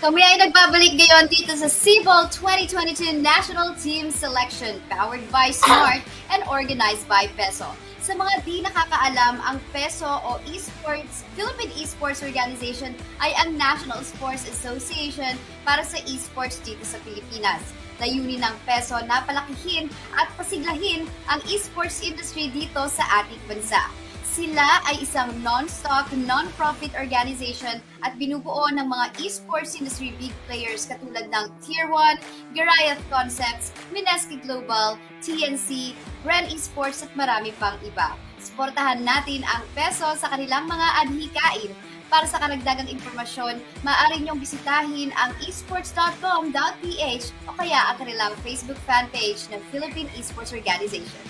Kami ay nagbabalik ngayon dito sa SIBOL2022 National Team Selection, powered by Smart and organized by PESO. Sa mga di nakakaalam, ang PESO o Esports, Philippine Esports Organization ay ang National Sports Association para sa esports dito sa Pilipinas. Layunin ng PESO na palakihin at pasiglahin ang esports industry dito sa ating bansa. Sila ay isang non-stock, non-profit organization at binubuo ng mga esports industry big players katulad ng Tier 1, Goliath Concepts, Mineski Global, TNC, Ren Esports at marami pang iba. Suportahan natin ang PESO sa kanilang mga adhikain. Para sa karagdagang impormasyon, maaari niyong bisitahin ang esports.com.ph o kaya ang kanilang Facebook fan page ng Philippine Esports Organization.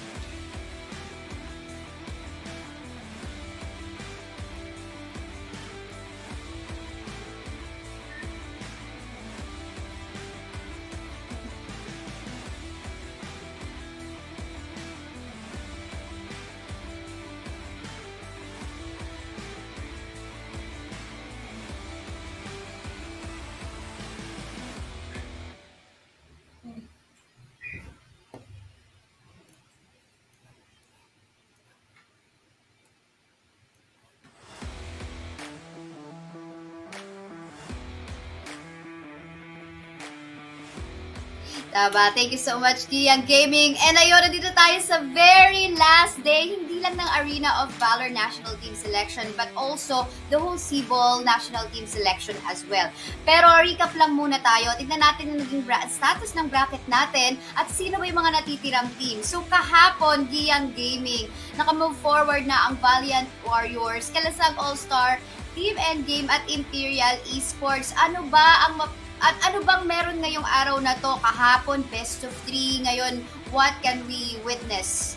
Tama. Thank you so much, Kian Gaming. And ayun, nandito tayo sa very last day, hindi lang ng ArenaofValor National Team Selection, but also the whole SIBOL National Team Selection as well. Pero recap lang muna tayo. Tignan natin yung naging status ng bracket natin at sino ba yung mga natitirang team. So kahapon, Kian Gaming, naka-move forward na ang Valiant Warriors, Kalasag Allstar, Team Endgame at Imperial Esports. Ano ba ang at ano bang meron ngayong araw na to? Kahapon, best of 3. Ngayon, what can we witness?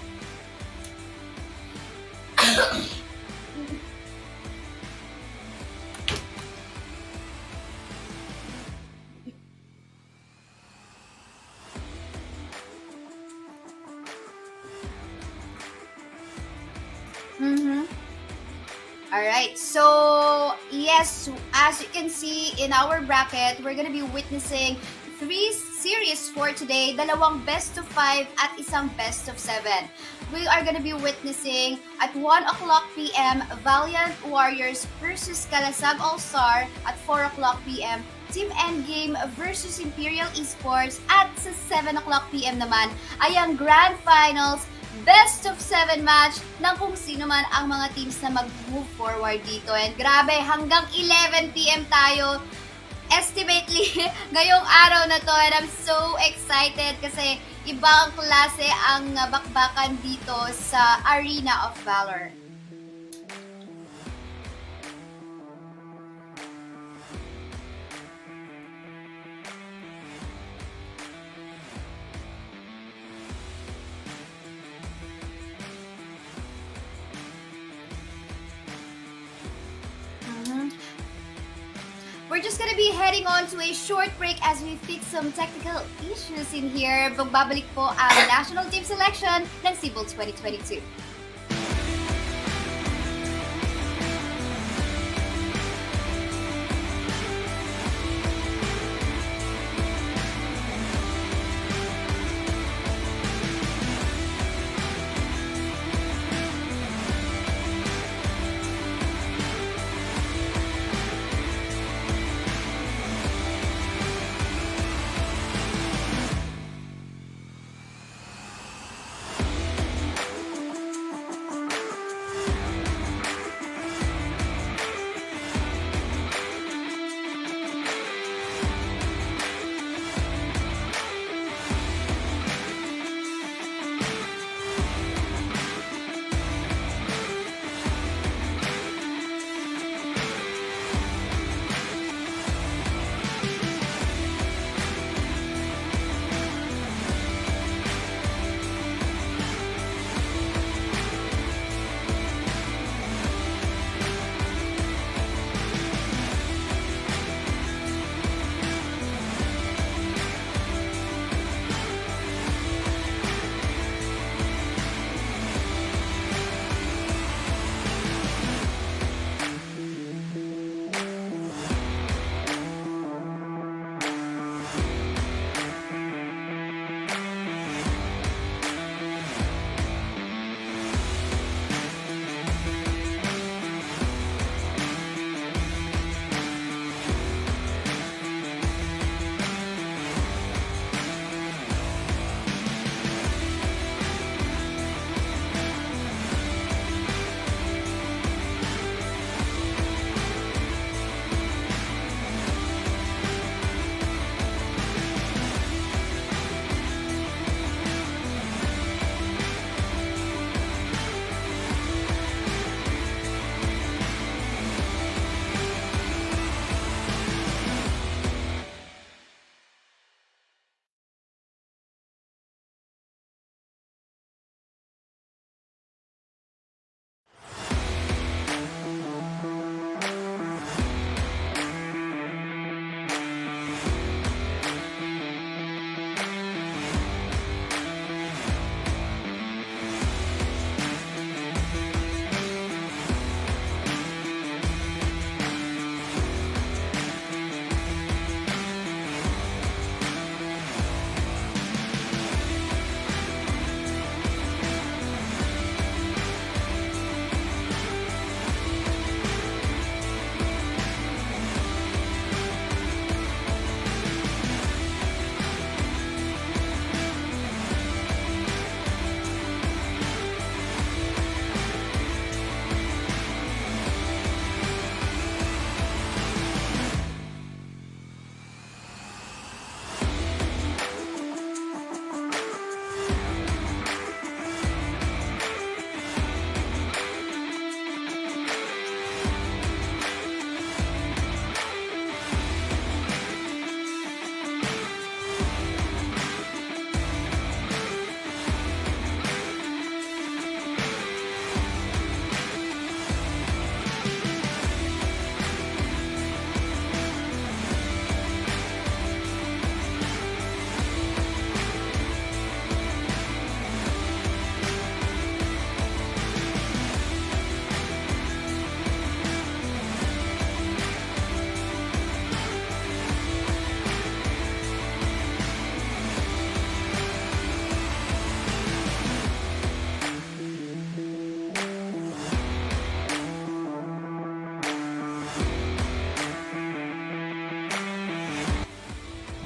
Alright, so yes, as you can see in our bracket, we're gonna be witnessing 3 series for today, dalawang best of 5 at isang best of 7. We are gonna be witnessing at 1 o'clock p.m. Valiant Warriors versus Kalasag All-Star, at 4 o'clock p.m. Team Endgame versus Imperial Esports, at sa 7 o'clock p.m. naman ay ang Grand Finals best of 7 match ng kung sino man ang mga teams na mag-move forward dito. And grabe, hanggang 11 p.m. tayo estimately ngayong araw na to, and I'm so excited kasi ibang klase ang bakbakan dito sa Arena of Valor. We're just gonna be heading on to a short break as we fix some technical issues in here. Magbabalik po ang National Team Selection ng SIBOL 2022.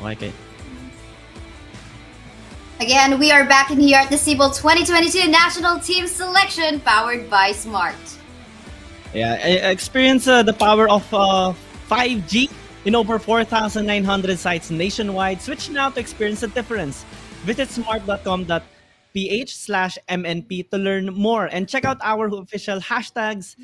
Okay. Again, we are back in here at the SIBOL2022 National Team Selection powered by Smart. Yeah, I experienced the power of 5G in over 4,900 sites nationwide. Switch now to experience the difference. Visit smart.com.ph/MNP to learn more and check out our official hashtags,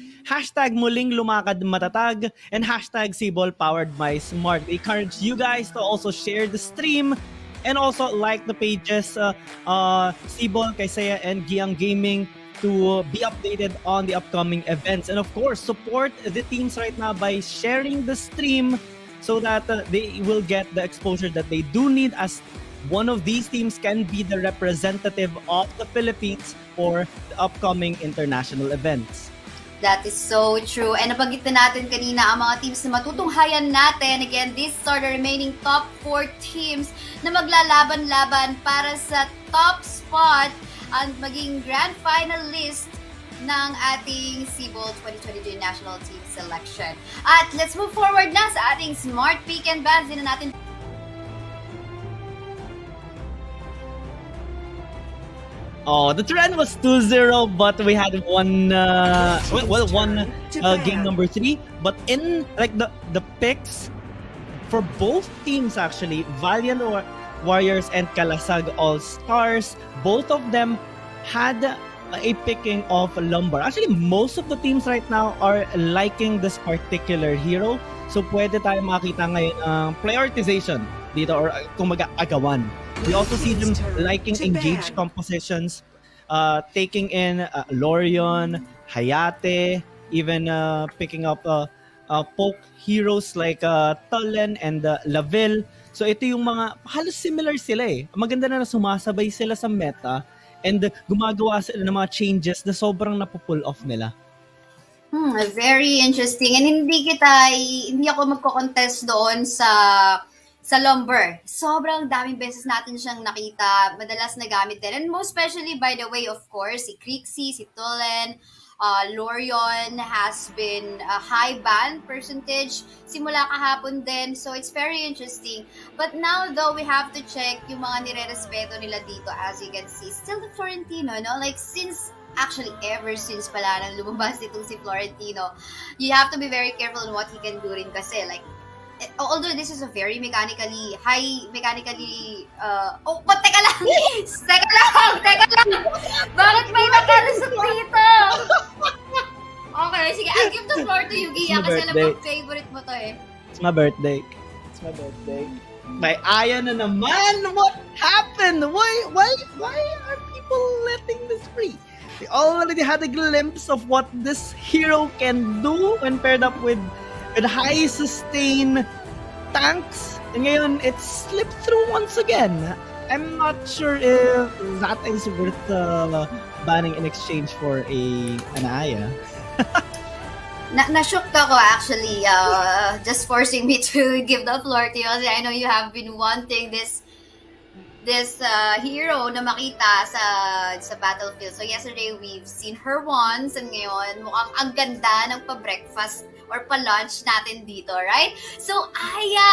#muling lumakad matatag, and #SIBOL powered by Smart. We encourage you guys to also share the stream and also like the pages SIBOL, Kaysaya, and Giang Gaming to be updated on the upcoming events. And of course, support the teams right now by sharing the stream so that they will get the exposure that they do need, as one of these teams can be the representative of the Philippines for the upcoming international events. That is so true. And nabanggit na natin kanina ang mga teams na matutunghayan natin. Again, these are the remaining top 4 teams na maglalaban-laban para sa top spot at maging grand finalist ng ating SIBOL 2022 National Team Selection. At let's move forward na sa ating Smart Pick and Bans. Din na natin the trend was 2-0, but we had one game number 3. But in like the picks for both teams, actually, Valiant Warriors and Kalasag Allstars, both of them had a picking of Lumbar. Actually, most of the teams right now are liking this particular hero. So pwede tayo makita ngayon ang prioritization dito, or kumaga agawan. We also see them liking engaged compositions, taking in Lorion, Hayate, even picking up poke heroes like Tullen and Laville. So ito yung mga halos similar sila eh. Maganda na sumasabay sila sa meta and gumagawa sila ng mga changes na sobrang napupull off nila. Very interesting. And hindi ako magko-contest doon sa Lumber. Sobrang daming beses natin siyang nakita, madalas nagamit din. And most especially, by the way, of course, si Crixie, si Tullen, Lorion has been a high ban percentage simula kahapon din. So it's very interesting. But now though, we have to check yung mga nire-respeto nila dito. As you can see, still the Florentino, no? Like ever since pala nang lumabas itong si Florentino, you have to be very careful on what he can do rin kasi. Like, although this is a very teka lang! Teka lang! Bakit may nakalusot dito? Okay, sige, I'll give the floor to you, Gia, kasi alam mo, favorite mo to eh. It's my birthday. May Aya na naman! What happened? Why are people letting this free? They already had a glimpse of what this hero can do when paired up with high sustain tanks, and ngayon it slipped through once again. I'm not sure if that is worth banning in exchange for an Aya. Na-shocked ako actually, just forcing me to give the floor to you kasi I know you have been wanting this hero na makita sa battlefield. So yesterday we've seen her once, and ngayon mukhang ang ganda ng pa-breakfast or pa-lunch natin dito, right? So Aya.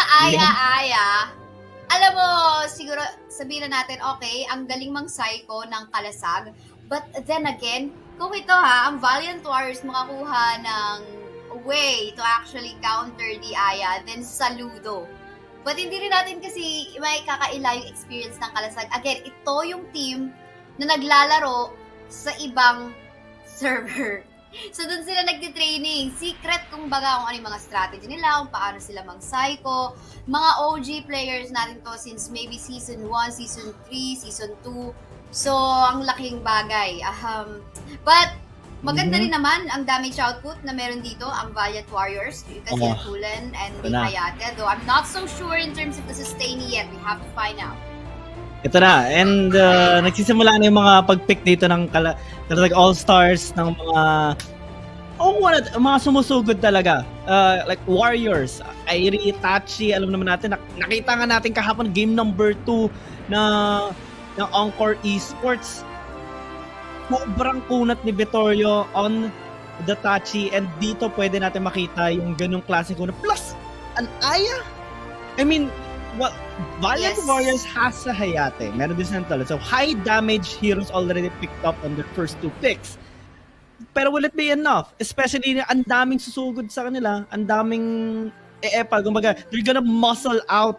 Alam mo, siguro sabihin na natin, okay, ang galing mang psycho ng Kalasag. But then again, kung ito ang Valiant Warriors makakuha ng way to actually counter the Aya, then saludo. But hindi rin natin kasi may kakaila yung experience ng Kalasag. Again, ito yung team na naglalaro sa ibang server. So, doon sila nagtitraining. Secret kung baga kung ano yung mga strategy nila, kung paano sila mag-psycho. Mga OG players natin to since maybe Season 1, Season 3, Season 2. So, ang laking bagay. But, maganda rin naman ang damage output na meron dito, ang Valiant Warriors. Kasi yung Tullen and the Hayate. Though I'm not so sure in terms of the sustain yet. We have to find out. Ito na, and nagsisimula na yung mga pag-pick dito ng Kalasag All-Stars, ng mga sumusugod talaga. Like Warriors, Airi, Tachi, alam naman natin, nakita nga natin kahapon game number 2 ng Encore Esports. Sobrang kunat ni Vittorio on the Tachi, and dito pwede natin makita yung ganung klase ko na plus an Aya. I mean, well, Valiant Yes. Warriors has sa Hayate. Meron din silang talent. So, high damage heroes already picked up on their first 2 picks. Pero will it be enough? Especially, ang daming susugod sa kanila. Ang daming eepa. Kumbaga, they're gonna muscle out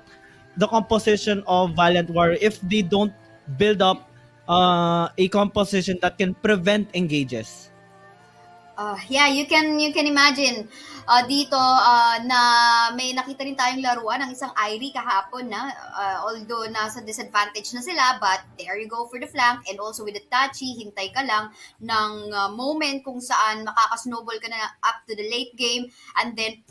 the composition of Valiant Warrior if they don't build up a composition that can prevent engages. Yeah, you can imagine dito na may nakita rin tayong laruan ng isang Irie kahapon na although nasa disadvantage na sila, but there you go for the flank, and also with the Tachi, hintay ka lang ng moment kung saan makaka-snowball ka na up to the late game, and then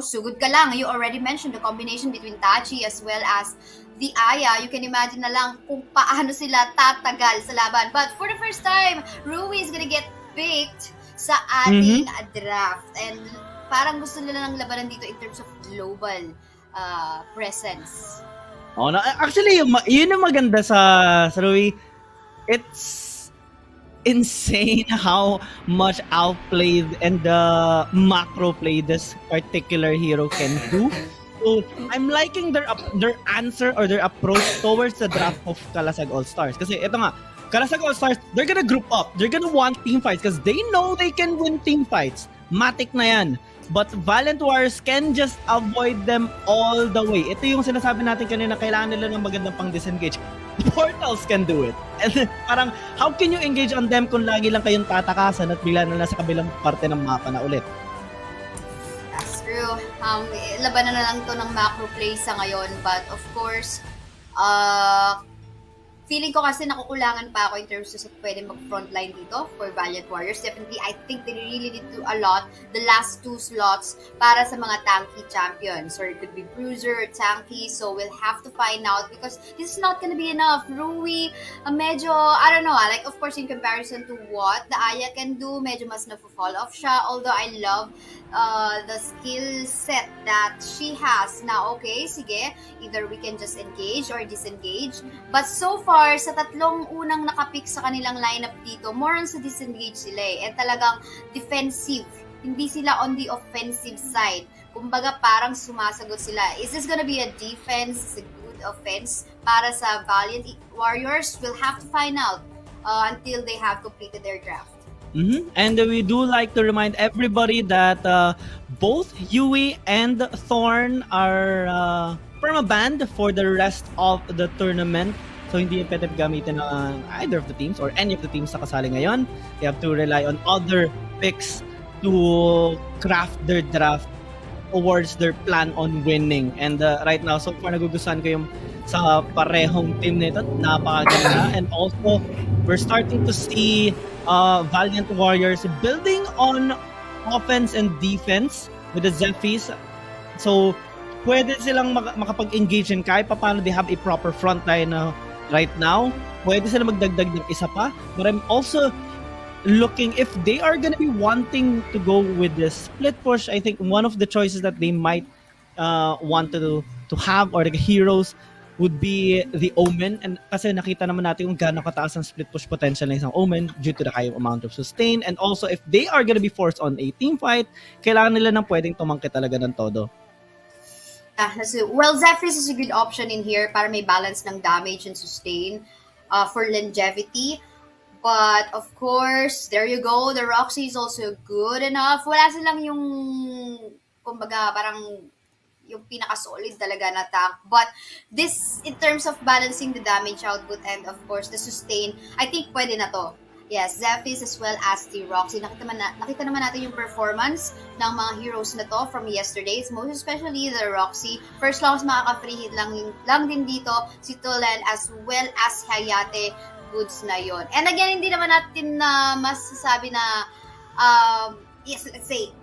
sugod ka lang. You already mentioned the combination between Tachi as well as the Aya. You can imagine na lang kung paano sila tatagal sa laban. But for the first time, Rui is gonna get picked sa ating draft. And parang gusto nila ng labanan dito in terms of global presence. Actually, yun ang maganda sa Rui. It's insane how much outplayed and macro play this particular hero can do. So, I'm liking their answer or their approach towards the draft of Kalasag Allstars. Kasi ito nga, Kalasag Allstars, they're gonna group up. They're gonna want team fights because they know they can win team fights. Matik na yan. But Valiant Warriors can just avoid them all the way. Ito yung sinasabi natin kanina, kailangan nila ng magandang pang-disengage. Portals can do it. And parang, how can you engage on them kung lagi lang kayong tatakasan at bigla na nasa kabilang parte ng mapa na ulit? That's true. Labanan na lang to ng macro play sa ngayon. But of course, feeling ko kasi nakukulangan pa ako in terms of pwede mag-frontline dito for Valiant Warriors. Definitely, I think they really need to allot the last 2 slots para sa mga tanky champions. Or it could be bruiser or tanky. So we'll have to find out because this is not gonna be enough. Rui, medyo, I don't know, like of course in comparison to what the Aya can do, medyo mas nagpo-fall off siya. Although I love the skill set that she has. Now, okay, sige, either we can just engage or disengage. But so far, sa tatlong unang nakapick sa kanilang lineup dito, more on sa disengage sila eh. And talagang defensive. Hindi sila on the offensive side. Kumbaga parang sumasagot sila. Is this gonna be a defense? Is it a good offense? Para sa Valiant Warriors, we'll have to find out until they have completed their draft. And we do like to remind everybody that both Yui and Thorn are permabanned for the rest of the tournament. So hindi yung pwede gamitin ng either of the teams or any of the teams na kasali ngayon. They have to rely on other picks to craft their draft towards their plan on winning. And right now, so far nagugustuhan ko yung sa parehong team nito. Napakaganda. And also, we're starting to see Valiant Warriors building on offense and defense with the Zephyrs. So, pwede silang makapag-engage in kahit paano they have a proper frontline right now. Pwede sila magdagdag ng isa pa. But I'm also looking if they are gonna be wanting to go with this split push. I think one of the choices that they might want to have or the heroes would be the Omen. And kasi nakita naman natin kung gaano kataas ang split push potential ng isang Omen due to the high amount of sustain. And also, if they are gonna be forced on a team fight, kailangan nila ng pwedeng tumangkit talaga ng todo. Well, Zephyrs is a good option in here para may balance ng damage and sustain for longevity. But, of course, there you go. The Roxy is also good enough. Wala silang yung, kumbaga, parang yung pinaka-solid talaga na tank. But this, in terms of balancing the damage output and of course the sustain, I think pwede na to. Yes, Zephyrs as well as the Roxy. Nakita naman natin yung performance ng mga heroes na to from yesterday's, most especially the Roxy. First long makaka-free hit lang din dito si Tolan as well as Hayate. Goods na yon. And again, hindi naman natin masasabi na yes, let's say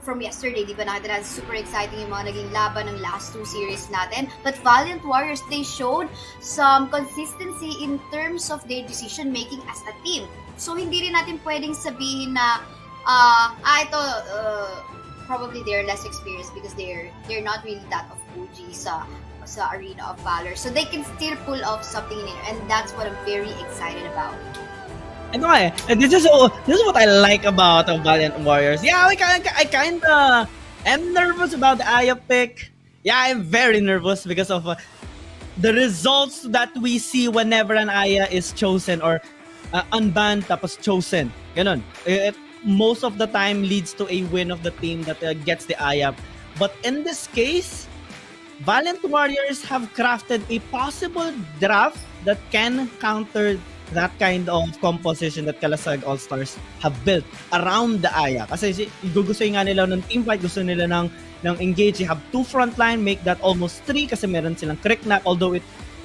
from yesterday, di ba nakita natin super exciting yung mga naging laban ng last 2 series natin. But Valiant Warriors, they showed some consistency in terms of their decision making as a team. So hindi rin natin pwedeng sabihin na ito probably they're less experienced because they're not really that of OG sa Arena of Valor. So they can still pull off something in here, and that's what I'm very excited about. Ito nga this is what I like about Valiant Warriors. Yeah, I kinda am nervous about the Aya pick. Yeah, I'm very nervous because of the results that we see whenever an Aya is chosen or unbanned tapos chosen. Ganon. Most of the time leads to a win of the team that gets the Aya. But in this case, Valiant Warriors have crafted a possible draft that can counter that kind of composition that Kalasag Allstars have built around the Aya. Kasi gusto nga nila ng teamfight, gusto nila ng engage. You have 2 frontline, make that almost 3 kasi meron silang Cricknap. Although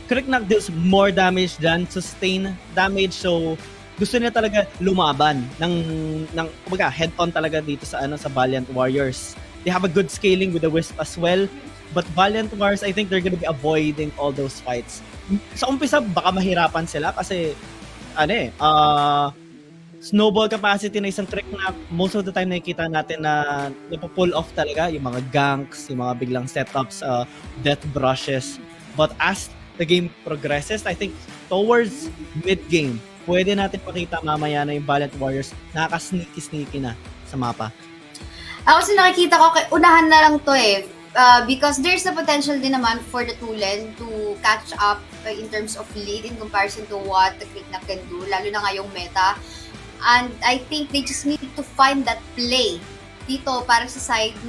Cricknap deals more damage than sustain damage. So, gusto nila talaga lumaban ng kumbaga, head-on talaga dito sa Valiant Warriors. They have a good scaling with the Wisp as well. But Valiant Wars, I think they're gonna be avoiding all those fights. Sa umpisa, baka mahirapan sila kasi snowball capacity na isang trick na most of the time nakikita natin na napo-pull off talaga yung mga ganks, yung mga biglang setups, death brushes. But as the game progresses, I think towards mid-game, pwede natin pakita mamaya na yung Valiant Warriors nakaka-sneaky na sa mapa. Ako kasi nakikita ko, unahan na lang to because there's the potential din naman for the Tulen to catch up in terms of lead in comparison to what the Cricknap can do, lalo na ngayong meta. And I think they just need to find that play dito para sa side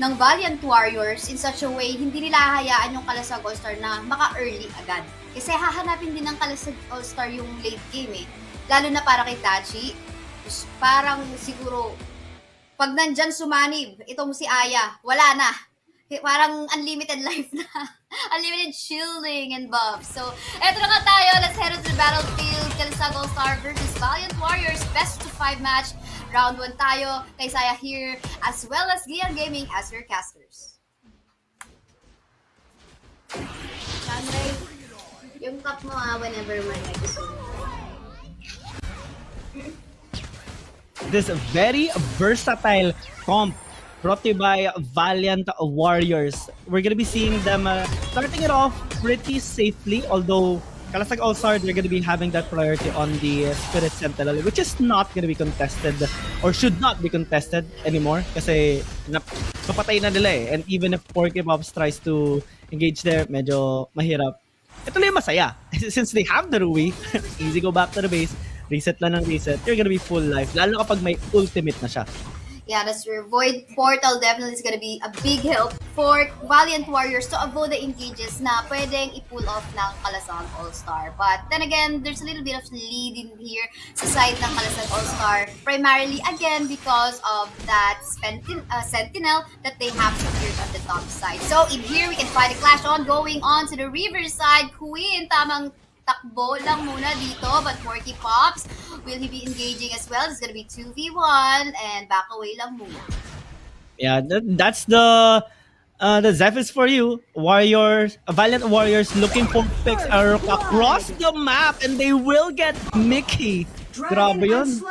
ng Valiant Warriors in such a way, hindi nila hahayaan yung Kalasag All-Star na maka-early agad. Kasi hahanapin din ng Kalasag All-Star yung late game Lalo na para kay Tachi, parang siguro pag nandyan sumanib, itong si Aya, wala na. Parang unlimited life na. Unlimited shielding and buffs. So, eto na nga tayo. Let's head to the battlefield. Kalasag All-Star versus Valiant Warriors. Best of 5 match. Round 1 tayo. Kay Saya here, as well as Gian Gaming as your casters. Sandray, yung cup mo whenever may episode. This very versatile comp brought to you by Valiant Warriors. We're gonna be seeing them starting it off pretty safely, although Kalasag All-Star, they're gonna be having that priority on the Spirit Sentinel, which is not gonna be contested or should not be contested anymore kasi kapatay na nila And even if Porky Pops tries to engage there, medyo mahirap. Ito lang yung masaya. Since they have the Rui, easy go back to the base, reset lang ng reset, you're gonna be full life. Lalo kapag may ultimate na siya. Yeah, that's true. Void Portal definitely is gonna be a big help for Valiant Warriors to avoid the engages na pwedeng i-pull off ng Kalasag All-Star. But then again, there's a little bit of lead in here sa side ng Kalasag All-Star. Primarily, again, because of that Sentinel that they have secured on the top side. So in here, we can find a clash on going on to the river side. Queen, tamang takbo lang muna dito, but Porky Pops, will he be engaging as well? It's gonna be 2v1 and back away lang muna. Yeah, that's the Zeph is for you. Warriors, Valiant Warriors looking for picks across the map and they will get Mickey. Grabe yun.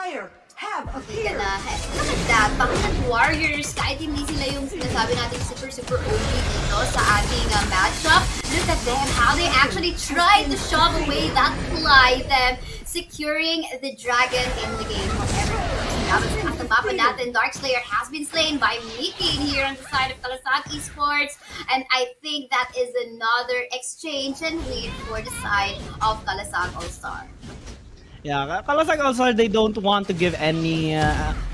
Okay, look at that. Valiant Warriors, kahit hindi sila yung sinasabi natin super OG dito sa ating matchup, look at them, how they actually tried to shove away that fly, them securing the dragon in the game. Whatever happens at the mapa natin, Darkslayer has been slain by Mickey here on the side of Kalasag Esports, and I think that is another exchange and lead for the side of Kalasag All-Star. Yeah, Kalasag All-Star, they don't want to give any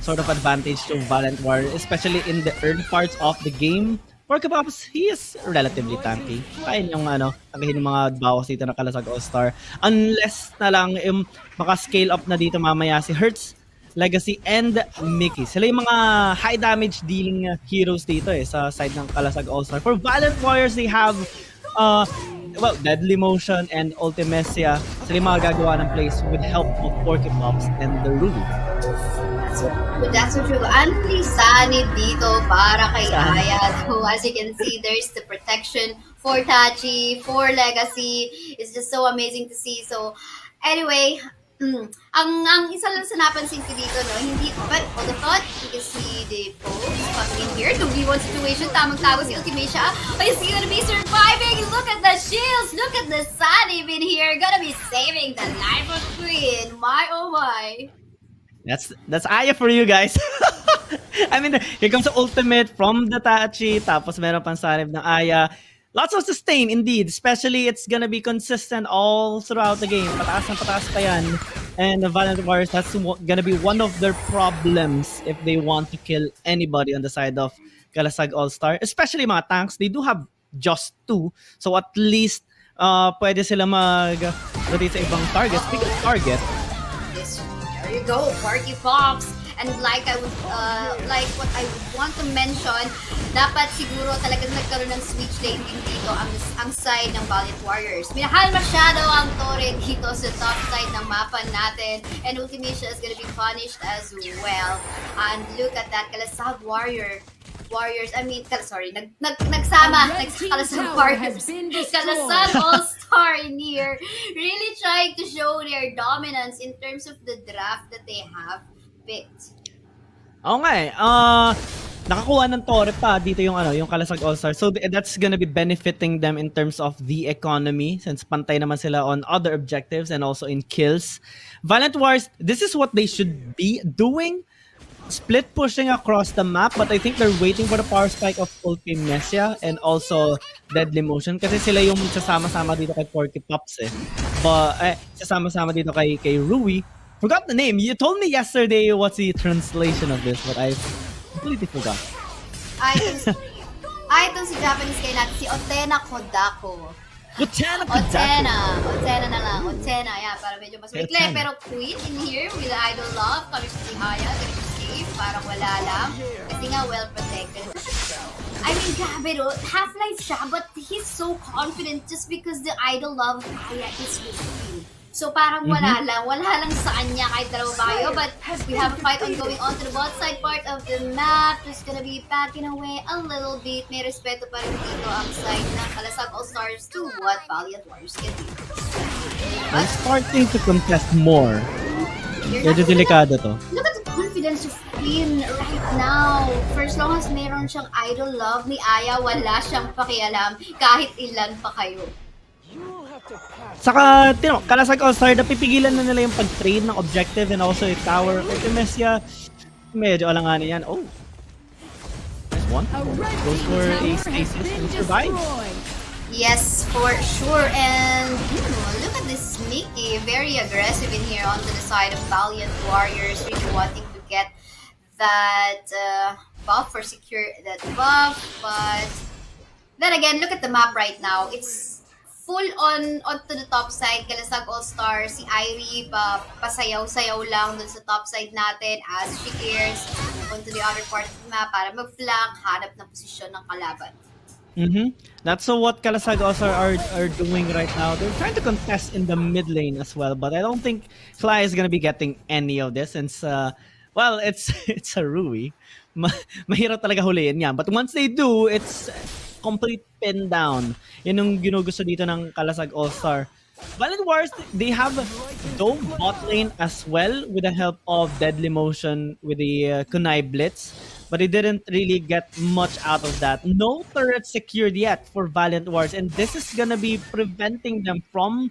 sort of advantage to Valiant Warrior, especially in the early parts of the game. Porky Pops, he is relatively tanky. Kaya yung tagahin yung mga bawas dito na Kalasag All-Star. Unless na lang maka-scale up na dito mamaya si Hertz, Legacy, and Mickey. Sila yung mga high damage dealing heroes dito sa side ng Kalasag All-Star. For Valiant Warriors, they have Deadly Motion and Ultimecia. Sila yung mga gagawa ng plays with help of Porky Pops and the Ruby. That's so true. Anti-sanib dito para kay Aya. So as you can see, there's the protection for Tachi, for Legacy. It's just so amazing to see. So anyway, ang isa lang sa napansin ko dito, hindi, but all the thought, you can see the pose coming in here. 2v1 situation, tamang-tago si Ultimecia. Is he gonna be surviving? Look at the shields! Look at the sanib in here! Gonna be saving the life of Queen! My oh my! That's Aya for you guys. I mean, here comes the ultimate from the Tachi, tapos meron pang Sanib ng Aya. Lots of sustain, indeed. Especially, it's gonna be consistent all throughout the game. Pataas ng pataas pa yan. And the Valiant Warriors, that's gonna be one of their problems if they want to kill anybody on the side of Kalasag All-Star. Especially mga tanks, they do have just 2. So at least, pwede sila mag-rotate sa ibang targets. Speaking of target, there you go, party pops. And like like what I would want to mention, dapat siguro talagang nagkaroon ng switch lane din dito ang side ng Valiant Warriors. Minahal masyado ang torrent dito sa top side ng mapa natin, and Ultimacia is gonna be punished as well. And look at that, Kalasag Warriors, nagsama Kalasag Warriors, Kalasag All-Star in here, really trying to show their dominance in terms of the draft that they have picked. Oo nga eh. Nakakuha ng Torre pa dito yung Kalasag All-Star. So that's gonna be benefiting them in terms of the economy since pantay naman sila on other objectives and also in kills. Valiant Wars, this is what they should be doing. Split pushing across the map, but I think they're waiting for the power spike of Ultimacia and also Deadly Motion kasi sila yung sasama-sama dito kay Porky Pops eh. Sasama-sama dito kay Rui. Forgot the name. You told me yesterday what's the translation of this, but I completely forgot. Itong si Japanese kayo natin, si Otena Kodako. Otena na lang. Otena, yeah, para medyo mas weakly. Pero Queen in here with the Idol Love, coming from the Haya, gonna be safe, parang wala lang. Kasi nga well protected. I mean, grabe no, Half-Life siya, but he's so confident just because the Idol Love of Haya is with him. So parang wala lang sa kanya kahit dalawa ba kayo, but we have a fight ongoing on to the bot side part of the map. Just gonna be backing away a little bit. May respeto pa rin dito ang side ng Kalasag All-Stars to what Valiant Warriors can do. I'm starting to contest more. Medyo delikado to. Look at the confidence of Queen right now. For as long as meron siyang Idol Love ni Aya, wala siyang pakialam kahit ilan pa kayo. Saka, Kalasag All-Star, napipigilan na nila yung pag-trade ng objective and also yung tower. Ultimacia, medyo alanganin yan. Oh! Nice one. Goes for a stasis and survive. Yes, for sure. And look at this Mickey, very aggressive in here onto the side of Valiant Warriors, really wanting to get that buff or secure that buff. But then again, look at the map right now. It's full onto the top side. Kalasag All-Star, si Irie pasayaw-sayaw lang dun sa top side natin as she gears onto the other part of the map para mag-flank, hanap ng posisyon ng kalaban. That's what Kalasag All-Star are doing right now. They're trying to contest in the mid lane as well, but I don't think Fly is gonna be getting any of this since, well, it's a Rui. Mahirap talaga huliin yan. But once they do, it's complete pin down. Yun yung ginugusto dito ng Kalasag All-Star. Valiant Wars, they have dove bot lane as well with the help of Deadly Motion with the Kunai Blitz. But they didn't really get much out of that. No turret secured yet for Valiant Wars, and this is gonna be preventing them from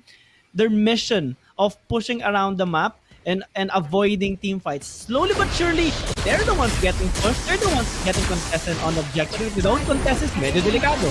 their mission of pushing around the map and avoiding team fights. Slowly but surely, they're the ones getting pushed. They're the ones getting contested on objective. If they don't contest, it's medyo delikado.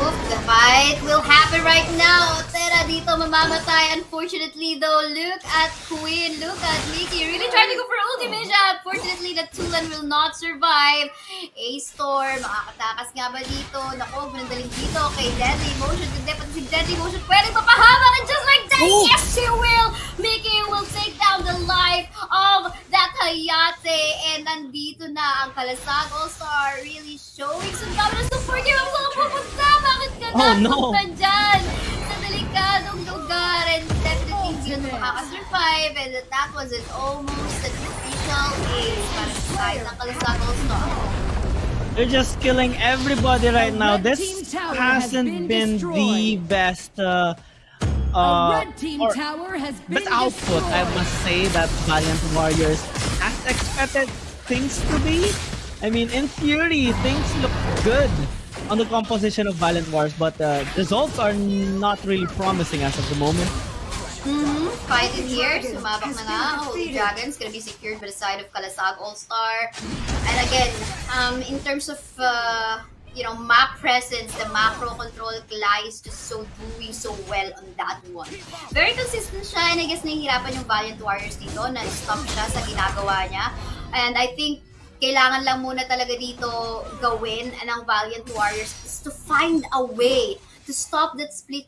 Oof, the fight will happen right now. Otera dito mamamatay. Unfortunately though, look at Queen, look at Mickey. Really trying to go for Ultimacia. Unfortunately, the Tulan will not survive. A-Storm, makakatakas nga ba dito? Naku, manandaling dito kay Deadly Motion. Kundi pati si Deadly Motion pwedeng papahamak, and just like that, Ooh. yes, she will! Mickey will take down the life of that Hayate. And nandito na ang Kalasag All-Star, really showing some dominance. So, Porky, ang mga pupunta! Bakit ka napunta dyan? Sa delikadong lugar. And definitely hindi na makakasurvive. And that was an almost an official ace para sa side ng Kalasag All-Star. They're just killing everybody right now. This hasn't been the best best output, I must say, that Valiant Warriors has expected things to be. I mean, in theory, things look good on the composition of Valiant Wars, but results are not really promising as of the moment. Fight in here. Sumabak na nga. Holy Dragon's gonna be secured by the side of Kalasag All-Star. And again, in terms of map presence, the macro control, Klai is just doing so well on that one. Very consistent siya, and I guess nahihirapan yung Valiant Warriors dito na stop siya sa ginagawa niya. And I think kailangan lang muna talaga dito gawin ng Valiant Warriors is to find a way to stop that split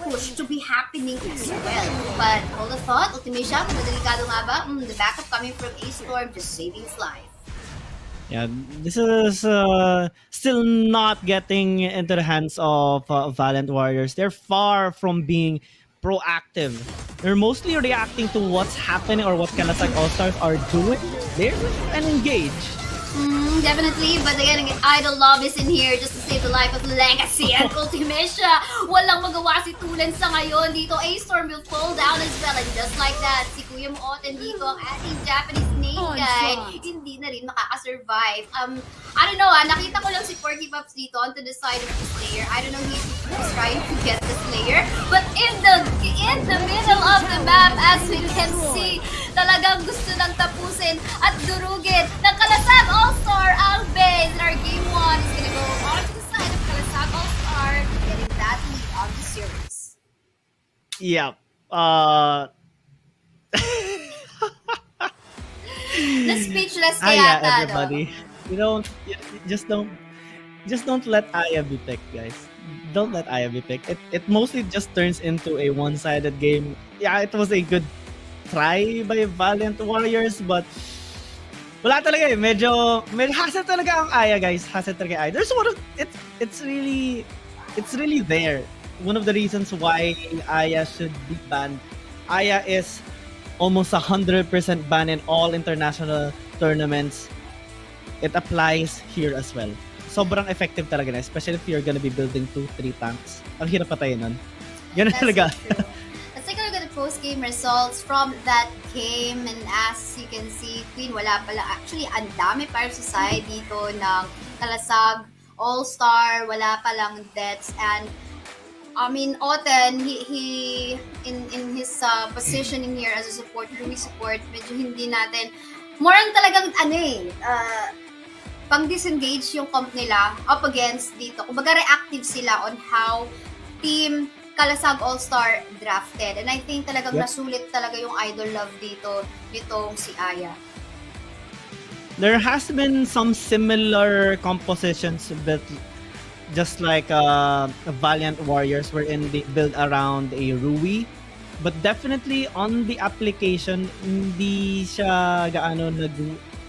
push to be happening as well. But hold the thought, ultimate siya, delikado nga ba? The backup coming from A-Storm, just saving his life. Yeah, this is still not getting into the hands of Valiant Warriors. They're far from being proactive. They're mostly reacting to what's happening or what Kalasag All-Stars are doing. They're engaged. Definitely, but again, Idol Love is in here just to save the life of Legacy and Ultimecia. Walang magawa si Tulen sa ngayon. Dito, A-Storm will fall down as well. And just like that, si Kuya Mooten dito, ang ating Japanese name guy, hindi na rin makaka-survive. I don't know, nakita ko lang si Porky Pops dito onto the side of the Slayer. I don't know if he's trying to get the Slayer. But in the middle of the map, as we can see, talagang gusto nang tapusin at durugin ng Kalasag All-Star ang base. And our game 1 is gonna go on to the side of Kalasag All-Star, getting that lead on the series. Yep. The speechless kaya everybody. Just don't let Aya be picked, guys. Don't let Aya be picked. It mostly just turns into a one-sided game. Yeah, it was a good try by Valiant Warriors, but wala talaga eh. Medyo hassle talaga ang Aya, guys. Hassle talaga Aya. There's it's really there. One of the reasons why Aya should be banned. Aya is almost 100% banned in all international tournaments. It applies here as well. Sobrang effective talaga na, especially if you're gonna be building 2-3 tanks. Ang hirap patayin nun. Ganun talaga. So let's take a look at the post-game results from that game. And as you can see, Queen, wala pala. Actually, ang dami para sa side dito ng Kalasag All-Star. Wala palang deaths. And I mean, Oten, he in his positioning here as a support, Rui support, medyo hindi natin, more on talagang pang disengage yung comp nila up against dito. Kumbaga reactive sila on how team Kalasag All-Star drafted. And I think talagang nasulit talaga yung Idol Love dito, nitong si Aya. There has been some similar compositions, but just like Valiant Warriors wherein they build around a Rui. But definitely on the application, hindi siya gaano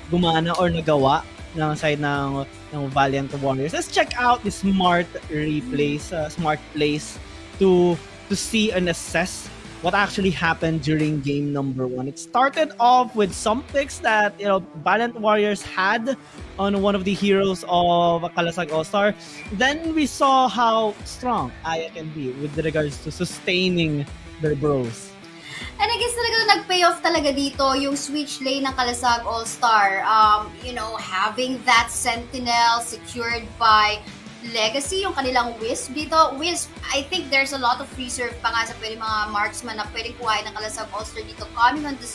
gumana or nagawa ng side ng Valiant Warriors. Let's check out the smart replays, smart plays to see and assess what actually happened during game number 1. It started off with some picks that Valiant Warriors had on one of the heroes of Kalasag All-Star. Then we saw how strong Aya can be with regards to sustaining their bros. And I guess talaga nag-pay off talaga dito yung switch lane ng Kalasag All-Star. Having that Sentinel secured by Legacy, yung kanilang Wisp dito. Wisp, I think there's a lot of reserve pa nga sa pwede mga marksman na pwedeng kuhain ng Kalasag All-Star dito coming on the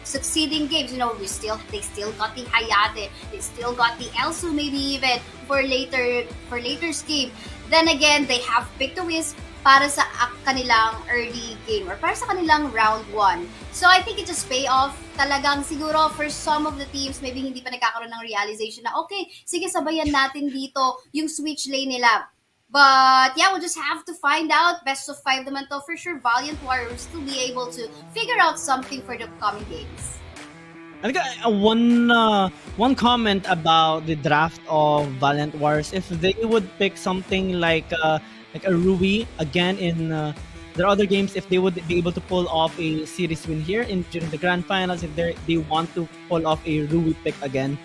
succeeding games. They still got the Hayate, they still got the Elsu maybe even for later's game. Then again, they have picked a Wisp para sa kanilang early game or para sa kanilang round 1. So I think it just pay off talagang siguro for some of the teams, maybe hindi pa nagkakaroon ng realization na okay, sige sabayan natin dito yung switch lane nila. But yeah, we'll just have to find out. Best of 5 naman to for sure. Valiant Warriors to be able to figure out something for the coming games. I think one comment about the draft of Valiant Warriors, if they would pick something like a Rui again in their other games, if they would be able to pull off a series win here during the grand finals, if they want to pull off a Rui pick again.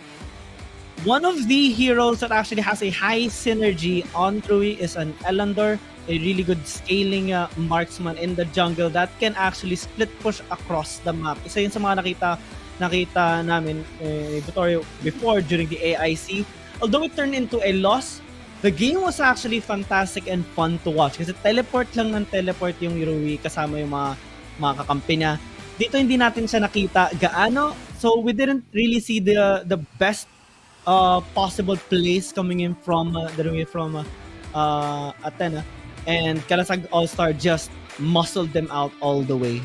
One of the heroes that actually has a high synergy on Rui is an Elandor, a really good scaling marksman in the jungle that can actually split push across the map. Isa yun sa mga nakita namin before during the AIC. Although it turned into a loss, the game was actually fantastic and fun to watch kasi teleport lang ng teleport yung Rui kasama yung mga mga kakampi niya. Dito hindi natin siya nakita gaano. So we didn't really see the best possible plays coming in from Athena, and Kalasag All-Star just muscled them out all the way.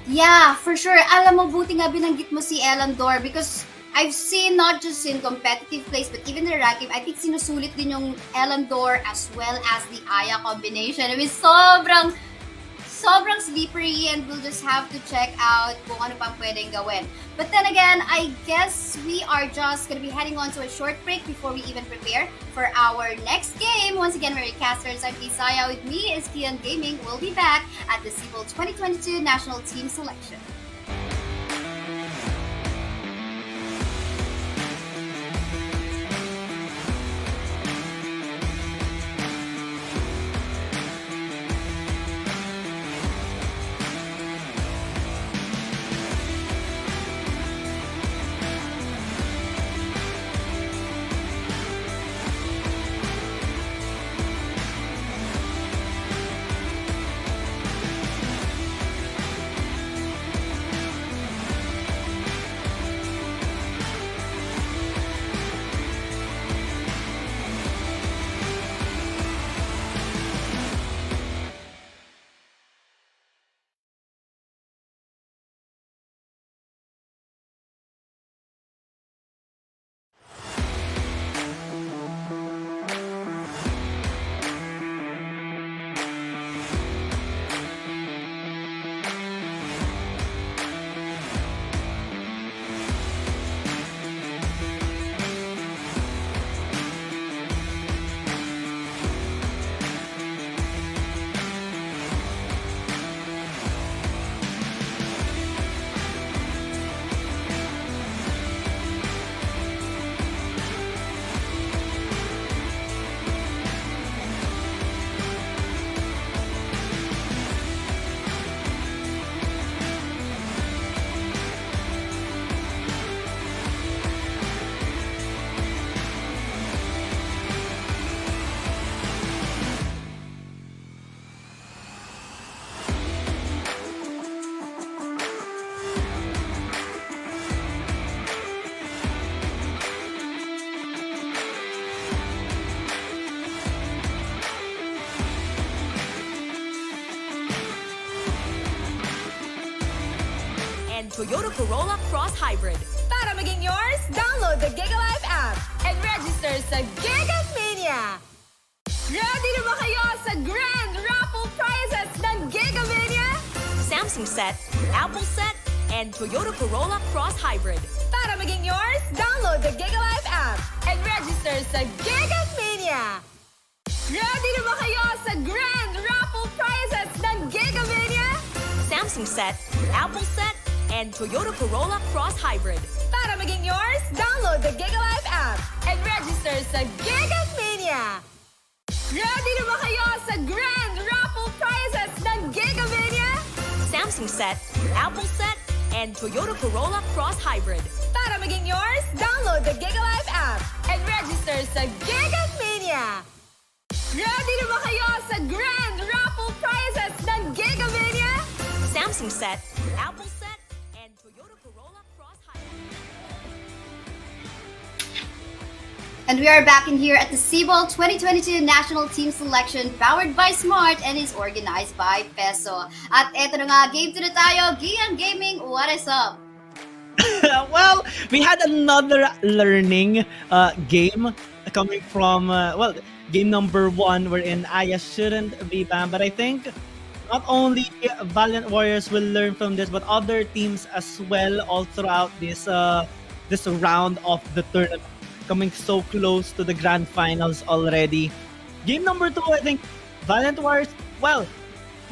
Yeah, for sure. Alam mo, buti nga binanggit mo si Elandor because I've seen not just in competitive plays but even in the rank game, I think sinusulit din yung Elandor as well as the Aya combination. I mean, sobrang slippery and we'll just have to check out kung ano pang pwedeng gawin. But then again, I guess we are just gonna be heading on to a short break before we even prepare for our next game. Once again, we're casters. I'm Isaiah. With me is Kian Gaming. We'll be back at the SIBOL 2022 National Team Selection. Toyota Corolla Cross Hybrid. Para maging yours, download the GigaLife app and register sa Gigamania! Ready na ba kayo sa grand raffle prizes ng Gigamania? Samsung set, Apple set, and Toyota Corolla Cross Hybrid. Para maging yours, download the GigaLife app and register sa Gigamania! Ready na ba kayo sa grand raffle prizes ng Gigamania? Samsung set, Apple set, and Toyota Corolla Cross Hybrid. Para maging yours, download the GigaLife app and register sa Gigamania! Ready na ba kayo sa grand raffle prizes ng Gigamania? Samsung set, Apple set, and Toyota Corolla Cross Hybrid. Para maging yours, download the GigaLife app and register sa Gigamania! Ready na ba kayo sa grand raffle prizes ng Gigamania? Samsung set, Apple set, and Toyota Corolla Cross Hybrid. And we are back in here at the SIBOL 2022 National Team Selection powered by Smart and is organized by Peso. At eto na nga, game 2 na tayo. Gian Gaming, what is up? Well, we had another learning game coming from, game number 1 wherein Aya shouldn't be banned. But I think not only Valiant Warriors will learn from this, but other teams as well all throughout this round of the tournament, coming so close to the grand finals already. Game number 2, I think Valiant Warriors, well,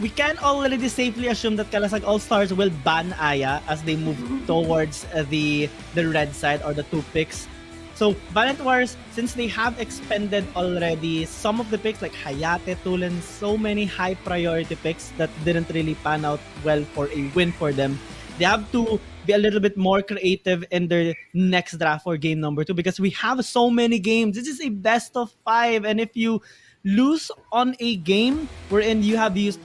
we can already safely assume that Kalasag Allstars will ban Aya as they move towards the red side or the 2 picks. So Valiant Warriors, since they have expended already some of the picks like Hayate, Tulen, so many high priority picks that didn't really pan out well for a win for them, they have to be a little bit more creative in their next draft for game number 2 because we have so many games. This is a best of 5, and if you lose on a game wherein you have used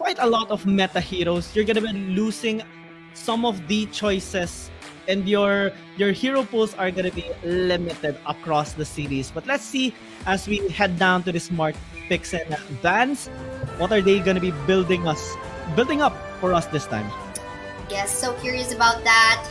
quite a lot of meta heroes. You're gonna be losing some of the choices, and your hero pools are gonna be limited across the series. But let's see as we head down to the smart picks and bans, what are they gonna be building up for us this time? Yes, so curious about that.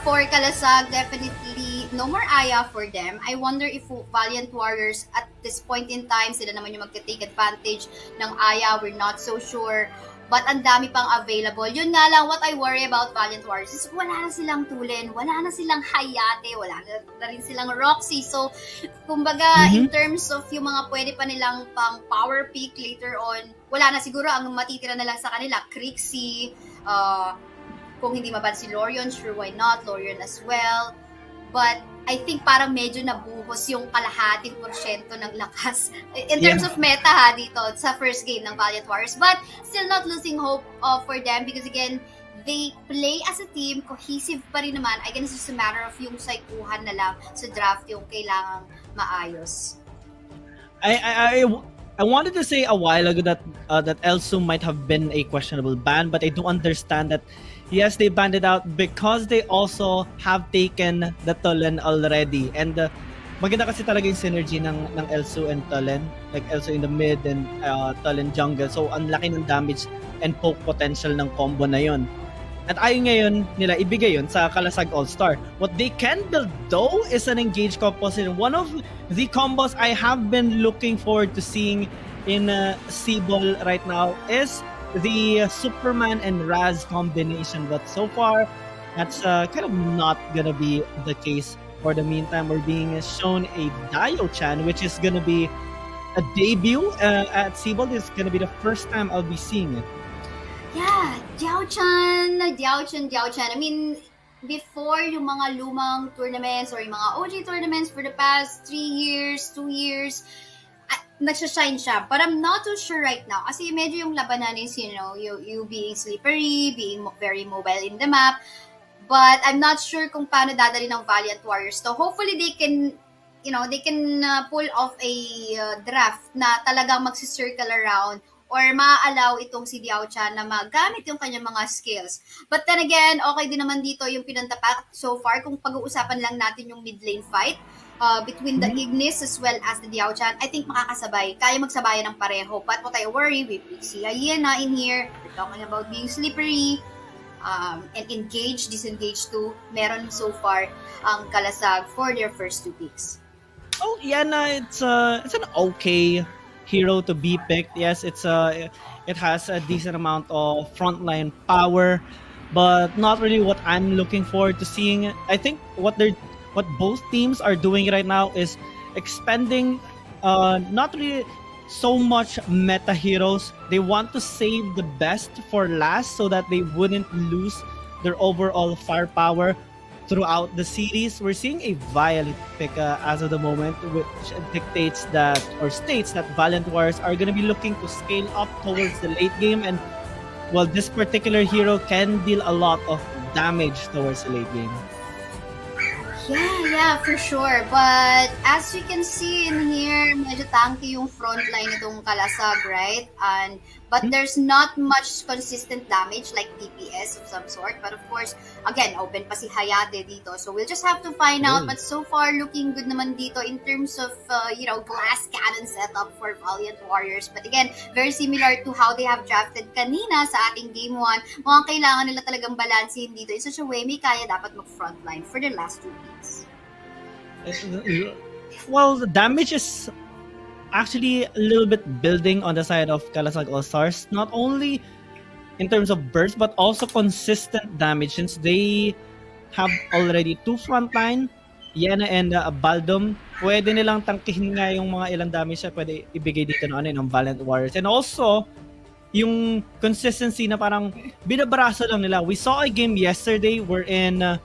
For Kalasag, definitely no more Aya for them. I wonder if Valiant Warriors at this point in time, sila naman yung magta-take advantage ng Aya. We're not so sure. But ang dami pang available. Yun nga lang, what I worry about Valiant Warriors is wala na silang Tulin, wala na silang Hayate, wala na rin silang Roxy. So, kumbaga, in terms of yung mga pwede pa nilang pang power pick later on, wala na siguro. Ang matitira na lang sa kanila, Crixie, kung hindi maban si Lorion, sure, why not? Lorion as well. But I think parang medyo nabuhos yung kalahating porsyento ng lakas in terms of meta dito sa first game ng Valiant Warriors. But still not losing hope for them because again, they play as a team, cohesive pa rin naman. I guess it's just a matter of yung saikuhan na lang sa draft yung kailangang maayos. I wanted to say a while ago that Elsu might have been a questionable ban, but I do understand that yes, they banned it out because they also have taken the Tulin already. And maganda kasi talaga yung synergy ng Elsu and Tulin. Like Elsu in the mid and Tulin jungle. So ang laki ng damage and poke potential ng combo na yon. At ayaw ngayon nila ibigay yun sa Kalasag All-Star. What they can build though is an engaged composition. One of the combos I have been looking forward to seeing in SIBOL right now is the Superman and Raz combination. But so far, that's kind of not gonna be the case. For the meantime, we're being shown a Dio-chan, which is gonna be a debut at SIBOL. This is gonna be the first time I'll be seeing it. Yeah, Diao-chan. I mean, before yung mga lumang tournaments or yung mga OG tournaments for the past 3 years, 2 years, nagsashine siya. But I'm not too sure right now. Kasi medyo yung labanan is, you being slippery, being very mobile in the map. But I'm not sure kung paano dadali ng Valiant Warriors. So hopefully they can pull off a draft na talagang magsicircle around or ma-allow itong si Diao-chan na magamit yung kanyang mga skills. But then again, okay din naman dito yung pinantapak so far. Kung pag-uusapan lang natin yung mid lane fight between the Ignis as well as the Diao-chan, I think makakasabay. Kaya magsabayan ng pareho. But what I worry, we see Hyena in here. We're talking about being slippery and engaged, disengaged too. Meron so far ang Kalasag for their first 2 picks. Oh, Hyena, it's an okay hero to be picked. Yes, it has a decent amount of frontline power, but not really what I'm looking forward to seeing. I think what both teams are doing right now is expending not really so much meta heroes. They want to save the best for last so that they wouldn't lose their overall firepower throughout the series. We're seeing a Violet pick as of the moment, which dictates that or states that Valiant Warriors are going to be looking to scale up towards the late game, and well, this particular hero can deal a lot of damage towards the late game. Yeah, for sure. But as you can see in here, medyo tanky yung frontline itong Kalasag, right? But there's not much consistent damage like DPS of some sort. But of course, again, open pa si Hayate dito. So we'll just have to find out. But so far, looking good naman dito in terms of, glass cannon setup for Valiant Warriors. But again, very similar to how they have drafted kanina sa ating Game 1. Mukhang kailangan nila talagang balansehin dito in such a way may kaya dapat mag-frontline for their last 2 picks. Well, the damage is actually a little bit building on the side of Kalasag All-Stars. Not only in terms of burst, but also consistent damage since they have already 2 frontline, Yena and Baldom. Pwede nilang tangkihin nga yung mga ilang damage na pwede ibigay dito ng Valiant Warriors. And also, yung consistency na parang binabraso lang nila. We saw a game yesterday wherein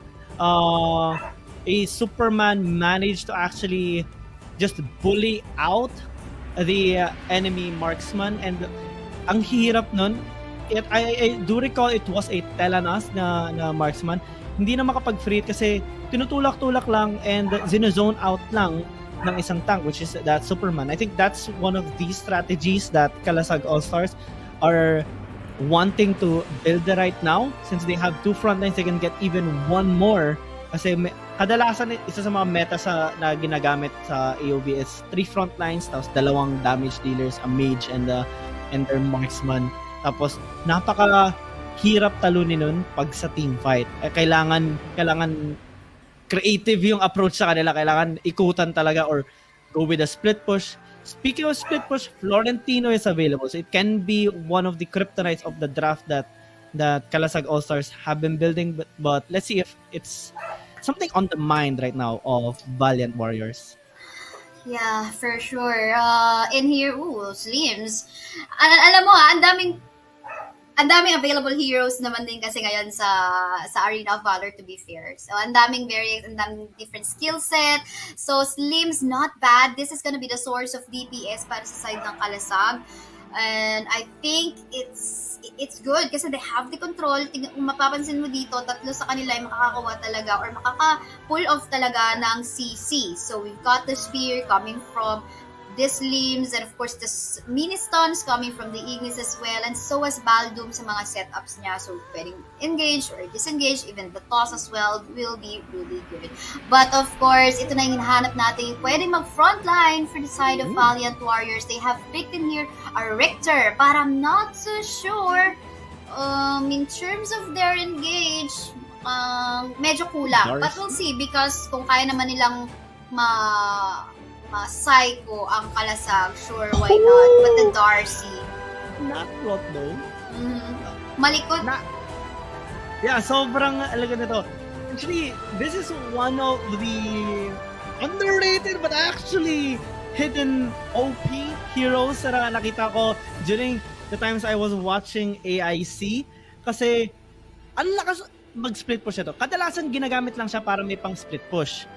a Superman managed to actually just bully out the enemy marksman, and ang hirap nun. I do recall it was a Telenas na marksman. Hindi na makapag-free kasi tinutulak-tulak lang and zinozone out lang ng isang tank, which is that Superman. I think that's one of the strategies that Kalasag All-Stars are wanting to build right now. Since they have 2 front lines, they can get even 1 more. Kasi kadalasan isa sa mga meta na ginagamit sa AoV is 3 front lines, tapos 2 damage dealers, a mage and their marksman. Tapos napaka hirap talunin nun pag sa team fight. Kailangan creative yung approach sa kanila. Kailangan ikutan talaga or go with a split push. Speaking of split push, Florentino is available. So it can be one of the kryptonites of the draft that Kalasag Allstars have been building. But let's see if it's something on the mind right now of Valiant Warriors. Yeah, for sure. In here, Slims. Alam mo ang daming available heroes naman din kasi ngayon sa Arena of Valor, to be fair. So, ang daming different skill set. So, Slims, not bad. This is gonna be the source of DPS para sa side ng Kalasag. And I think it's good kasi they have the control. Kung mapapansin mo dito, 3 sa kanila ay makakakuha talaga or makaka-pull off talaga ng CC. So, we've got the spear coming from this limbs, and of course the mini stuns coming from the Ignis as well, and so as Baldum sa mga setups niya. So pwedeng engage or disengage, even the toss as well will be really good. But of course, ito na yung hinahanap natin, pwedeng mag-frontline for the side of Valiant Warriors. They have picked in here a Richter, but I'm not so sure in terms of their engage, medyo kulang. But we'll see, because kung kaya naman nilang psycho ang Kalasag, sure, why not? But the Darcy, Not lot though. Malikot. Yeah, sobrang alaga nito. Actually, this is one of the underrated but actually hidden OP heroes na nakita ko during the times I was watching AIC. Kasi, ang lakas mag-split push ito. Kadalasan ginagamit lang siya para may pang split push.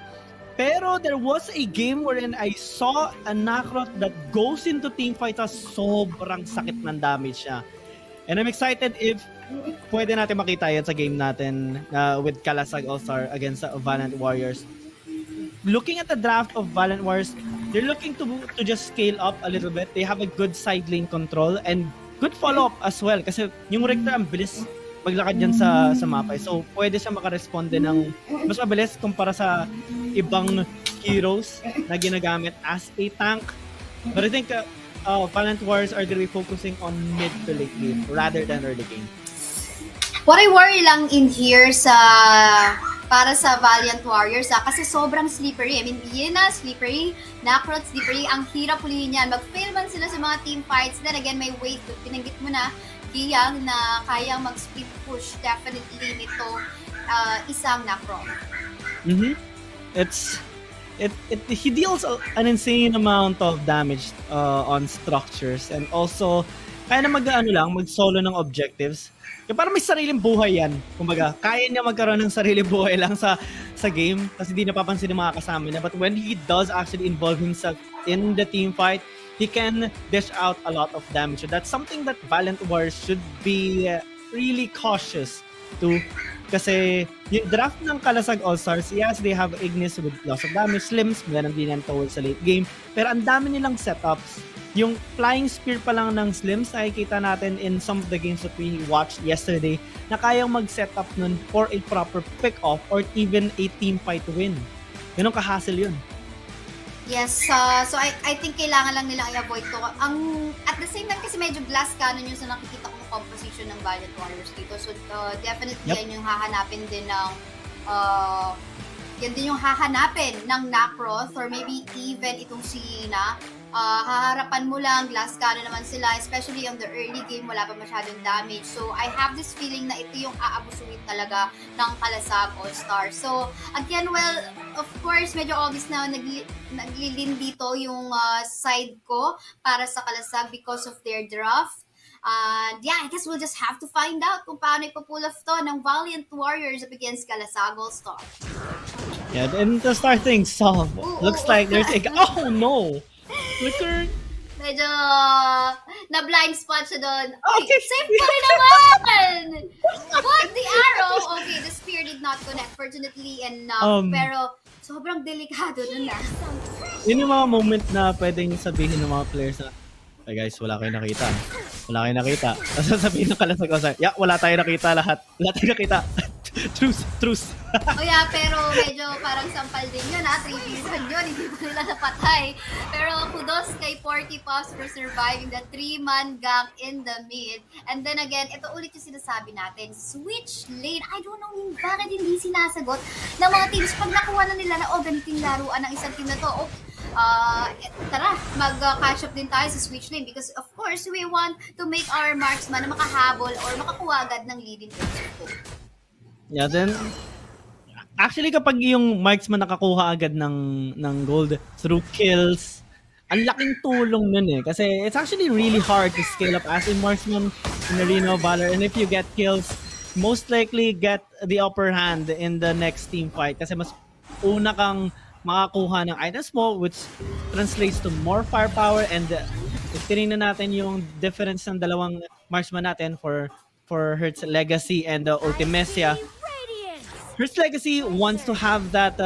Pero there was a game wherein I saw a Nakrot that goes into teamfight sa sobrang sakit ng damage niya. And I'm excited if pwede natin makita yan sa game natin with Kalasag All-Star against Valiant Warriors. Looking at the draft of Valiant Warriors, they're looking to just scale up a little bit. They have a good side lane control and good follow-up as well. Kasi yung Richter ang bilis maglakad dyan sa mapa. So, pwede siya makaresponde ng mas mabilis kumpara sa ibang heroes na ginagamit as a tank. But I think Valiant Warriors are going to be focusing on mid to late game rather than early game. What I worry lang in here para sa Valiant Warriors kasi sobrang slippery. I mean, Yena, slippery, Nakrot, slippery. Ang hirap ulihin yan. Mag-fail man sila sa mga team fights. Then again, may weight. Pinanggit mo na, Kiyang na kayang mag-split push definitely nito isang Nakrot. He deals an insane amount of damage on structures, and also kaya na mag-solo ng objectives. Kaya parang may sariling buhay yan. Kumbaga, kaya niya magkaroon ng sariling buhay lang sa game kasi hindi napapansin ng mga kasama niya. But when he does actually involve himself in the team fight, he can dish out a lot of damage. So that's something that Valiant Warriors should be really cautious to. Kasi yung draft ng Kalasag All-Stars, yes, they have Ignis with loss of damage, Slims, meron din yan towards sa late game. Pero ang dami nilang setups. Yung Flying Spear pa lang ng Slims, nakikita natin in some of the games that we watched yesterday, na kayang mag-setup nun for a proper pick-off or even a team fight win. Ganun ka-hassle yun. Yes, so I think kailangan lang nilang i-avoid to. At the same time kasi medyo glass cannon yung sa nakikita kong composition ng Valiant Warriors dito. So definitely yan yung hahanapin din ng Nakroth or maybe even itong si Yena. Haharapan mo lang, glass cannon naman sila, especially on the early game, wala pa masyadong damage. So, I have this feeling na ito yung aabusuin talaga ng Kalasag All-Stars. So, again, well, of course, medyo obvious na naglilin dito yung side ko para sa Kalasag because of their draft. And yeah, I guess we'll just have to find out kung paano ipupull off to ng Valiant Warriors up against Kalasag All-Stars. Yeah, and to start things off, looks like there's a... Oh, no! Flicker. Medyo na-blind spot siya doon. Okay. Safe pa rin naman! But the arrow, okay, the spear did not connect, fortunately enough. Pero sobrang delikado dun na. Yun yung mga moment na pwedeng sabihin ng mga players na, hey guys, wala kayong nakita. Wala kayo nakita. Tapos sasabihin ng Kalasag All-Star, yeah, wala tayo nakita lahat. Wala tayo nakita. Truce. Oh yeah, pero medyo parang sampal din yun ha. 3 season yun, hindi pa nila napatay. Pero kudos kay Porky Pops for surviving the 3-man gang in the mid. And then again, ito ulit yung sinasabi natin, switch lane. I don't know bakit hindi sinasagot ng mga teams pag nakuha na nila na ganito yung laruan ng isang team na to. Tara, mag-catch up din tayo sa switch lane because of course, we want to make our marksman na makahabol or makakuha agad ng leading position. Yeah, then actually kapag yung marksman nakakuha agad ng gold through kills, ang laking tulong nun eh. Kasi it's actually really hard to scale up as a marksman in ArenaofValor. And if you get kills, most likely get the upper hand in the next team fight. Kasi mas una kang makakuha ng items mo, which translates to more firepower. And if tinignan natin yung difference ng dalawang marksman natin for Hertz Legacy and Ultimecia, Hertz Legacy wants to have that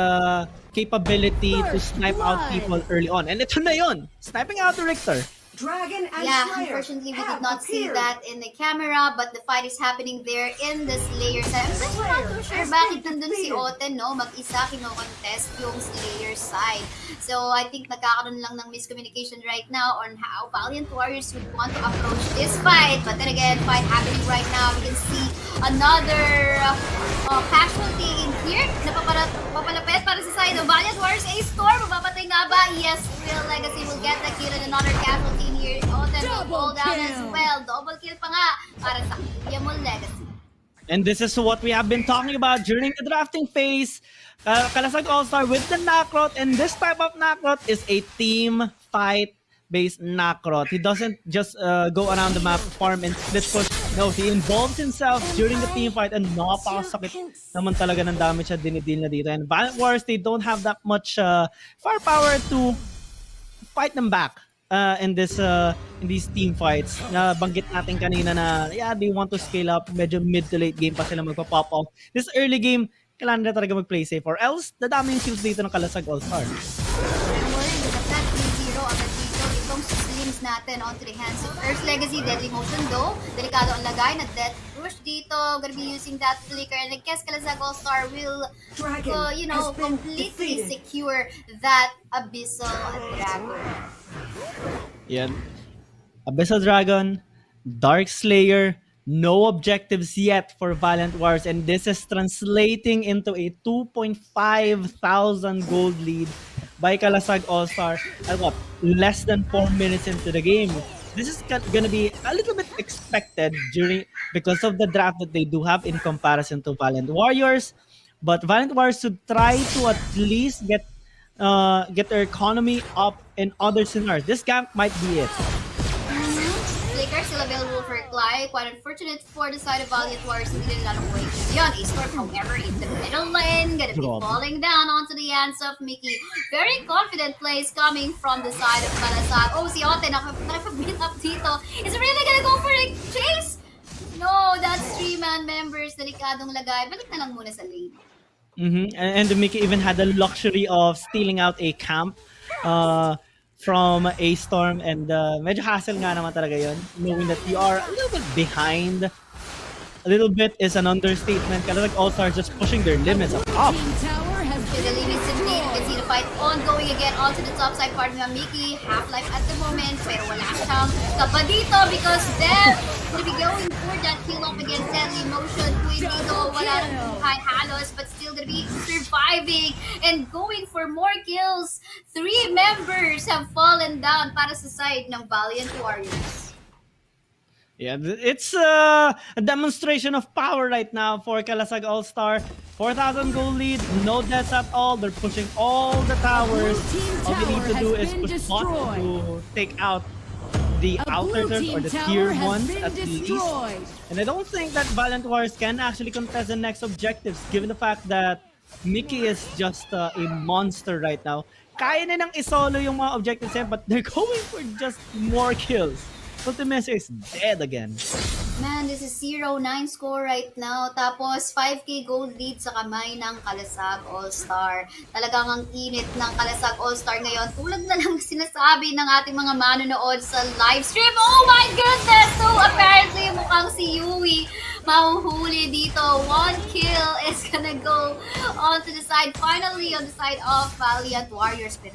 capability to snipe out people early on. And ito na yun! Sniping out the Richter. Dragon and Yeah, Slayer unfortunately we have did not see appeared. that in the camera, but the fight is happening there in the Slayer side. I'm just not too sure bakit nandun si Oten, no? Mag-isa kino-contest yung Slayer side. So I think nagkakaroon lang ng miscommunication right now on how Valiant Warriors would want to approach this fight. But then again, fight happening right now. We can see another casualty in here na papalapit para sa side of Valiant Warriors. A-Storm, mapapatay nga ba? Yes, Real Legacy will get the kill and another casualty in here. Oten will fall down as well. Double kill pa nga para sa Yamul Legacy. And this is what we have been talking about during the drafting phase. Kalasag All-Star with the knockout, and this type of knockout is a team fight based knockout. He doesn't just go around the map, farm and split push. No, he involves himself during the team fight, and napakasakit naman talaga ng damage siya dinidil na dito. And Valiant Warriors, they don't have that much firepower to fight them back in these team fights. Banggit natin kanina na yeah, they want to scale up, medyo mid to late game pa sila magpa-pop off. This early game, kailangan na talaga mag-play safe or else dadami yung kills dito ng Kalasag All-Star. And worrying that that 3-0 agad dito, itong slims natin onto the hands of Earth Legacy. Deadly motion though, delikado ang lagay na death rush dito, gonna be using that flicker, and I guess Kalasag All-Star will completely secure that Abyssal Dragon. Yan. Abyssal Dragon, Dark Slayer, no objectives yet for Valiant Warriors, and this is translating into a 2,500 gold lead by Kalasag All-Star at what? Less than 4 minutes into the game. This is gonna be a little bit expected because of the draft that they do have in comparison to Valiant Warriors, but Valiant Warriors should try to at least get their economy up in other scenarios. This camp might be it. Flicker still available for Clyde. Quite unfortunate for the side of Valiant Warriors. Hindi nila lang way beyond. A-Storm, however, in the middle lane, gonna be falling down onto the hands of Mickey. Very confident plays coming from the side of Kalasag. Oh, si Ote, nakapag-beat up dito. Is it really gonna go for a chase? No, that's 3-man members. Delikadong lagay. Balik na lang muna sa lane. And Mickey even had the luxury of stealing out a camp from A-Storm, and medyo hassle nga naman talaga yun, knowing that you are a little bit behind. A little bit is an understatement. Kind of like All-Stars just pushing their limits up. To the limits indeed. You can see the fight ongoing again onto the top side part of Mickey. Half-life at the moment, pero wala siyang kaba dito because Dev will be going for that kill off against Deadly Motion. Queen dito, wala nang buhay halos, but still gonna be surviving and going for more kills. 3 members have fallen down para sa side ng Valiant Warriors. Yeah, it's a demonstration of power right now for Kalasag All-Star. 4,000 gold lead, no deaths at all. They're pushing all the towers. All they need to do is push bot to take out the outer turret or the tier 1s at least. And I don't think that Valiant Warriors can actually contest the next objectives given the fact that Mickey is just a monster right now. Kaya na nang isolo yung mga objectives but they're going for just more kills. Ultimecia is dead again. Man, this is 0-9 score right now. Tapos 5K gold lead sa kamay ng Kalasag All-Star. Talagang ang init ng Kalasag All-Star ngayon. Tulad na lang sinasabi ng ating mga manonood sa live stream. Oh my goodness! So apparently mukhang si Yui mahuhuli dito. 1 kill is gonna go on to the side. Finally, on the side of Valiant Warriors. Pero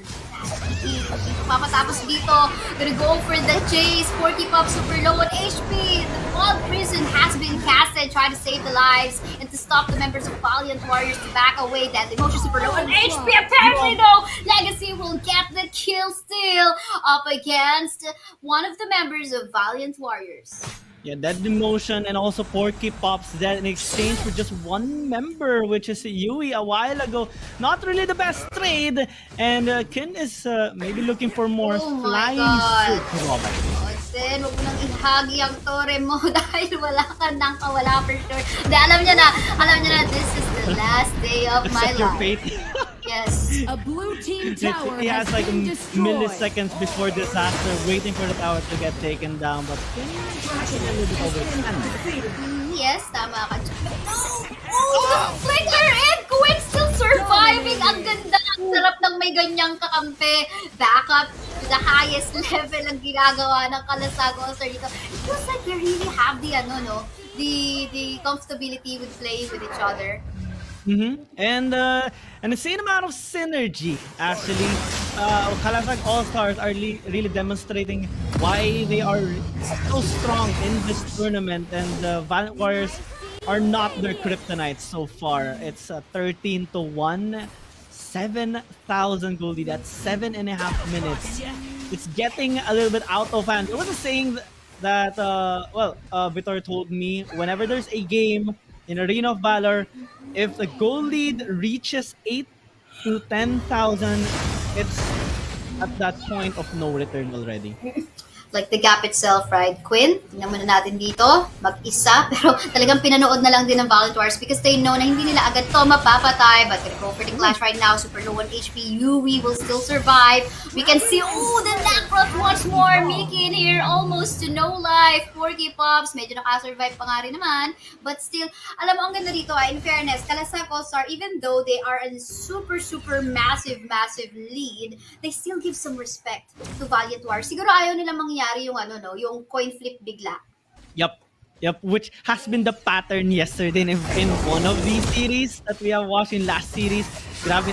papatapos dito. Gonna go for the chase. Porky Pop super low on HP. The Wall Prison has been casted. Try to save the lives and to stop the members of Valiant Warriors to back away. That emotion super low on HP. Apparently though, Legacy will get the kill still up against one of the members of Valiant Warriors. Yeah, that demotion and also Porky Pops that in exchange for just one member, which is Yui a while ago. Not really the best trade, and Kin is maybe looking for more Oh my flying God. suit. Robert. Then, huwag mo nang ihagi ang tore mo dahil wala ka nang kawala for sure. Dahil alam niya na, this is the last day of my Accept your life. fate. Yes. A blue team tower He has has like been destroyed. milliseconds before disaster, waiting for the tower to get taken down. But Kin is tracking a little bit over. Yes, tama ka. Oh, flicker and Quinn still surviving. Ang ganda. Ang sarap ng may ganyang kakampi. Backup to the highest level ang ginagawa ng Kalasag All-Star dito. It feels like they really have the, the comfortability with playing with each other. And an insane amount of synergy, actually. Kalasag All-Stars are really demonstrating why they are so strong in this tournament, and the Valiant Warriors are not their kryptonite so far. It's 13-1, 7,000 gold lead. That's 7.5 minutes. It's getting a little bit out of hand. There was a saying that, Vitor told me, whenever there's a game in Arena of Valor, if the goal lead reaches 8 to 10,000, it's at that point of no return already. Like the gap itself, right? Quinn, tingnan muna natin dito, mag-isa, pero talagang pinanood na lang din ng Valiant Warriors because they know na hindi nila agad to mapapatay, but gonna go for the clash right now, super low on HP, Yui will still survive. We can see, the Necroth once more, Mickey in here, almost to no life. Porky Pops, medyo nakasurvive pa nga rin naman, but still, alam mo, ang ganda dito, in fairness, Kalasag All-Star, even though they are a super massive lead, they still give some respect to Valiant Warriors. Siguro ayaw nila mangyari yung coin flip bigla. Yep, which has been the pattern yesterday in one of these series that we have watched in last series. Grabe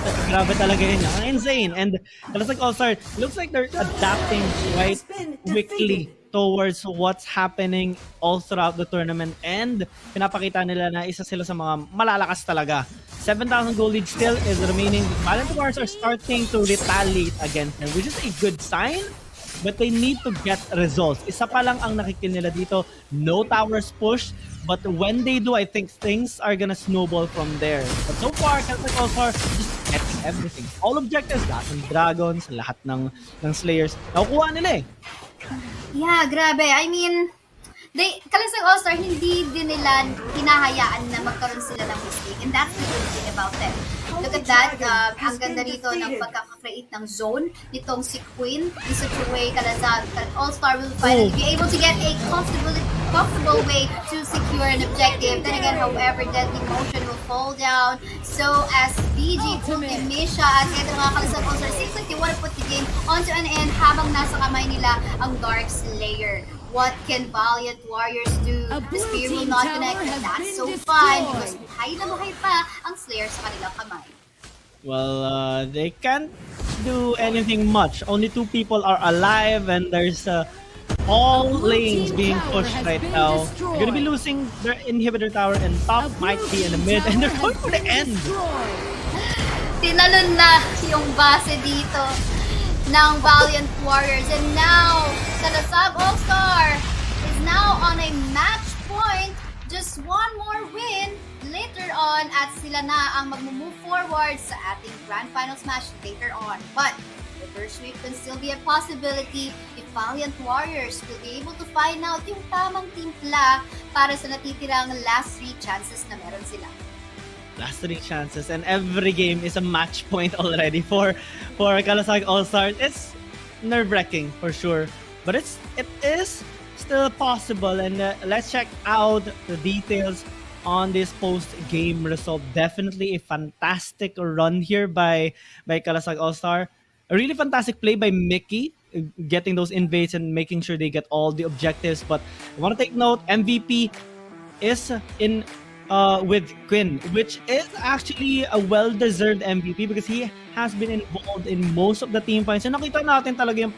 talaga yun. Insane. And Kalasag All-Star, looks like they're adapting quite quickly towards what's happening all throughout the tournament, and pinapakita nila na isa sila sa mga malalakas talaga. 7,000 gold lead still is remaining. Valiant Warriors are starting to retaliate against them, which is a good sign. But they need to get results. Isa pa lang ang nakikil nila dito. No towers push. But when they do, I think things are gonna snowball from there. But so far, Kalasag All-Star just getting everything. All objectives, lahat ng dragons, lahat ng slayers. Nakukuha nila eh. Yeah, grabe. I mean, Kalasag All-Star, hindi din nila hinahayaan na magkaroon sila ng mistake. And that's the good thing about them. Look at that. Ang ganda rito ng pagkaka-create ng zone nitong si Queen. In such a way, Kalasag All-Star will finally be able to get a comfortable way to secure an objective. Then again, however, Deadly Motion will fall down. So as BG pulled in Misha at ito mga Kalasag All-Star, seems like they want to put the game onto an end habang nasa kamay nila ang Dark Slayer. What can Valiant Warriors do? The Spear will not connect, and that's so fun because buhay na buhay pa ang Slayer sa kanilang kamay. Well, they can't do anything much. Only 2 people are alive, and there's all lanes being pushed right now. They're gonna be losing their inhibitor tower, and top might be in the mid, and they're going for the end. Tinalon na yung base dito ng Valiant Warriors, and now Kalasag All-Star is now on a match point. Just one more win later on at sila na ang mag-move forward sa ating Grand Finals match later on. But reverse sweep can still be a possibility if Valiant Warriors will be able to find out yung tamang timpla para sa natitirang last 3 chances na meron sila. Last 3 chances, and every game is a match point already for Kalasag All-Stars. It's nerve-wracking for sure, but it is still possible. And let's check out the details on this post-game result. Definitely a fantastic run here by Kalasag All-Star. A really fantastic play by Mickey, getting those invades and making sure they get all the objectives. But I want to take note, MVP is in with Quinn, which is actually a well-deserved MVP because he has been involved in most of the team fights. And nakita natin talaga yung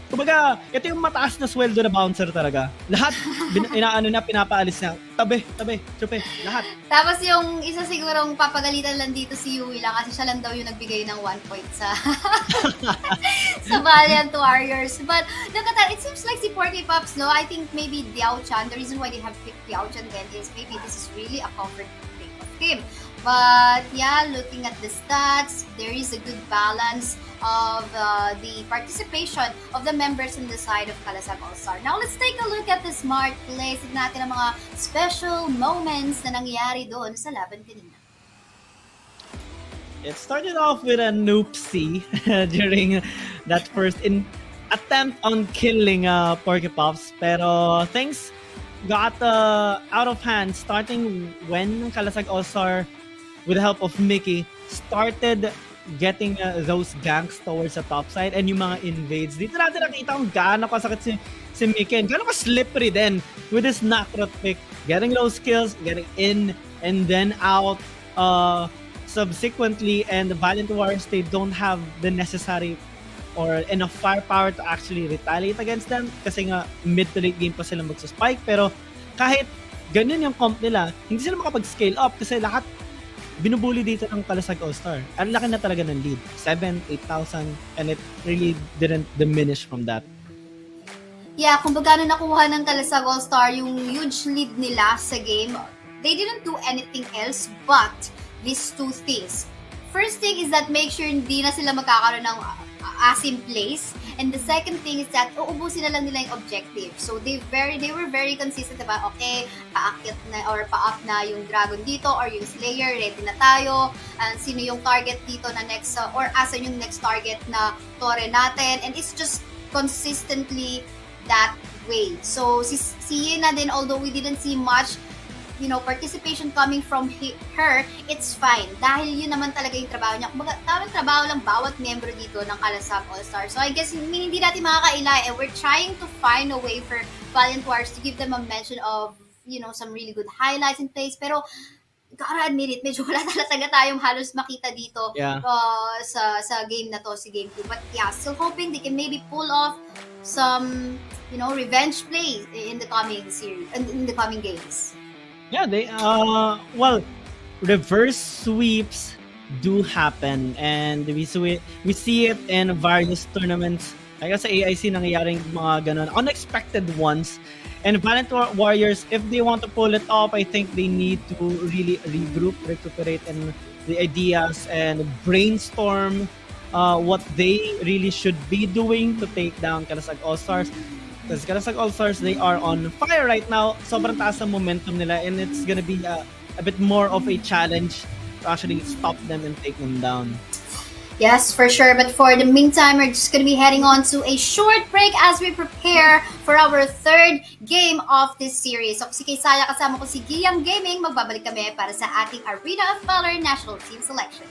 kumbaga, ito yung mataas na sweldo na bouncer talaga. Lahat, pinapaalis na. Tabi, chupe, lahat. Tapos yung isa sigurong papagalitan lang dito si Yui lang kasi siya lang daw yung nagbigay ng 1 point sa sa Valiant Warriors. But look at that, it seems like si Porky Pops, no? I think maybe Diao Chan, the reason why they have picked Diao Chan then is maybe this is really a comfort pick of him. But yeah, looking at the stats, there is a good balance of the participation of the members in the side of Kalasag All-Star. Now, let's take a look at the smart plays. Tignan natin ang mga special moments na nangyari doon sa laban kanina. It started off with a noopsie during that first attempt on killing Porky Pops. Pero things got out of hand starting when Kalasag All-Star, with the help of Mickey, started getting those ganks towards the top side and yung mga invades. Dito natin nakita kung gaano kasakit si Mickey and gaano ka-slippery din with his knockout pick, getting those kills, getting in and then out subsequently. And the Valiant Warriors, they don't have the necessary or enough firepower to actually retaliate against them kasi nga mid to late game pa sila magsa-spike. Pero kahit ganyan yung comp nila, hindi sila makapag-scale up kasi lahat binubuli dito ng Kalasag All-Star. Ang laki na talaga ng lead. 7,000, 8,000 and it really didn't diminish from that. Yeah, kung baga na nakuha ng Kalasag All-Star yung huge lead nila sa game, they didn't do anything else but these two things. First thing is that make sure hindi na sila magkakaroon ng asim plays. And the second thing is that uubusin na lang nila yung objective. So they were very consistent about, okay, paakyat na or pa-up na yung dragon dito or yung slayer, ready na tayo. Sino yung target dito na next or asan yung next target na tore natin. And it's just consistently that way. So si Yena din, although we didn't see much participation coming from her, it's fine. Dahil yun naman talaga yung trabaho niya. Kumbaga, tamang trabaho lang bawat membro dito ng Kalasag All-Star. So I guess, hindi natin makakaila. And we're trying to find a way for Valiant Warriors to give them a mention of, some really good highlights and plays. Pero, gotta admit it, medyo wala talaga tayong halos makita dito sa game na to, si Game 2. But yeah, still hoping they can maybe pull off some, revenge plays in the coming series, in the coming games. Yeah, they reverse sweeps do happen and we see it in various tournaments. Kaya sa AIC nangyayaring mga ganun, unexpected ones. And Valiant Warriors, if they want to pull it off, I think they need to really regroup, recuperate and the ideas and brainstorm what they really should be doing to take down Kalasag All-Stars. Because Kalasag All-Stars, they are on fire right now. Sobrang taas ang momentum nila and it's gonna be a bit more of a challenge to actually stop them and take them down. Yes, for sure. But for the meantime, we're just gonna be heading on to a short break as we prepare for our third game of this series. So, si Kaysaya kasama ko si Giyang Gaming. Magbabalik kami para sa ating Arena of Valor National Team Selection.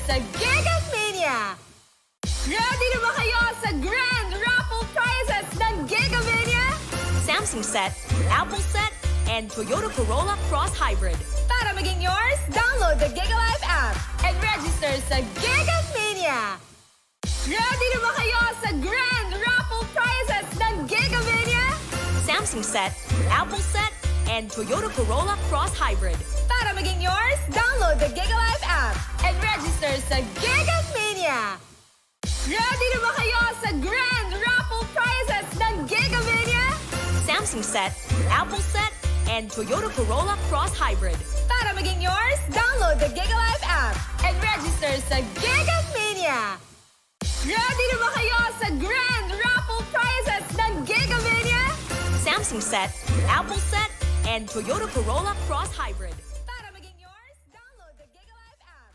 sa Giga Mania! Ready na ba kayo sa Grand Raffle Prizes ng Giga Mania? Samsung set, Apple set, and Toyota Corolla Cross Hybrid. Para maging yours, download the Giga Life app and register sa Giga Mania! Ready na ba kayo sa Grand Raffle Prizes ng Giga Mania? Samsung set, Apple set, and Toyota Corolla Cross Hybrid. Para maging yours, download the Giga Life app and register sa Giga Mania! Ready na ba kayo sa Grand Raffle Prizes ng Giga Mania? Samsung set, Apple set, and Toyota Corolla Cross Hybrid. Para maging yours, download the Giga Life app and register sa Giga Mania! Ready na ba kayo sa Grand Raffle Prizes ng Giga Mania? Samsung set, Apple set, and Toyota Corolla Cross Hybrid. Para maging yours, download the Giga Life app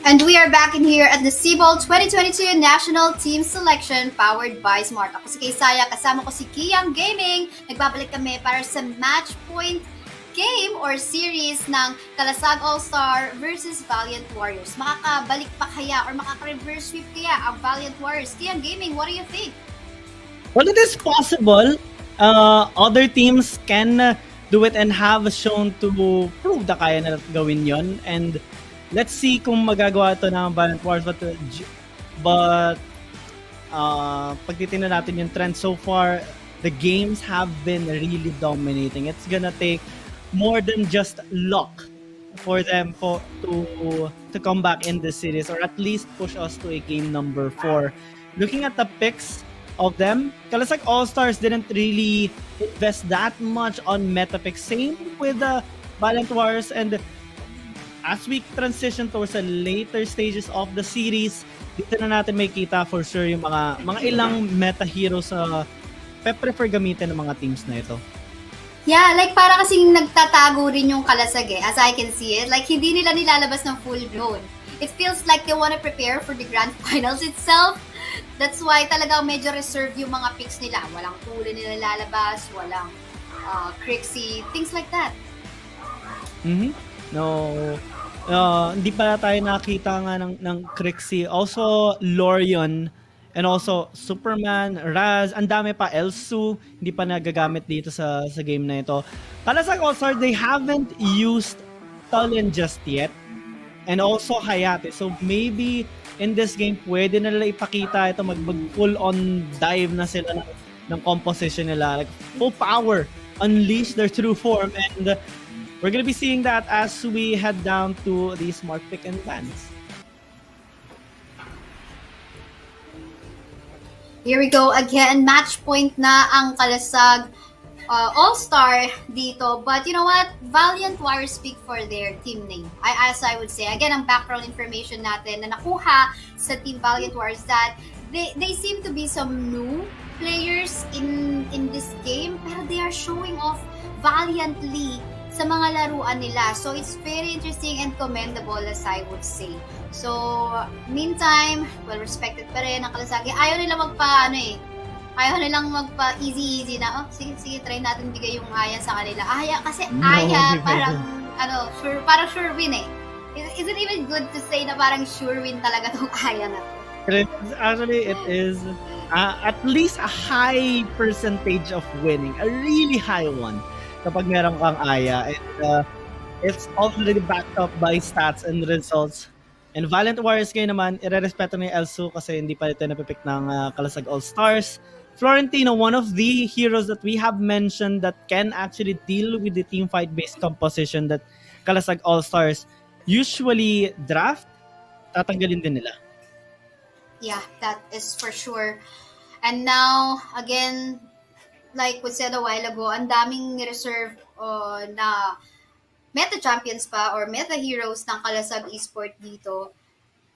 And we are back in here at the SIBOL2022 National Team Selection powered by Smart. Ako si Kaysaya, kasama ko si Kiyang Gaming. Nagbabalik kami para sa match point game or series ng Kalasag All-Star versus Valiant Warriors. Makakabalik pa kaya or makaka-reverse sweep kaya ang Valiant Warriors? Kiyang Gaming, what do you think? Well, it is possible. Other teams can do it and have shown to prove na kaya na gawin yon. And let's see kung magagawa ito ng Valiant Warriors. But pag titingnan natin yung trend so far, the games have been really dominating. It's gonna take more than just luck for them to come back in this series or at least push us to a game number 4. Looking at the picks of them, Kalasag All-Stars didn't really invest that much on meta picks. Same with the Valiant Warriors, and as we transition towards the later stages of the series, dito na natin makita for sure yung mga ilang meta heroes na prefer gamitin ng mga teams na ito. Yeah, like para kasing nagtatago rin yung Kalasag as I can see it. Like hindi nila nilalabas ng full blown. It feels like they want to prepare for the grand finals itself. That's why talagang medyo reserve yung mga picks nila. Walang Tule nila lalabas, walang Crixie, things like that. No, hindi pa tayo nakita nga ng Crixie. Also, Lorion, and also Superman, Raz, ang dami pa, Elsu, hindi pa nagagamit dito sa game na ito. Kalasag All-Star, they haven't used Talon just yet. And also Hayate. So maybe in this game, pwede na nila ipakita ito, mag full-on dive na sila ng composition nila. Like full power, unleash their true form. And we're gonna be seeing that as we head down to the Smart Pick and Bans. Here we go again. Match point na ang Kalasag All-Star dito. But you know what? Valiant Warriors speak for their team name. As I would say, again, ang background information natin na nakuha sa Team Valiant Warriors that they seem to be some new players in this game, pero they are showing off valiantly sa mga laruan nila. So it's very interesting and commendable, as I would say. So, meantime, well respected pa rin ang Kalasag. Ayaw nilang magpa easy na, sige, try natin bigay yung Aya sa kanila. Kasi Aya, parang sure win eh. Is it even good to say na parang sure win talaga tong Aya na to? Actually, it is at least a high percentage of winning. A really high one kapag meron kang Aya. And it's already backed up by stats and results. And Valiant Warriors ngayon naman, irerespeto ni Elsu kasi hindi pa ito napipick ng Kalasag All-Stars. Florentino, one of the heroes that we have mentioned that can actually deal with the team fight-based composition that Kalasag All-Stars usually draft, tatanggalin din nila. Yeah, that is for sure. And now, again, like we said a while ago, ang daming reserve na meta champions pa or meta heroes ng Kalasag Esport dito,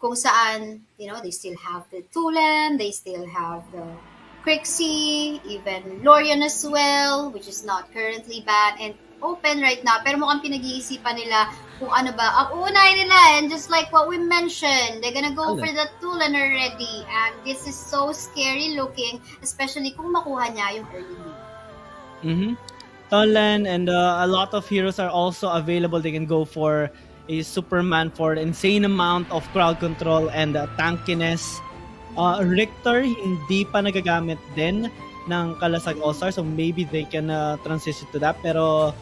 kung saan, they still have the Tulen, they still have the Crixie, even Lorion as well, which is not currently banned and open right now. Pero mukhang pinag-iisipan nila kung ano ba ang unay nila. And just like what we mentioned, they're gonna go for the Tulen already. And this is so scary looking, especially kung makuha niya yung early lead. Tolan, and a lot of heroes are also available. They can go for a Superman for insane amount of crowd control and tankiness. Richter, hindi pa nagagamit din ng Kalasag Allstars, so maybe they can transition to that. Pero,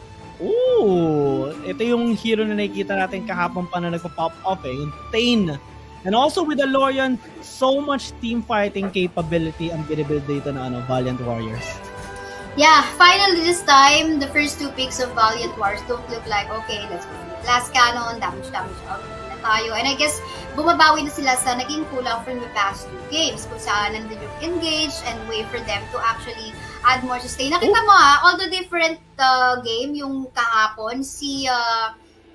ito yung hero na nakikita natin kahapon pa na nagpa-pop up yung Thane. And also with the Lorian, so much team fighting capability ang binibuild dito ng Valiant Warriors. Yeah, finally this time, the first 2 picks of Valiant Wars don't look like, okay, let's go. Last cannon, damage up na tayo. And I guess, bumabawi na sila sa naging kulang from the past 2 games kung saan nandun yung engage and way for them to actually add more sustain. Nakita mo although different game yung kahapon, si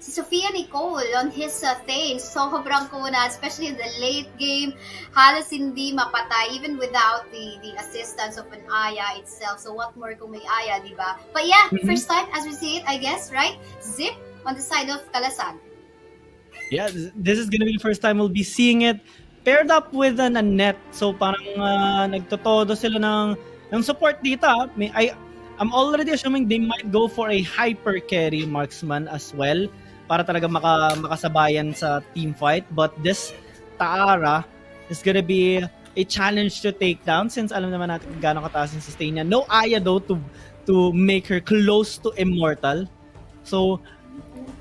Sophia Nicole on his Thane, sobrang kuna, especially in the late game, halos hindi mapatay even without the assistance of an Aya itself. So what more kung may Aya, di ba? But yeah, first time as we see it, I guess, right? Zip on the side of Kalasag. Yeah, this is gonna be the first time we'll be seeing it paired up with a net. So parang nagtotodo sila ng support dito. I'm already assuming they might go for a hyper carry marksman as well para talaga makasabayan sa team fight. But this Taara is gonna be a challenge to take down since alam naman natin gaano kataas yung sustain niya. No Aya though to make her close to immortal. So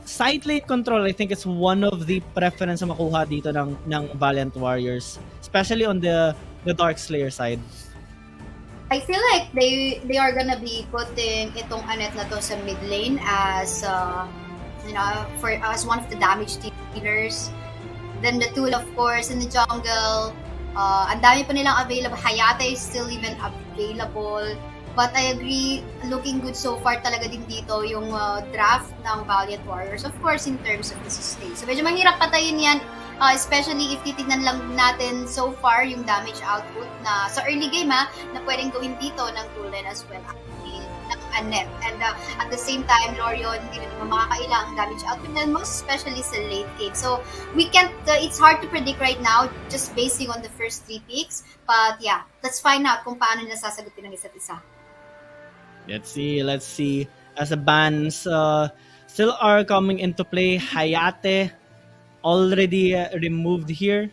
side lane control, I think, is one of the preference na makuha dito ng Valiant Warriors, especially on the Dark Slayer side. I feel like they are gonna be putting itong Anet na to sa mid lane as as one of the damage dealers. Then the tool, of course, in the jungle. Ang dami pa nilang available. Hayate is still even available. But I agree, looking good so far talaga din dito yung draft ng Valiant Warriors. Of course, in terms of the sustain. So medyo mahirap patayin yan, especially if titignan lang natin so far yung damage output na sa early game na pwedeng gawin dito ng Tulen as well ng Anet. And at the same time, Lorion, hindi rin naman makakailang damage output na most especially sa late game. So we can't, it's hard to predict right now just basing on the first 3 picks. But yeah, let's find out kung paano nila sasagutin ng isa't isa. Let's see. As the bans still are coming into play, Hayate already removed here.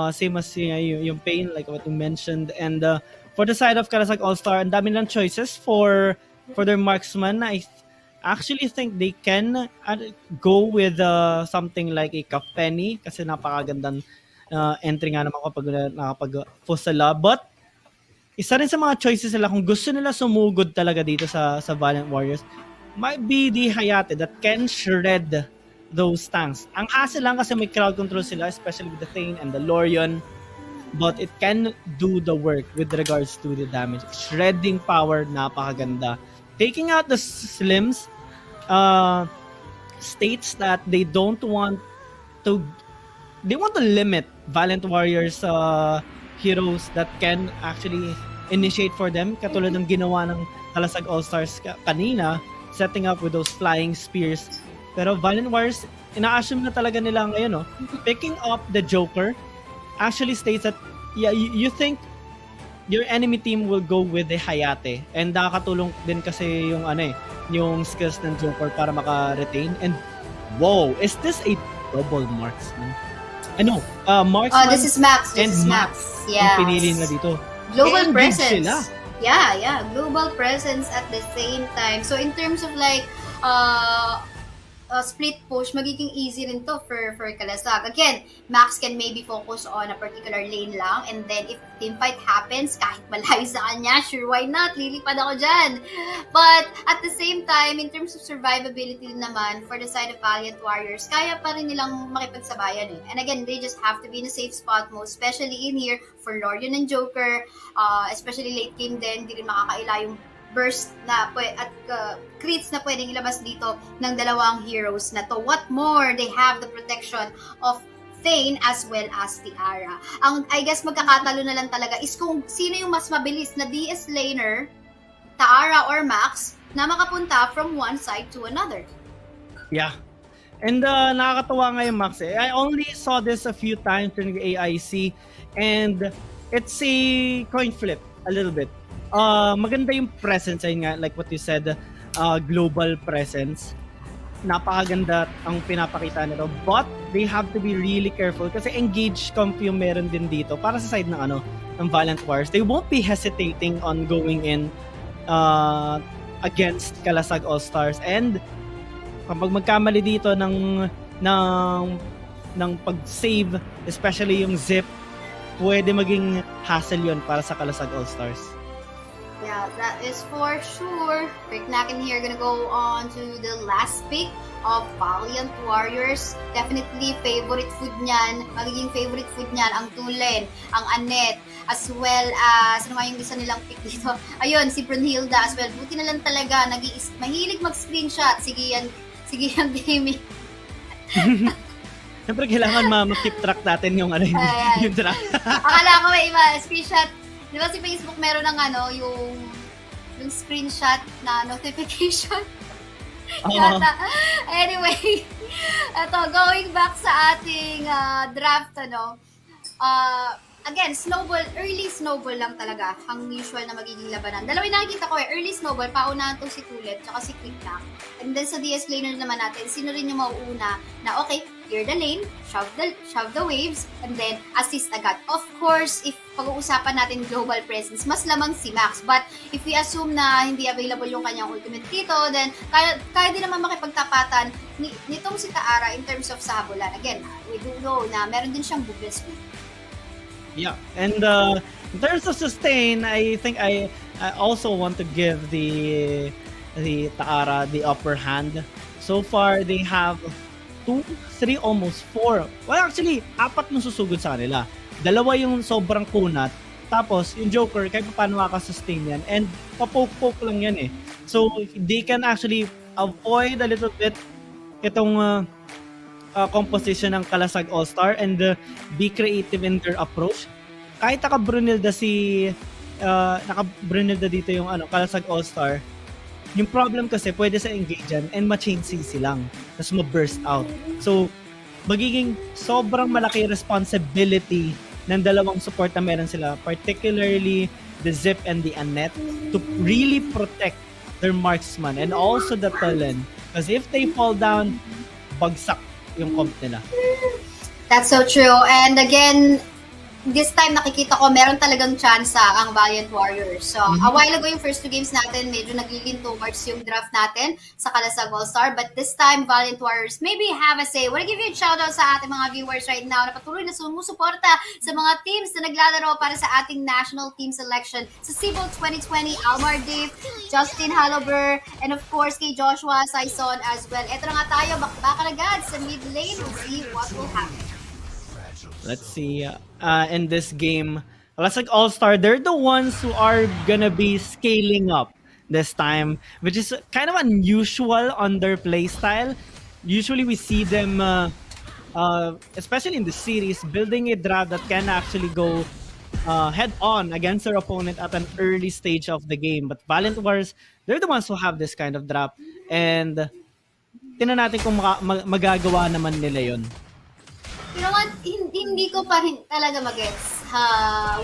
Same as yung Pain, like what you mentioned. And for the side of Kalasag All-Star, ang dami lang choices for their marksman. I actually think they can go with something like a Kafeni kasi napakagandang entry nga naman kapag nakapag-fusala. But isa rin sa mga choices nila kung gusto nila sumugod talaga dito sa Valiant Warriors might be the Hayate that can shred those tanks. Ang hassle lang kasi may crowd control sila, especially with the Thane and the Lorion, but it can do the work with regards to the damage. Shredding power, napakaganda. Taking out the Slims states that they want to limit Valiant Warriors heroes that can actually initiate for them, katulad ng ginawa ng Kalasag All-Stars kanina, setting up with those flying spears. Pero Valiant Warriors, ina-assume na talaga nila ngayon, picking up the Joker actually states that you think your enemy team will go with the Hayate, and nakakatulong din kasi yung skills ng Joker para maka-retain. And wow, is this a double marksman? Marksman. This is Max. This is Max. Yeah. Yung pinili na dito. Global Engage presence. sila. Yeah. Global presence at the same time. So in terms of split push, magiging easy rin to for Kalasag. Again, Max can maybe focus on a particular lane lang, and then if team fight happens, kahit malayo sa kanya, sure, why not? Lilipad ako dyan. But at the same time, in terms of survivability naman, for the side of Valiant Warriors, kaya pa rin nilang makipagsabayan eh. And again, they just have to be in a safe spot mode, especially in here for Lorion and Joker, especially late game din, hindi rin makakaila yung burst na at crits na pwedeng ilabas dito ng dalawang heroes na to. What more, they have the protection of Thane as well as Tiara. Ang I guess magkakatalo na lang talaga is kung sino yung mas mabilis na DS laner, Tiara or Max, na makapunta from one side to another. Yeah. And nakakatawa nga yung Max eh. I only saw this a few times during the AIC, and it's a coin flip a little bit. Maganda yung presence, ayun nga, like what you said. global presence. Napakaganda ang pinapakita nito, but they have to be really careful kasi engaged comp yung meron din dito para sa side ng ng Valiant Warriors. They won't be hesitating on going in against Kalasag Allstars, and kapag magkamali dito ng pag-save, especially yung zip, pwede maging hassle yun para sa Kalasag Allstars. Yeah, that is for sure. Pick natin here, gonna go on to the last pick of Valiant Warriors. Definitely favorite food niyan. Magiging favorite food niyan ang Tulen, ang Annette, as well as ano nga yung isa nilang pick dito. Ayun, si Brunhilda as well. Buti na lang talaga, mahilig mag-screenshot. Sige yan gaming. Siyempre kailangan ma-keep track natin yung yung track. Akala ko may iba, screenshot. Di ba si Facebook meron ng yung screenshot na notification? Yata. Anyway, ito, going back sa ating draft, again, early snowball lang talaga ang usual na magiging labanan. Dalawa yung nakikita ko early snowball, paunahan to si Tulet, tsaka si Quicknack. And then sa DS laner naman natin, sino rin yung mauuna na okay, clear the lane, shove the waves, and then assist agad. Of course, if pag-uusapan natin global presence, mas lamang si Max. But if we assume na hindi available yung kanyang ultimate dito, then kaya din naman makipagtapatan nitong si Taara in terms of sahabulan. Again, we do know na meron din siyang booble speed. Yeah, and in terms of sustain, I think I also want to give the Taara the upper hand. So far, they have 2, 3, almost 4. Well, actually, 4 nung susugod sa kanila. 2 yung sobrang kunat. Tapos, yung Joker, kahit paano makasustain yan. And papoke-poke lang yan eh. So, they can actually avoid a little bit itong composition ng Kalasag All-Star and be creative in their approach. Kahit naka-Brunilda naka-Brunilda dito yung Kalasag All-Star, yung problem kasi pwede sa engage yan and ma-chain CC lang. Tapos ma-burst out. So, magiging sobrang malaki responsibility ng dalawang support na meron sila, particularly the Zip and the Annette, to really protect their marksman and also the Talon. Because if they fall down, bagsak yung comp nila. That's so true. And again, this time nakikita ko meron talagang chance ang Valiant Warriors. So, a while ago yung first 2 games natin, medyo nagiging towards yung draft natin sa Kalasag All-Star. But this time, Valiant Warriors maybe have a say. Wanna give you a shoutout sa ating mga viewers right now na patuloy na sumusuporta sa mga teams na naglalaro para sa ating national team selection sa SIBOL2020, Almar Dave, Justin Halober, and of course kay Joshua Saison as well. Eto na nga tayo, bakbakan agad sa mid lane. We'll see what will happen. Let's see, in this game, Kalasag All-Star, they're the ones who are gonna be scaling up this time, which is kind of unusual on their playstyle. Usually we see them, especially in the series, building a draft that can actually go head-on against their opponent at an early stage of the game. But Valiant Warriors, they're the ones who have this kind of draft. And tingnan natin kung magagawa naman nila yon. You know what? Hindi ko pa rin talaga magets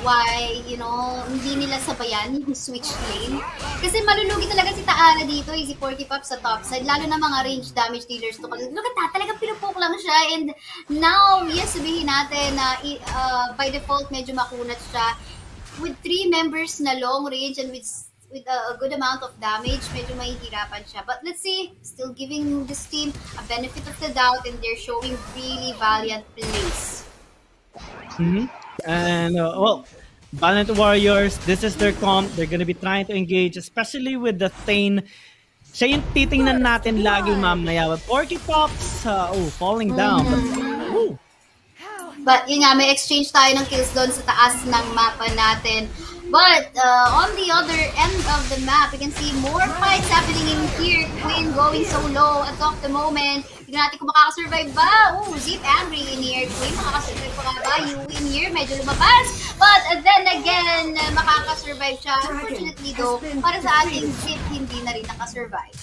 why, hindi nila sabayan yung switch lane. Kasi malulugi talaga si Taara dito, si Porky Pop sa top side, lalo na mga range damage dealers to. Look at that, talagang pinupoke lang siya. And now, yes, sabihin natin na by default, medyo makunat siya. With 3 members na long range and with a good amount of damage, medyo mahihirapan siya. But let's see, still giving this team a benefit of the doubt and they're showing really valiant plays. And, Valiant Warriors, this is their comp. They're gonna be trying to engage, especially with the Thane. Siya yung titingnan natin lagi mamaya. But Porky Pops, falling down. But yun nga, may exchange tayo ng kills doon sa taas ng mapa natin. But on the other end of the map, you can see more fights happening in here. Queen going so low at the moment. Tignan natin kung makakasurvive ba. Zip angry in here. Queen, makakasurvive pa nga ba? You in here, medyo lumabas. But then again, makakasurvive siya. Unfortunately though, para sa ating Zip, hindi na rin nakasurvive.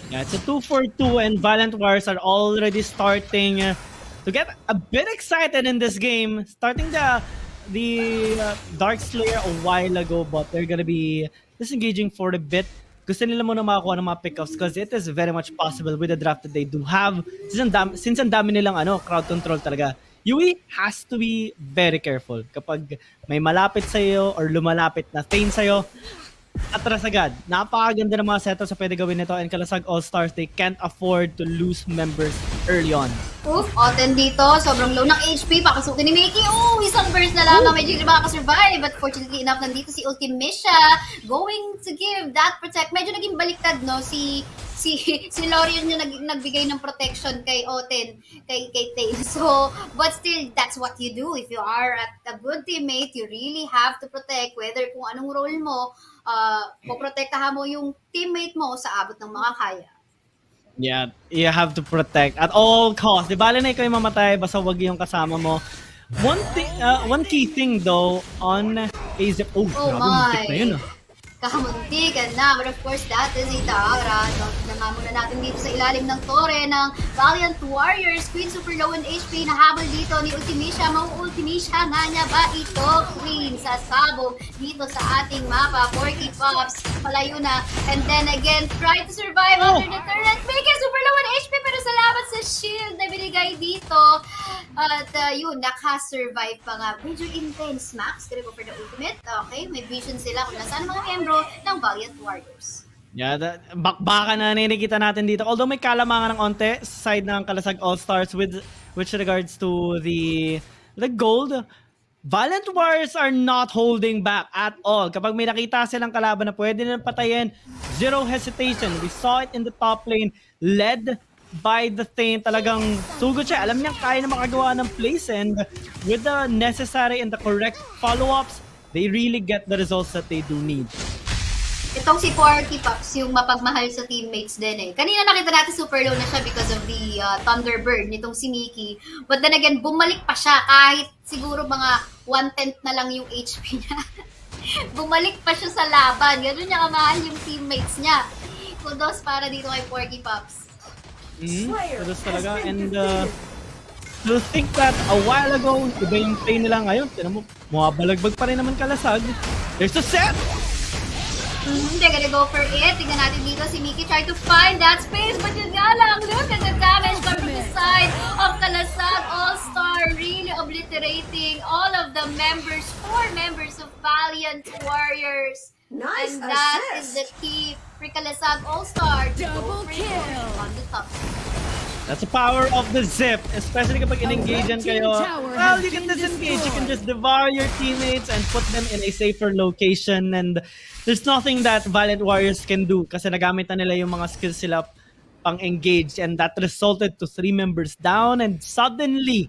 Yeah, it's a 2-4-2 and Valiant Warriors are already starting to get a bit excited in this game. Starting the Dark Slayer a while ago, but they're gonna be disengaging for a bit. gusto nila muna makakuha ng mga pickups because it is very much possible with the draft that they do have. Since ang dami nilang crowd control talaga, Yui has to be very careful. Kapag may malapit sa'yo or lumalapit na Thane sa'yo, atras agad. Napakaganda ng mga setups sa pwede gawin nito, and Kalasag All-Stars, they can't afford to lose members early on. Oof, Oten dito, sobrang low ng HP, pakasukin ni Mickey. Oh, isang burst na lamang, medyo hindi makakasurvive. But fortunately enough, nandito si Ultimisha going to give that protect. Medyo naging baliktad, no? Si Lorian yung nagbigay ng protection kay Oten, kay Tain. So, but still, that's what you do. If you are a good teammate, you really have to protect, whether kung anong role mo, poprotektahan mo yung teammate mo sa abot ng makakaya. Yeah, you have to protect at all costs. Di bale na ikaw yung mamatay, basta wag yung kasama mo. One key thing though on AZ... Oh, grabe, muntik na yun Kamuntikan na, but of course, that is Itara. Nangamon na natin dito sa ilalim ng tore ng Valiant Warriors. Queen super low in HP, nahabol dito ni Ultimisha. Mau-Ultimisha nga niya ba ito? Queen sasabog dito sa ating mapa. Porky Pops, palayo na. And then again, try to survive under the turret. Make super low in HP, pero salamat sa shield na binigay dito. At yun, nakasurvive pa nga. Medyo intense, Max. Gonna go for the ultimate. Okay, may vision sila kung nasaan mga membro ng Valiant Warriors. Yeah, bakbakan na nakikita natin dito. Although may kalamangan ng onte sa side ng Kalasag All-Stars with regards to the gold, Valiant Warriors are not holding back at all. Kapag may nakita silang kalaban na pwede nilang patayin, zero hesitation. We saw it in the top lane, led by the Thane. Talagang sugod siya. Alam niya kaya na makagawa ng plays, and with the necessary and the correct follow-ups, they really get the results that they do need. Itong si Porky Pops, yung mapagmahal sa teammates din eh. Kanina nakita natin super low na siya because of the Thunderbird nitong si Mickey. But then again, bumalik pa siya kahit siguro mga 1/10 na lang yung HP niya. Bumalik pa siya sa laban. Ganun niya kamahal yung teammates niya. Kudos para dito kay Porky Pops. Kudos talaga. And to think that a while ago, iba yung play nila ngayon. Tinan mo, bumabalagbag pa rin naman Kalasag. There's a set! They're gonna go for it. Tingnan natin dito si Mickey try to find that space. But yun nga lang, look at the damage coming from the side of Kalasag All-Star. Really obliterating all of the members, 4 members of Valiant Warriors. Nice and that assist. is the key for Kalasag All-Star to go Double for it kill. on the top. That's the power of the zip, especially kapag in-engagean kayo. Well, you can disengage, you can just devour your teammates and put them in a safer location, and there's nothing that Valiant Warriors can do kasi nagamit na nila yung mga skills sila pang engage, and that resulted to 3 members down, and suddenly,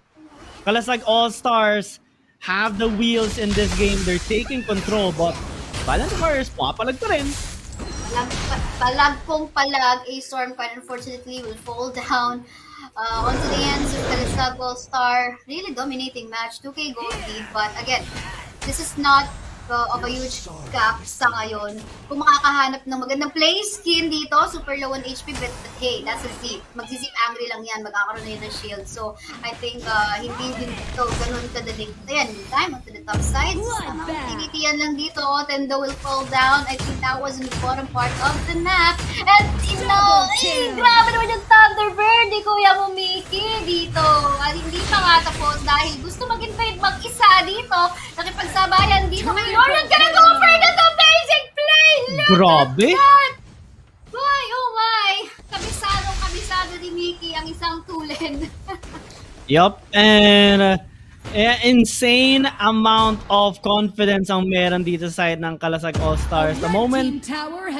Kalasag All-Stars have the wheels in this game. They're taking control, but Valiant Warriors pumapalag pa rin. Palag kong palag, a storm quite unfortunately will fall down onto the ends of Kalasag All-Star. Really dominating match, 2K gold lead, but again, this is not of a huge gap sa ngayon. Kung makakahanap ng magandang play skin dito, super low on HP, but hey, that's a zip. Magsi-zip angry lang yan, magkakaroon na yun ng shield. So, I think hindi din ito ganun kadaling. Ayan, time onto the top side. Tinitiyan lang dito, Tendo will fall down. I think that was in the bottom part of the map. And, grabe naman yung Thunderbird ni Kuya Mumiki dito. At hindi pa nga tapos dahil gusto mag-invade mag-isa dito. Nakipagsabayan dito kay Lorian, gonna go for the amazing play! Look Grabe! at that! Why, oh my! Kabisado ni Mickey ang isang tulen. Yup, and insane amount of confidence ang meron dito sa side ng Kalasag All-Stars. The moment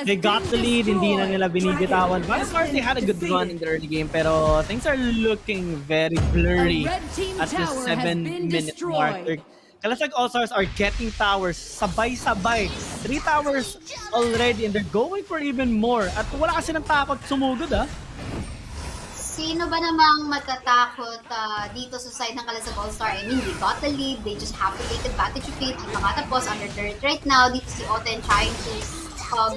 they got the lead, hindi na nila binibitawan. But of course, they had a good run in the early game, pero things are looking very blurry at the 7-minute mark. Kalasag All-Stars are getting towers sabay-sabay. 3 towers already, and they're going for even more. At wala kasi ng takot sumugod, Sino ba namang matatakot dito sa side ng Kalasag All-Star? I mean, they got the lead. They just have to take advantage of it. Di makatapos under third right now. Dito si Oten trying to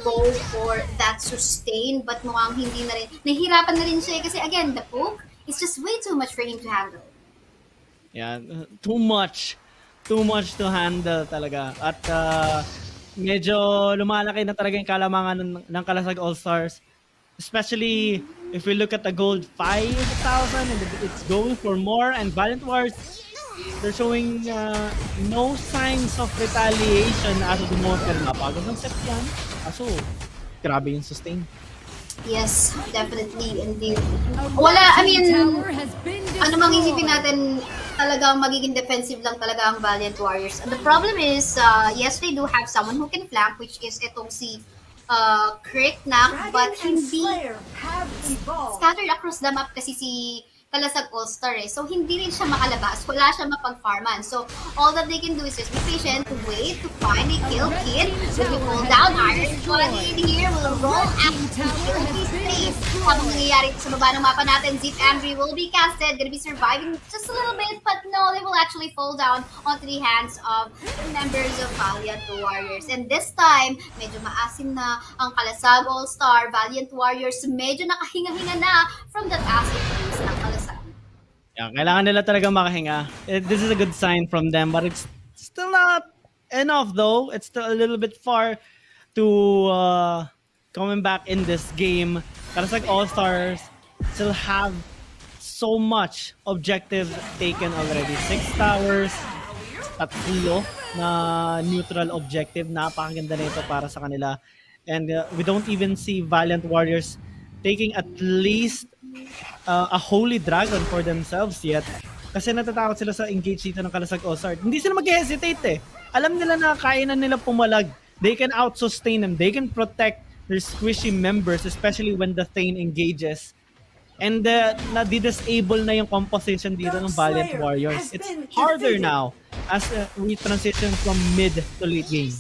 go for that sustain. But mukhang hindi na rin. Nahihirapan na rin siya kasi again, the poke is just way too much for him to handle. Yeah, too much to handle talaga. At medyo lumalaki na talaga yung kalamangan ng Kalasag All-Stars. Especially if we look at the gold 5,000 and it's going for more, and Valiant Wars, they're showing no signs of retaliation as of the moment. Pero napagod ng set yan. Kaso, grabe yung sustain. Yes, definitely, indeed. Wala, I mean, ano mang isipin natin, talagang magiging defensive lang talaga ang Valiant Warriors. And the problem is, yes, they do have someone who can flank, which is itong si Cricknack, but hindi scattered across the map kasi si Kalasag All-Star eh. So, hindi rin siya makalabas. Wala siya mapag-farman. So, all that they can do is just be patient, to wait, to find a kill kit. When we pull down, Iron Body in here will roll out to kill these things. Habang nangyayari ito sa baba ng mapa natin, Zip Ambry will be casted, gonna be surviving just a little bit, but no, they will actually fall down onto the hands of the members of Valiant Warriors. And this time, medyo maasim na ang Kalasag All-Star. Valiant Warriors, medyo nakahinga-hinga na from that acid use ng Kalasag. Yeah, kailangan nila talaga makahinga. This is a good sign from them, but it's still not enough though. It's still a little bit far to coming back in this game. Kalasag All-Stars still have so much objective taken already. 6 towers, 3 na neutral objective. Napakaganda na ito para sa kanila. And we don't even see Valiant Warriors taking at least a holy dragon for themselves yet. Kasi natatakot sila sa engage dito ng Kalasag All-Star. Hindi sila mag-hesitate eh. Alam nila na kainan nila pumalag. They can out-sustain them. They can protect their squishy members, especially when the Thane engages. And na-disable na yung composition dito ng Valiant Warriors. It's harder now as we transition from mid to late game.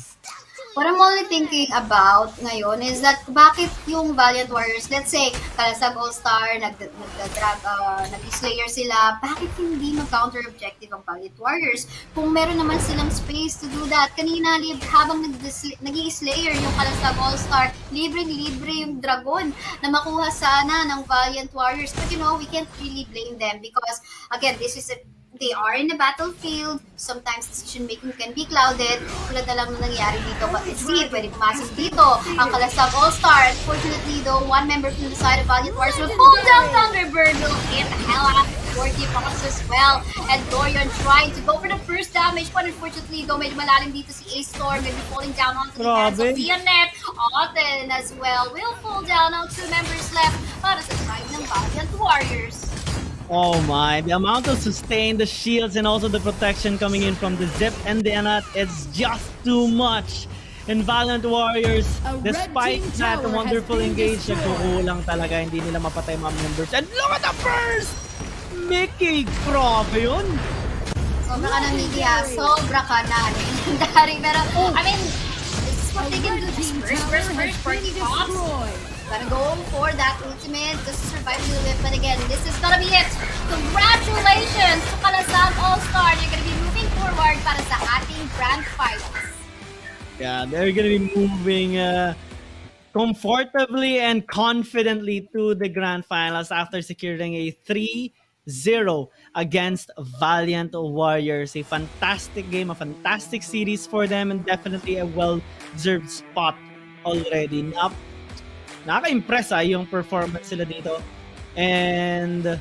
What I'm only thinking about ngayon is that bakit yung Valiant Warriors, let's say, Kalasag All-Star, nag-slayer sila, bakit hindi mag-counter objective ang Valiant Warriors? Kung meron naman silang space to do that. Kanina, habang nag-i-slayer yung Kalasag All-Star, libreng-libre yung dragon na makuha sana ng Valiant Warriors. But you know, we can't really blame them because, again, they are in the battlefield. Sometimes decision-making can be clouded. Tulad na lang na nangyari dito. But let's see, pwede pumasok dito ang Kalasag All-Star. Unfortunately, though, one member from the side of Valiant Warriors will fall down. Thunderbird will hit the hell out of 40 points as well. And Dorian trying to go for the first damage. But unfortunately, though, medyo malalim dito si A-Storm. Maybe falling down onto the hands of Vianet. Otten as well will fall down. Now 2 members left para sa side ng Valiant Warriors. Oh my, the amount of sustain, the shields, and also the protection coming in from the Zip and the Anat, it's just too much. And Valiant Warriors, despite that wonderful engage, nagkukulang talaga, hindi nila mapatay mga members. And look at the first! Mickey, grabe yun! Sobra ka na, Mickey ha. Sobra ka na. Legendary. Pero, I mean, this is what they can do. First, party pops. Gonna go for that ultimate just to survive a little bit. But again, this is gonna be it. Congratulations to Kalasag All-Star. You're gonna be moving forward para sa ating grand finals. Yeah, they're gonna be moving comfortably and confidently to the grand finals after securing a 3-0 against Valiant Warriors. A fantastic game, a fantastic series for them, and definitely a well-deserved spot already. Nakaka-impress yung performance sila dito. And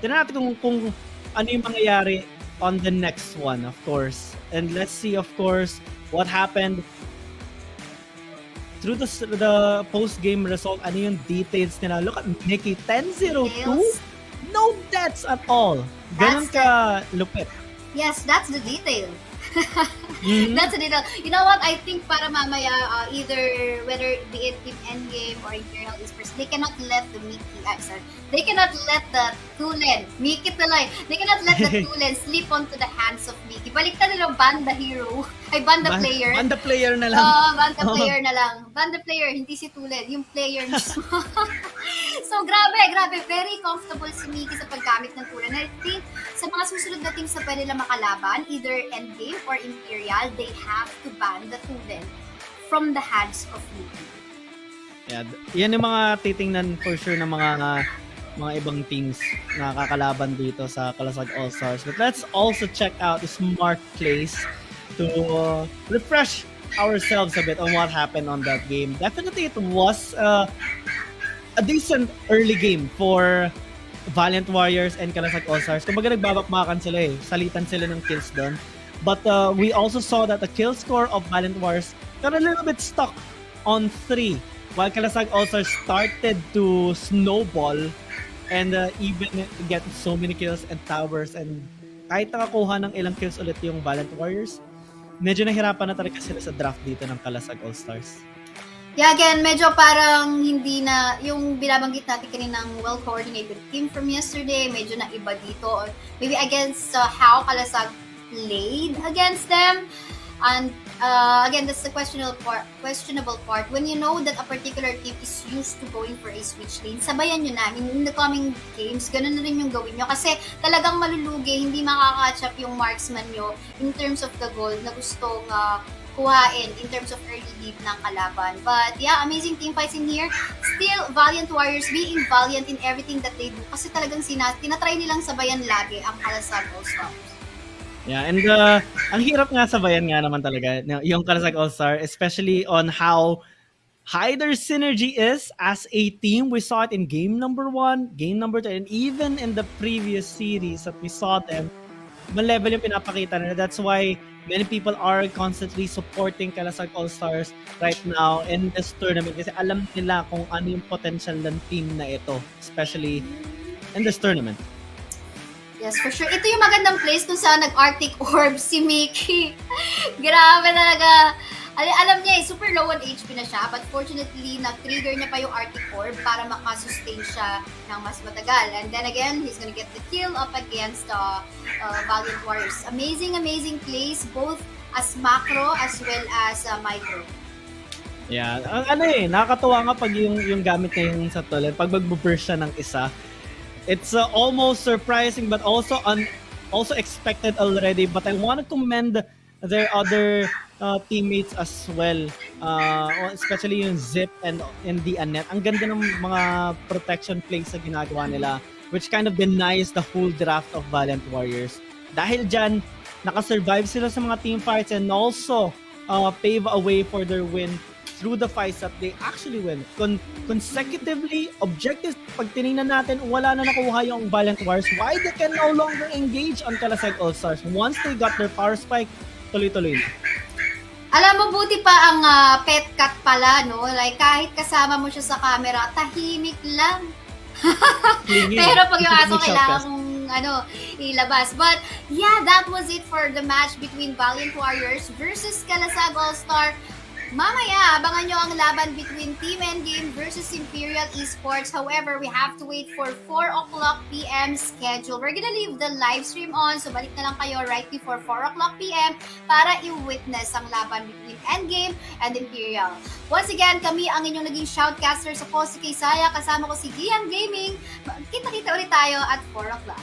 tingnan natin kung ano yung mangyayari on the next one, of course. And let's see, of course, what happened through the post-game result. Ano yung details nila? Look at Nikki, 10-0-2. No deaths at all. Ganun ka lupit. Yes, that's the detail. That's the detail. You know what? I think para mamaya, either whether be it Team Endgame or Imperial Esports, they cannot let the they cannot let the Tulen, Mickey Talay, they cannot let the Tulen slip onto the hands of Mickey. Baliktad nila Banda Hero, ay Banda Player. Banda Player na lang. Banda Player na lang. Banda Player, hindi si Tulen, yung player mismo. So, grabe. Very comfortable si Mickey sa paggamit ng Tulen. I think sa mga susunod na teams na pwede nila makalaban, either Endgame or Imperial, they have to ban the Tulen from the hands of Mickey. Yeah, yan yung mga titingnan for sure ng mga ibang teams na kakalaban dito sa Kalasag All-Stars. But let's also check out the smart plays to refresh ourselves a bit on what happened on that game. Definitely, it was a decent early game for Valiant Warriors and Kalasag Allstars. Kumbaga nagbabakbakan sila salitan sila ng kills doon. But we also saw that the kill score of Valiant Warriors got a little bit stuck on 3, while Kalasag Allstars started to snowball and even get so many kills and towers, and kahit nakakuha ng ilang kills ulit yung Valiant Warriors, medyo nahirapan na talaga sila sa draft dito ng Kalasag Allstars. Yeah, again, medyo parang hindi na, yung binabanggit natin kaninang well-coordinated team from yesterday, medyo na iba dito. Maybe against how Kalasag played against them. And again, that's the questionable part. When you know that a particular team is used to going for a switch lane, sabayan nyo na. In the coming games, ganun na rin yung gawin nyo. Kasi talagang malulugi, hindi makaka-catch up yung marksman nyo in terms of the goal na gustong kuhain in terms of early lead ng kalaban. But yeah, amazing team fights in here. Still, Valiant Warriors being valiant in everything that they do. Kasi talagang tinatry nilang sabayan lagi ang Kalasag All-Stars. Yeah, and ang hirap nga sabayan nga naman talaga yung Kalasag All-Star, especially on how high their synergy is as a team. We saw it in game number 1, game number 2, and even in the previous series that we saw them, ma-level yung pinapakita nila. That's why many people are constantly supporting Kalasag All-Stars right now in this tournament kasi alam nila kung ano yung potential ng team na ito, especially in this tournament. Yes, for sure. Ito yung magandang place kung saan nag-Arctic Orb si Mickey. Grabe talaga. Alam niya super low on HP na siya, but fortunately, nag-trigger niya pa yung Arctic Orb para makasustain siya ng mas matagal. And then again, he's gonna get the kill up against Valiant Warriors. Amazing plays, both as macro as well as micro. Yeah, nakakatuwa nga pag yung gamit niya yung sa tulad, pag mag-burst siya ng isa, it's almost surprising but also expected already. But I want to commend their other teammates as well, especially yung Zip and the Annette. Ang ganda ng mga protection plays na ginagawa nila, which kind of denies the whole draft of Valiant Warriors. Dahil dyan, nakasurvive sila sa mga team fights and also pave a way for their win through the fights that they actually win. Consecutively, objectives, pag tinignan natin, wala na nakuha yung Valiant Warriors. Why they can no longer engage on Kalasag All-Stars? Once they got their power spike, tuloy-tuloy na. Alam mo, buti pa ang pet cat pala, no? Like, kahit kasama mo siya sa camera, tahimik lang. Pero pag yung aso, kailangan mong ilabas. But yeah, that was it for the match between Valiant Warriors versus Kalasag All-Star. Mamaya, abangan nyo ang laban between Team Endgame versus Imperial Esports. However, we have to wait for 4 o'clock p.m. schedule. We're gonna leave the live stream on, so balik na lang kayo right before 4 o'clock p.m. para i-witness ang laban between Endgame and Imperial. Once again, kami ang inyong naging shoutcasters. Ako si Kaysaya, kasama ko si Gian Gaming. Kita-kita ulit tayo at 4 o'clock.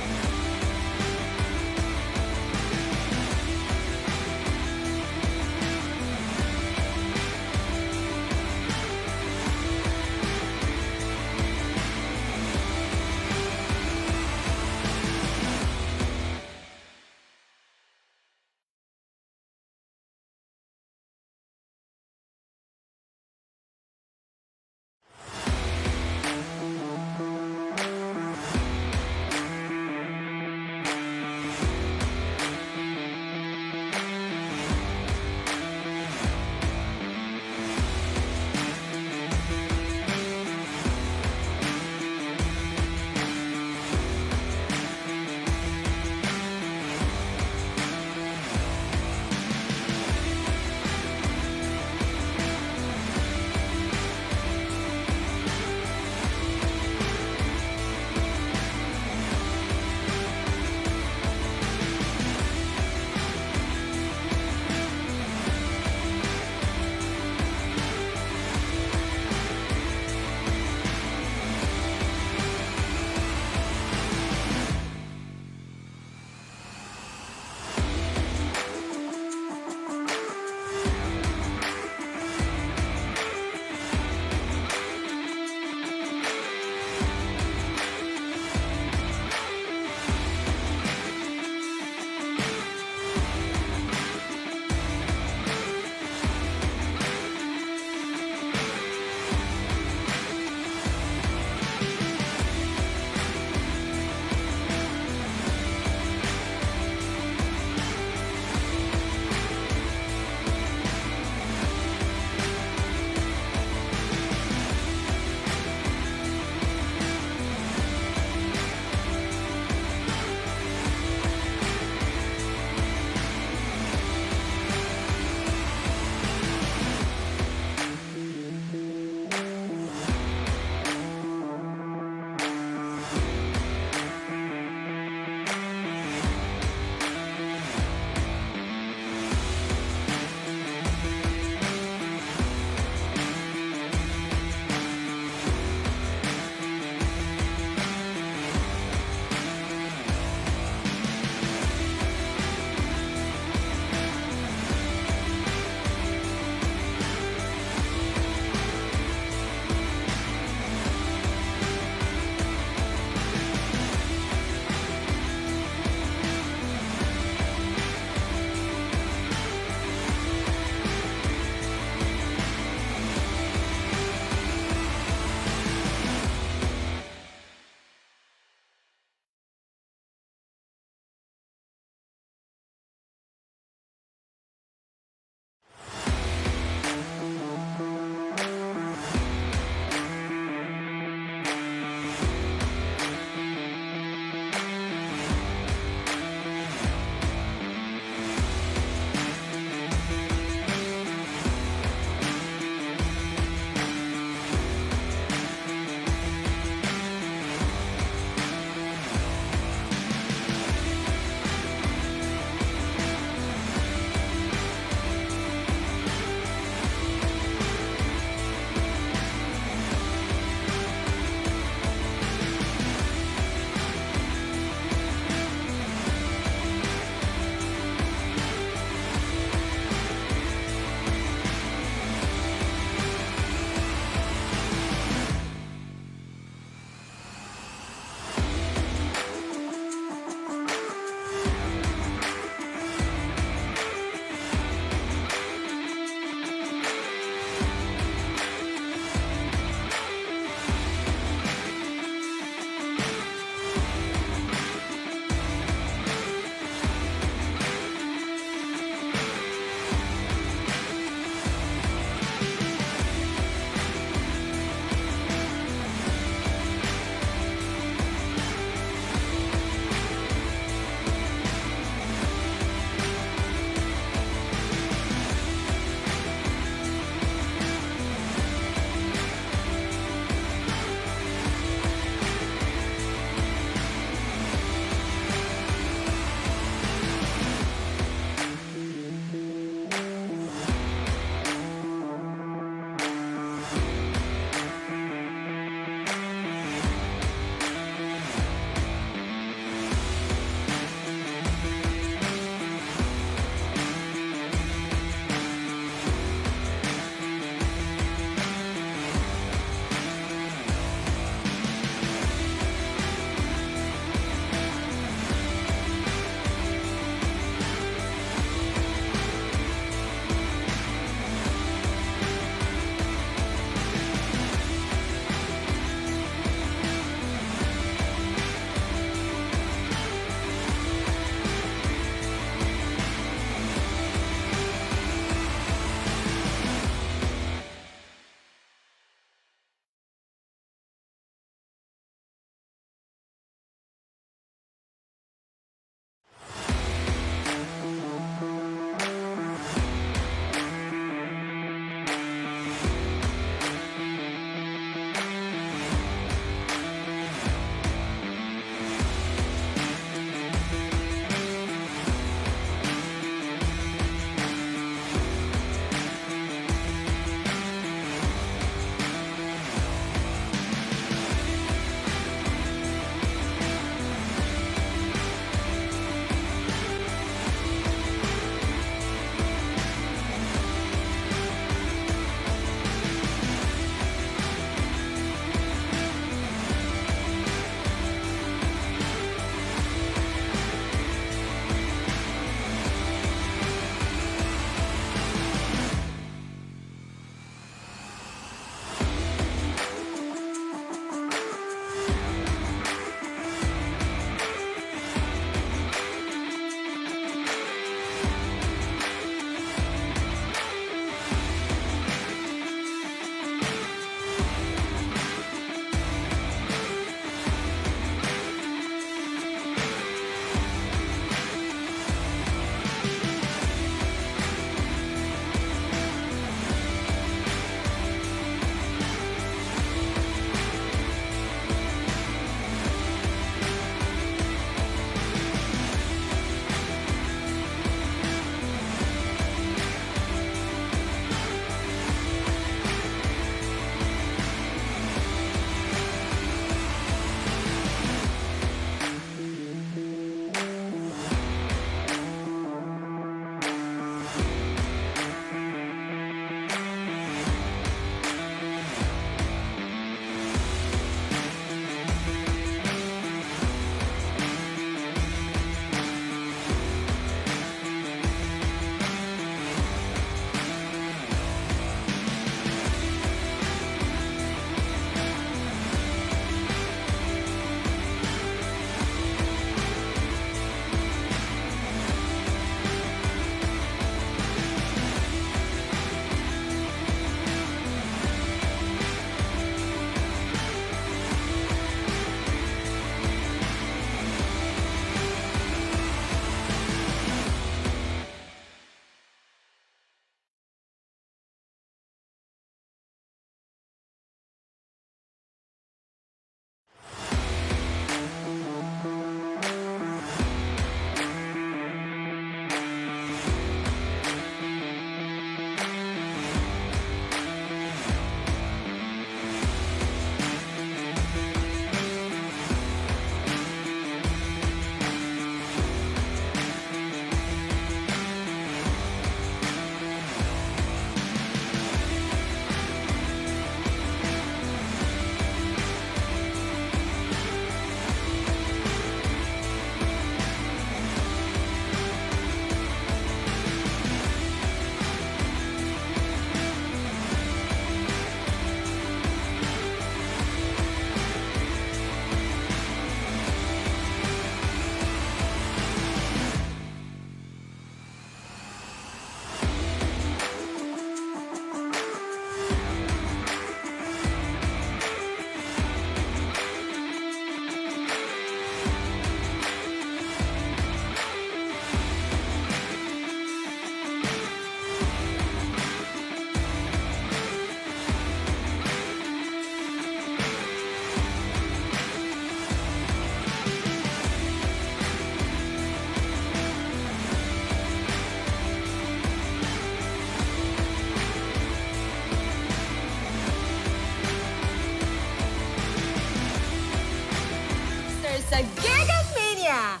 sa Giga Mania!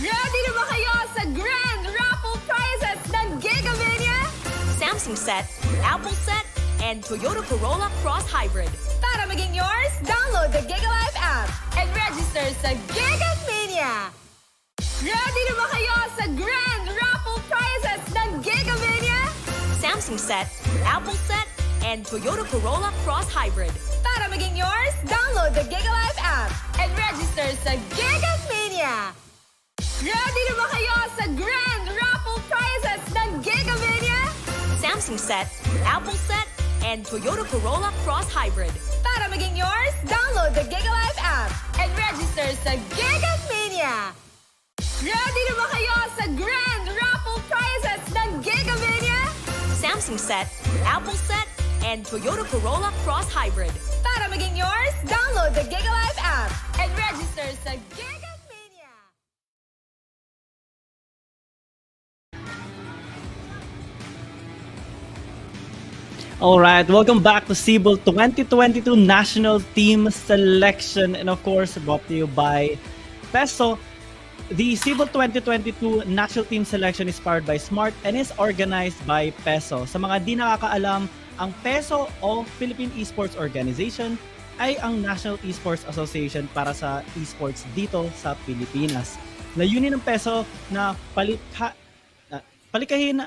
Ready na ba kayo sa Grand Raffle Prizes ng Giga Mania? Samsung set, Apple set, and Toyota Corolla Cross Hybrid. Para maging yours, download the Giga Life app and register sa Giga Mania! Ready na ba kayo sa Grand Raffle Prizes ng Giga Mania? Samsung set, Apple set, and Toyota Corolla Cross Hybrid. Para maging yours, download the Giga Life app and register sa Giga Mania! Ready na ba kayo sa Grand Raffle Prizes ng Giga Mania? Samsung set, Apple set, and Toyota Corolla Cross Hybrid. Para maging yours, download the Giga Life app and register sa Giga Mania! Ready na ba kayo sa Grand Raffle Prizes ng Giga Mania? Samsung set, Apple set, and Toyota Corolla Cross Hybrid. Para maging yours, download the Giga Life app and register sa Giga Mania! Alright, welcome back to SIBOL2022 National Team Selection, and of course, brought to you by Peso. The SIBOL2022 National Team Selection is powered by Smart and is organized by Peso. Sa mga di nakakaalam, ang Peso o Philippine Esports Organization ay ang National Esports Association para sa esports dito sa Pilipinas. Layunin ng Peso na palikahin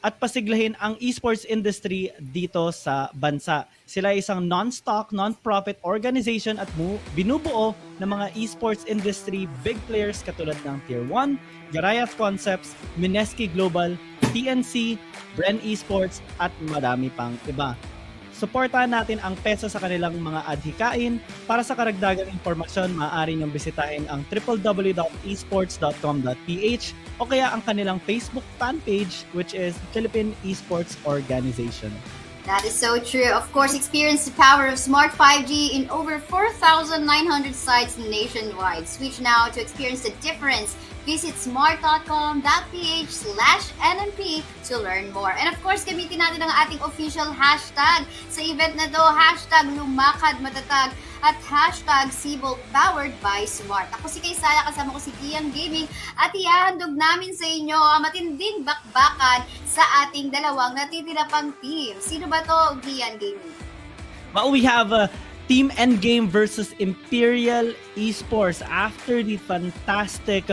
at pasiglahin ang esports industry dito sa bansa. Sila ay isang non-stock, non-profit organization at binubuo ng mga esports industry big players katulad ng Tier 1, Garayas Concepts, Mineski Global, TNC, Bren Esports at madami pang iba. Suportahan natin ang Peso sa kanilang mga adhikain. Para sa karagdagang impormasyon, maaari niyong bisitahin ang www.esports.com.ph o kaya ang kanilang Facebook fan page, which is Philippine Esports Organization. That is so true. Of course, experience the power of Smart 5G in over 4,900 sites nationwide. Switch now to experience the difference. Visit smart.com.ph/NNP to learn more. And of course, gamitin natin ang ating official hashtag sa event na to, #lumakadmatatag at #SIBOL powered by Smart. Ako si Kaysaya, kasama ko si Gian Gaming at ihahandog namin sa inyo ang matinding bakbakan sa ating dalawang natitira pang team. Sino ba to, Gian Gaming? Well, we have Team Endgame versus Imperial Esports. After the fantastic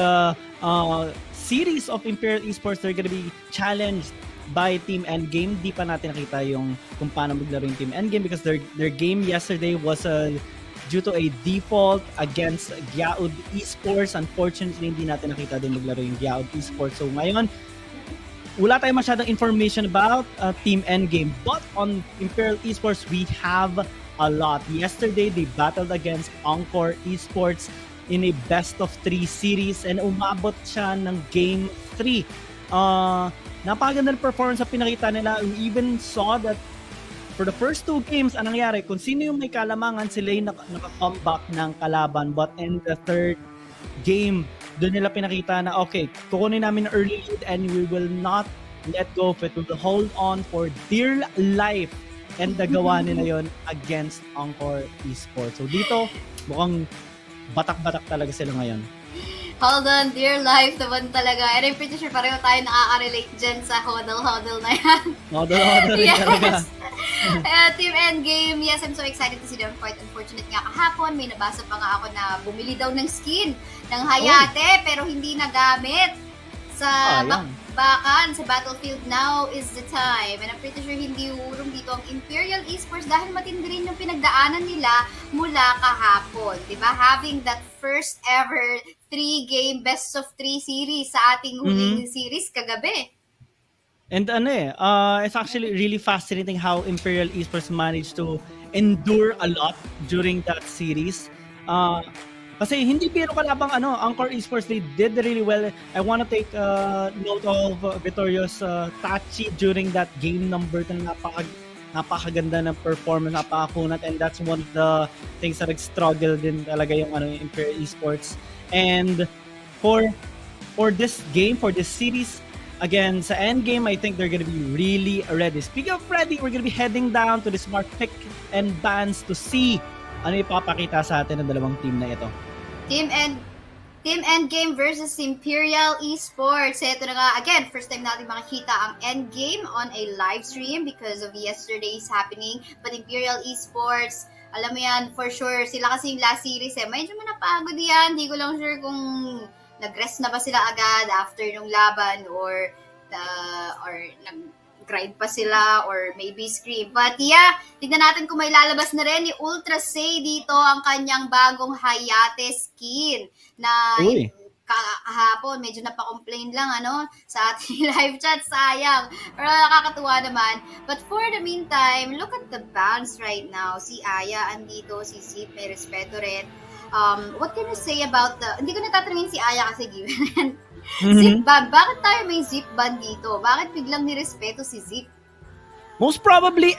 series of Imperial Esports, they're gonna be challenged by Team Endgame. Di pa natin nakita kung paano maglaro yung Team Endgame because their game yesterday was due to a default against Gyaud Esports. Unfortunately, hindi natin nakita din maglaro yung Gyaud Esports. So ngayon, wala tayong masyadong information about Team Endgame. But on Imperial Esports, we have a lot. Yesterday, they battled against Encore Esports in a best-of-3 series and umabot siya ng Game 3. Napakaganda ng performance na pinakita nila. We even saw that for the first 2 games, anong nangyari? Kung sino yung may kalamangan, sila yung naka-comeback ng kalaban. But in the 3rd game, doon nila pinakita na, okay, kukunin namin ang early lead and we will not let go of it. We will hold on for dear life. And nagawa nila yon against Encore Esports. So dito, mukhang batak-batak talaga sila ngayon. Hold on, dear life naman talaga. And I'm pretty sure pareho tayo nakaka-relate dyan sa hodl-hodl na yan. Hodl-hodl rin talaga. Team Endgame, yes, I'm so excited to see them fight. Unfortunate nga kahapon, may nabasa pa nga ako na bumili daw ng skin ng Hayate, pero hindi nagamit sa bakbakan sa battlefield. Now is the time. And I'm pretty sure hindi urong dito ang Imperial Esports dahil matindi rin yung pinagdaanan nila mula kahapon. Diba? Having that first ever 3-game best of 3 series sa ating huling series kagabi. And it's actually really fascinating how Imperial Esports managed to endure a lot during that series. Kasi hindi biro kalabang Encore Esports, they did really well. I want to take note of Vittorio's Tachi during that game number 2 na napakaganda ng performance, napakakunat, and that's one of the things that struggle din talaga yung Imperial Esports. And for this game, for this series, again, sa endgame, I think they're gonna be really ready. Speaking of ready, we're gonna be heading down to the Smart Pick and Bans to see ano ipapakita sa atin ng dalawang team na ito. Team Endgame versus Imperial Esports. Ito na nga, again, first time natin makikita ang Endgame on a live stream because of yesterday's happening. But Imperial Esports, alam mo yan, for sure, sila kasi yung last series medyo manapagod yan. Hindi ko lang sure kung nag-rest na ba sila agad after nung laban or nag-grind pa sila or maybe scream. But yeah, tignan natin kung may lalabas na rin ni Ultra Say dito ang kanyang bagong Hayate skin na kahapon medyo napa-complain lang sa ating live chat, sayang. Pero nakakatuwa naman. But for the meantime, look at the bans right now. Si Aya andito, si Zip may respeto rin. What can you say about hindi ko natatanungin si Aya kasi given. Zip ban. Bakit tayo may Zip ban dito? Bakit biglang nirespeto si Zip? Most probably,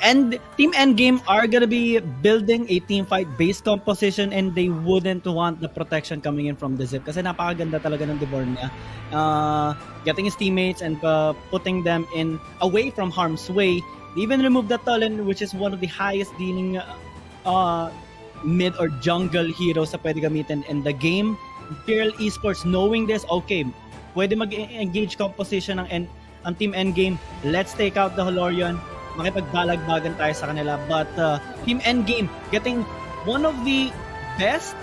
Team Endgame are gonna be building a team fight based composition and they wouldn't want the protection coming in from the Zip kasi napakaganda talaga ng Deborn niya. Getting his teammates and putting them in away from harm's way. They even removed the Talon, which is one of the highest dealing mid or jungle heroes na pwede gamitin in the game. Imperial Esports knowing this, okay, pwede mag-engage composition ang Team Endgame. Let's take out the Holorion. Makipagbalagbagan tayo sa kanila. But Team Endgame getting one of the best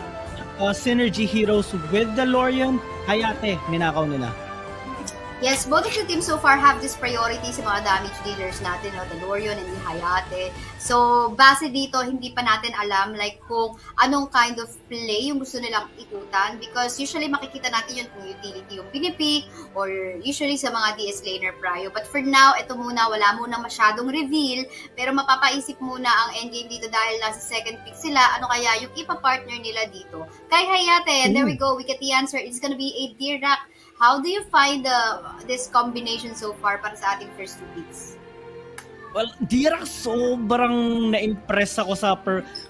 synergy heroes with the Lorion. Hayate, ninakaw nila. Yes, both of the teams so far have this priority sa mga damage dealers natin, the Lorion and the Hayate. So, base dito, hindi pa natin alam kung anong kind of play yung gusto nilang ikutan because usually makikita natin yun kung utility yung pinipick or usually sa mga DS laner prio. But for now, ito muna, wala munang masyadong reveal pero mapapaisip muna ang endgame dito dahil nasa second pick sila. Ano kaya yung ipa-partner nila dito? Kay Hayate, and there we go, we get the answer. It's gonna be a Dirac. How do you find this combination so far para sa ating first 2 picks? Well, Dirac, sobrang na-impress ako sa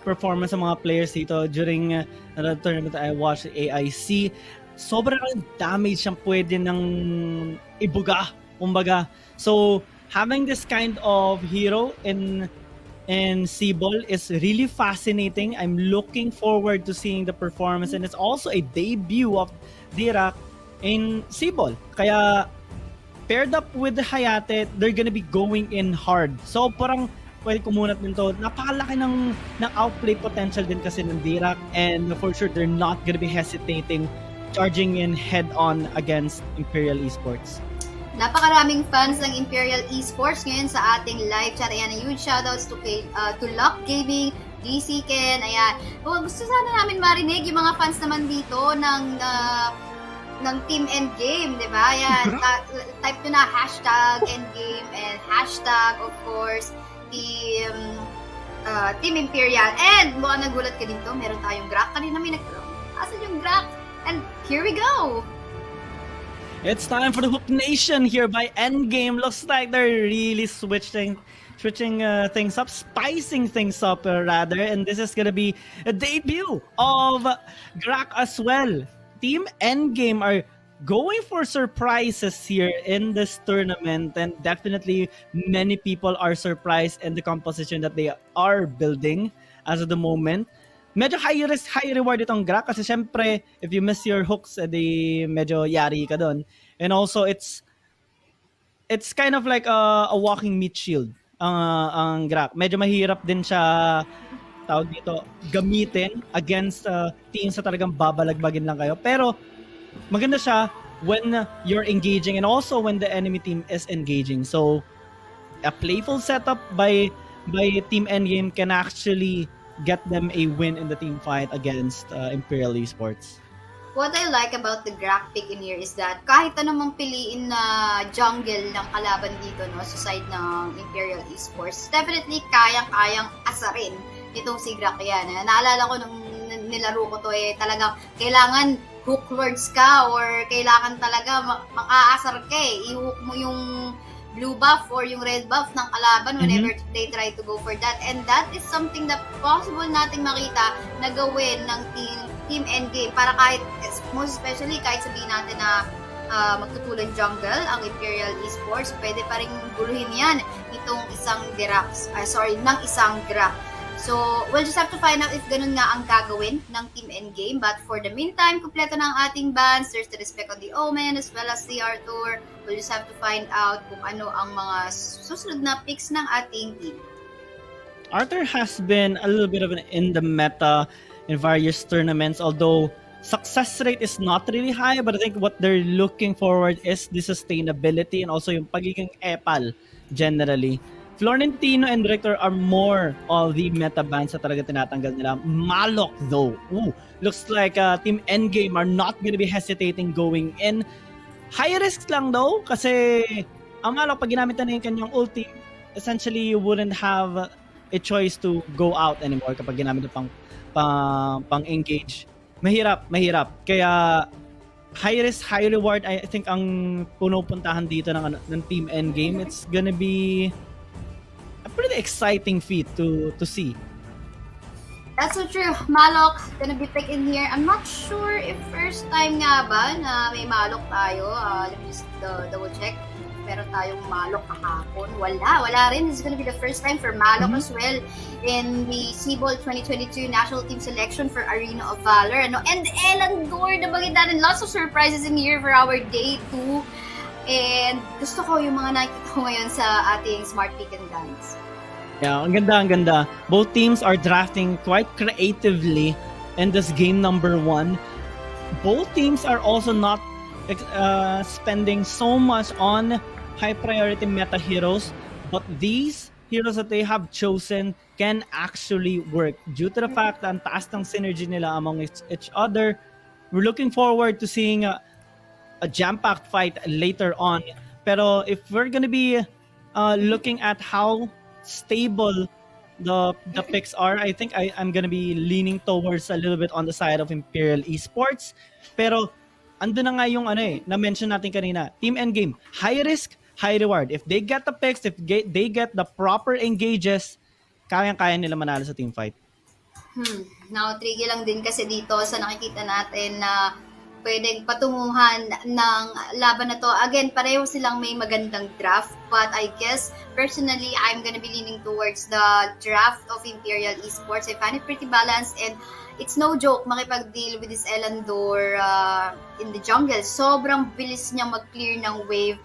performance ng mga players dito during the tournament I watched AIC. Sobrang damage siyang pwede ng ibuga, kumbaga. So, having this kind of hero in SIBOL is really fascinating. I'm looking forward to seeing the performance and it's also a debut of Dirac in SIBOL. Kaya paired up with the Hayate, they're gonna be going in hard. So parang pwede kumunat din to. Napakalaki ng outplay potential din kasi ng Dirac and for sure they're not gonna be hesitating charging in head on against Imperial Esports. Napakaraming fans ng Imperial Esports ngayon sa ating live chat. Ayan, huge shoutouts to Luck Gaming, DC Ken, ayan. Gusto sana namin marinig yung mga fans naman dito ng Team Endgame, di ba? Ayan, type nyo na #Endgame and hashtag, of course, Team Imperial. And mukhang nagulat ka dito, meron tayong Grack. Kanina may asan yung Grack? And here we go! It's time for the Hook Nation here by Endgame. Looks like they're really switching things up, spicing things up rather. And this is gonna be a debut of Grack as well. Team Endgame are going for surprises here in this tournament and definitely many people are surprised in the composition that they are building as of the moment. Medyo high risk, high reward itong Grack kasi syempre if you miss your hooks, edi medyo yari ka doon. And also it's kind of like a walking meat shield ang Grack. Medyo mahirap din siya tawag dito, gamitin against teams na talagang babalagbagin lang kayo. Pero maganda siya when you're engaging and also when the enemy team is engaging. So a playful setup by Team Endgame can actually get them a win in the team fight against Imperial Esports. What I like about the Grack pick in here is that kahit anong piliin na jungle ng kalaban dito sa side ng Imperial Esports, definitely kayang-kayang asarin itong si Grack yan. Naalala ko nung nilaro ko to talagang kailangan hook lords ka or kailangan talaga makaasar ka i-hook mo yung blue buff or yung red buff ng kalaban whenever they try to go for that. And that is something that possible nating makita na gawin ng Team Endgame para kahit, most especially kahit sabihin natin na magtutulan jungle ang Imperial Esports, pwede pa rin guluhin yan itong isang Grack. So, we'll just have to find out if ganun nga ang gagawin ng Team Endgame. But for the meantime, kumpleto na ang ating bans. There's the Respect on the Omen as well as the Arthur. We'll just have to find out kung ano ang mga susunod na picks ng ating team. Arthur has been a little bit of an in the meta in various tournaments, although success rate is not really high, but I think what they're looking forward is the sustainability and also yung pagiging epal generally. Florentino and Rector are more of the meta bans na talaga tinatanggal nila. Malok though, looks like Team Endgame are not gonna be hesitating going in. High risk lang though, kasi ang Malok pag ginamit na yung kanyang ulti, essentially you wouldn't have a choice to go out anymore kapag ginamit na pang engage. Mahirap. Kaya high risk, high reward, I think ang punupuntahan dito ng Team Endgame, it's gonna be a pretty exciting feat to see. That's so true. Malok gonna be picked in here. I'm not sure if first time nga ba na may Malok tayo. Let me just double check. Meron tayong Malok kahapon. Wala rin. This is gonna be the first time for Malok as well in the SIBOL2022 National Team Selection for ArenaofValor. And Elandor, nabagin natin lots of surprises in here for our day 2. And gusto ko yung mga nakikita ko ngayon sa ating Smart Pick and Dance. Yeah, ang ganda. Both teams are drafting quite creatively in this game number 1. Both teams are also not spending so much on high priority meta heroes, but these heroes that they have chosen can actually work due to the fact that ang taas ng synergy nila among each other. We're looking forward to seeing a jam-packed fight later on. Pero if we're gonna be looking at how stable the picks are, I think I'm gonna be leaning towards a little bit on the side of Imperial Esports. Pero ando na nga yung na-mention natin kanina, Team Endgame, high risk, high reward. If they get the picks, if they get the proper engages, kayang-kaya nila manalo sa team fight. Now-trigger lang din kasi dito sa nakikita natin na pwedeng patunguhan ng laban na to. Again, pareho silang may magandang draft, but I guess, personally, I'm gonna be leaning towards the draft of Imperial Esports. I find it pretty balanced, and it's no joke makipag-deal with this Elandor in the jungle. Sobrang bilis niya mag-clear ng wave,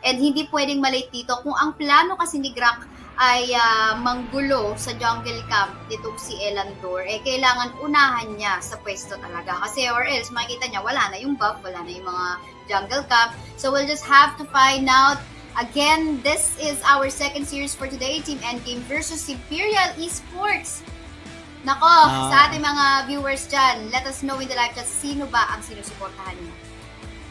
and hindi pwedeng malate dito. Kung ang plano kasi ni Grak ay manggulo sa jungle camp nitong si Elandor, kailangan unahan niya sa pwesto talaga. Kasi or else, makikita niya, wala na yung buff, wala na yung mga jungle camp. So we'll just have to find out. Again, this is our second series for today, Team Endgame versus Imperial Esports. Nako, sa ating mga viewers dyan, let us know in the live chat, sino ba ang sinusuportahan niyo?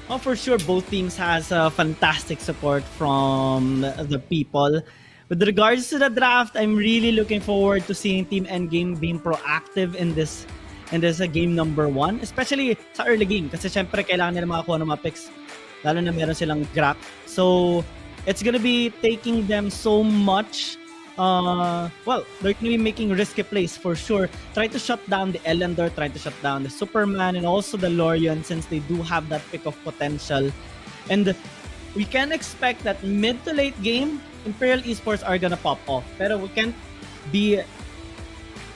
Oh, for sure, both teams has fantastic support from the people. With regards to the draft, I'm really looking forward to seeing Team Endgame being proactive in this game number 1, especially sa early game, kasi syempre kailangan nila makakuha ng mga picks, lalo na meron silang Grak. So it's gonna be taking them so much. They're gonna be making risky plays for sure. Try to shut down the Elandor, try to shut down the Superman, and also the Lorian, since they do have that pick of potential. And we can expect that mid to late game, Imperial Esports are gonna pop off. Pero we can't be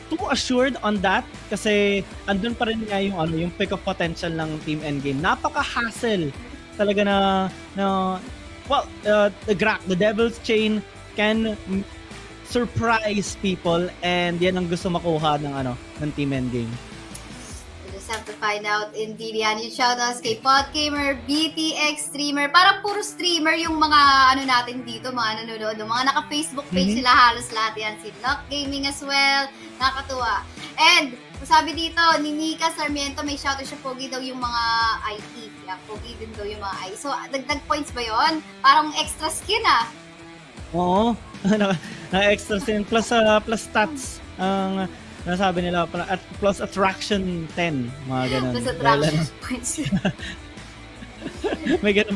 too assured on that kasi andun pa rin nga yung pick of potential ng Team Endgame. Napaka-hassle talaga the Grak, the Devil's Chain can surprise people, and yan ang gusto makuha ng Team Endgame. Have to find out indeed yan. Yung shoutouts kay Podgamer, BTX Streamer. Parang puro streamer yung mga natin dito, mga nanonood. Mga naka-Facebook page sila, halos lahat yan. Si Lock Gaming as well. Nakakatuwa. And, sabi dito, ni Nika Sarmiento, may shoutout siya, pogi daw yung mga IT. Yeah, pogi din daw yung mga IT. So, dagdag points ba yon? Parang extra skin Oo. Extra skin plus stats. Ang nasabi nila, plus attraction 10, mga ganun. Plus attraction points. may ganun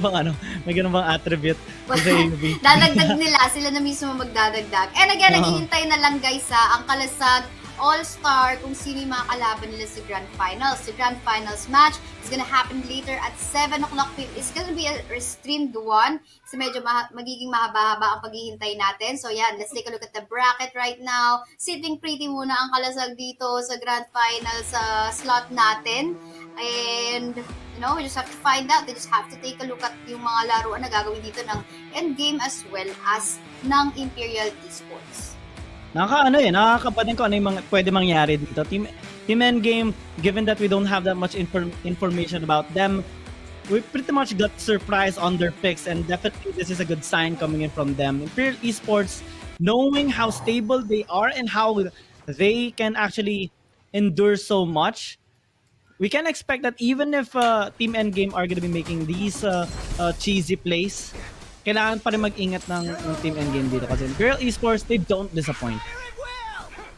bang attribute sa AoV? Dadagdag nila, sila na mismo magdadagdag. And again, naghihintay na lang guys ang Kalasag All-Star kung sino yung mga kalaban nila sa Grand Finals. The Grand Finals match is gonna happen later at 7 o'clock p.m. It's gonna be a streamed one. So medyo magiging mahaba-haba ang paghihintay natin. So yan, let's take a look at the bracket right now. Sitting pretty muna ang Kalasag dito sa Grand Finals slot natin. And we just have to find out. They just have to take a look at yung mga laruan na gagawin dito ng Endgame as well as ng Imperial Esports. Nakakabatin ko ano yung pwede mangyari dito. Team Endgame, given that we don't have that much information about them, we pretty much got surprised on their picks, and definitely this is a good sign coming in from them. Imperial Esports, knowing how stable they are and how they can actually endure so much, we can expect that even if Team Endgame are gonna be making these cheesy plays, kailangan pa rin mag-ingat ng Team Endgame dito kasi Imperial Esports, they don't disappoint.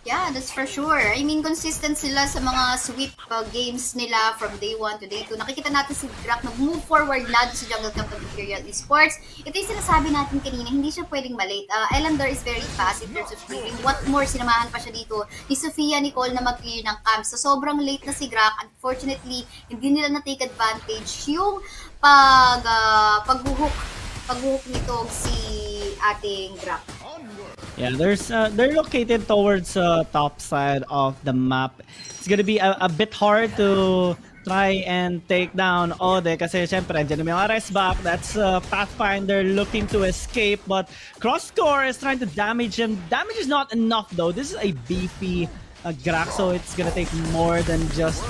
Yeah, that's for sure. I mean, consistent sila sa mga sweep games nila from day 1 to day 2. Nakikita natin si Drak nag-move forward na sa jungle camp ng Imperial Esports. Ito yung sinasabi natin kanina, hindi siya pwedeng malate. Elandar is very fast in terms of clearing. What more, sinamahan pa siya dito ni Sofia Nicole na mag-clear ng camp. So, sobrang late na si Drak. Unfortunately, hindi nila na-take advantage yung paghuhook nito si ating Drak. Yeah, they're located towards top side of the map. It's gonna be a bit hard to try and take down Ode kasi syempre andyan yung rest back. That's Pathfinder looking to escape, but Crosscore is trying to damage him. Damage is not enough though. This is a beefy Grak, so it's gonna take more than just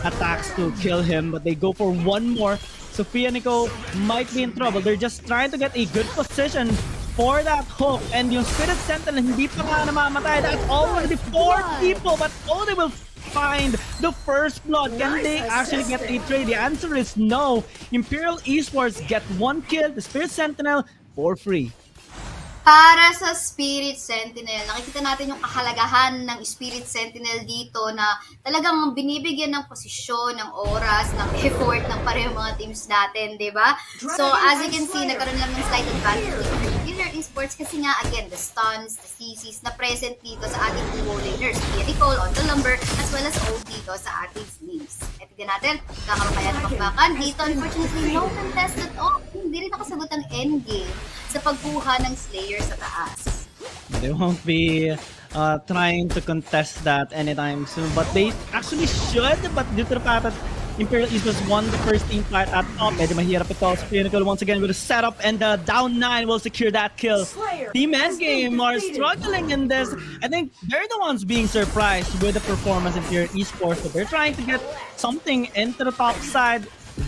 attacks to kill him, but they go for one more. Sofia Nico might be in trouble. They're just trying to get a good position for that hook, and yung Spirit Sentinel hindi pa nga namamatay. That's already 4 people, but they will find the first blood. Can they actually get a trade? The answer is no. Imperial Esports get 1 kill, the Spirit Sentinel for free. Para sa Spirit Sentinel, nakikita natin yung kahalagahan ng Spirit Sentinel dito na talagang binibigyan ng posisyon, ng oras, ng effort ng parehong mga teams natin, di ba? So, as you can see, nagkaroon lang ng slight advantage dito Imperial Esports kasi nga, again, the stuns, the CCs na present dito sa ating duo laners. Nicole on the lumber, as well as OP dito sa ating sleeves. E tignan natin, kakamakaya na bakbakan dito. Unfortunately, no contested off. Hindi rin nakasagot ang endgame sa pagkuha ng Slayer sa taas. They won't be trying to contest that anytime soon, but they actually should. But due to the fact that Imperial Esports won the first team fight at top, medyo mahirap ito. Pinnacle once again with a setup, and down 9 will secure that kill. Team Endgame are struggling in this. I think they're the ones being surprised with the performance of Imperial Esports, but they're trying to get something into the top side.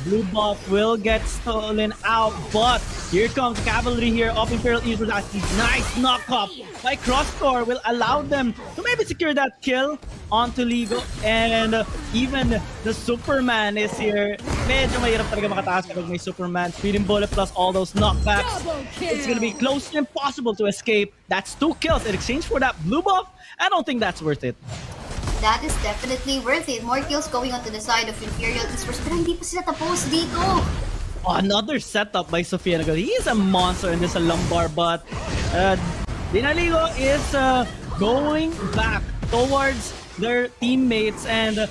Blue buff will get stolen out, but here comes Cavalry here of Imperial Esports. Nice knock-off by Crosscore will allow them to maybe secure that kill onto Ligo, and even the Superman is here. Medyo mahirap talaga makataas kapag may Superman. Speeding bullet plus all those knockbacks. It's gonna be close to impossible to escape. That's 2 kills in exchange for that blue buff. I don't think that's worth it. That is definitely worth it. More kills going on to the side of Imperial Esports, pero hindi pa sila tapos dito. Another setup by Sofia Nicole. He is a monster in this lumbar, but Dinaligo is going back towards their teammates, and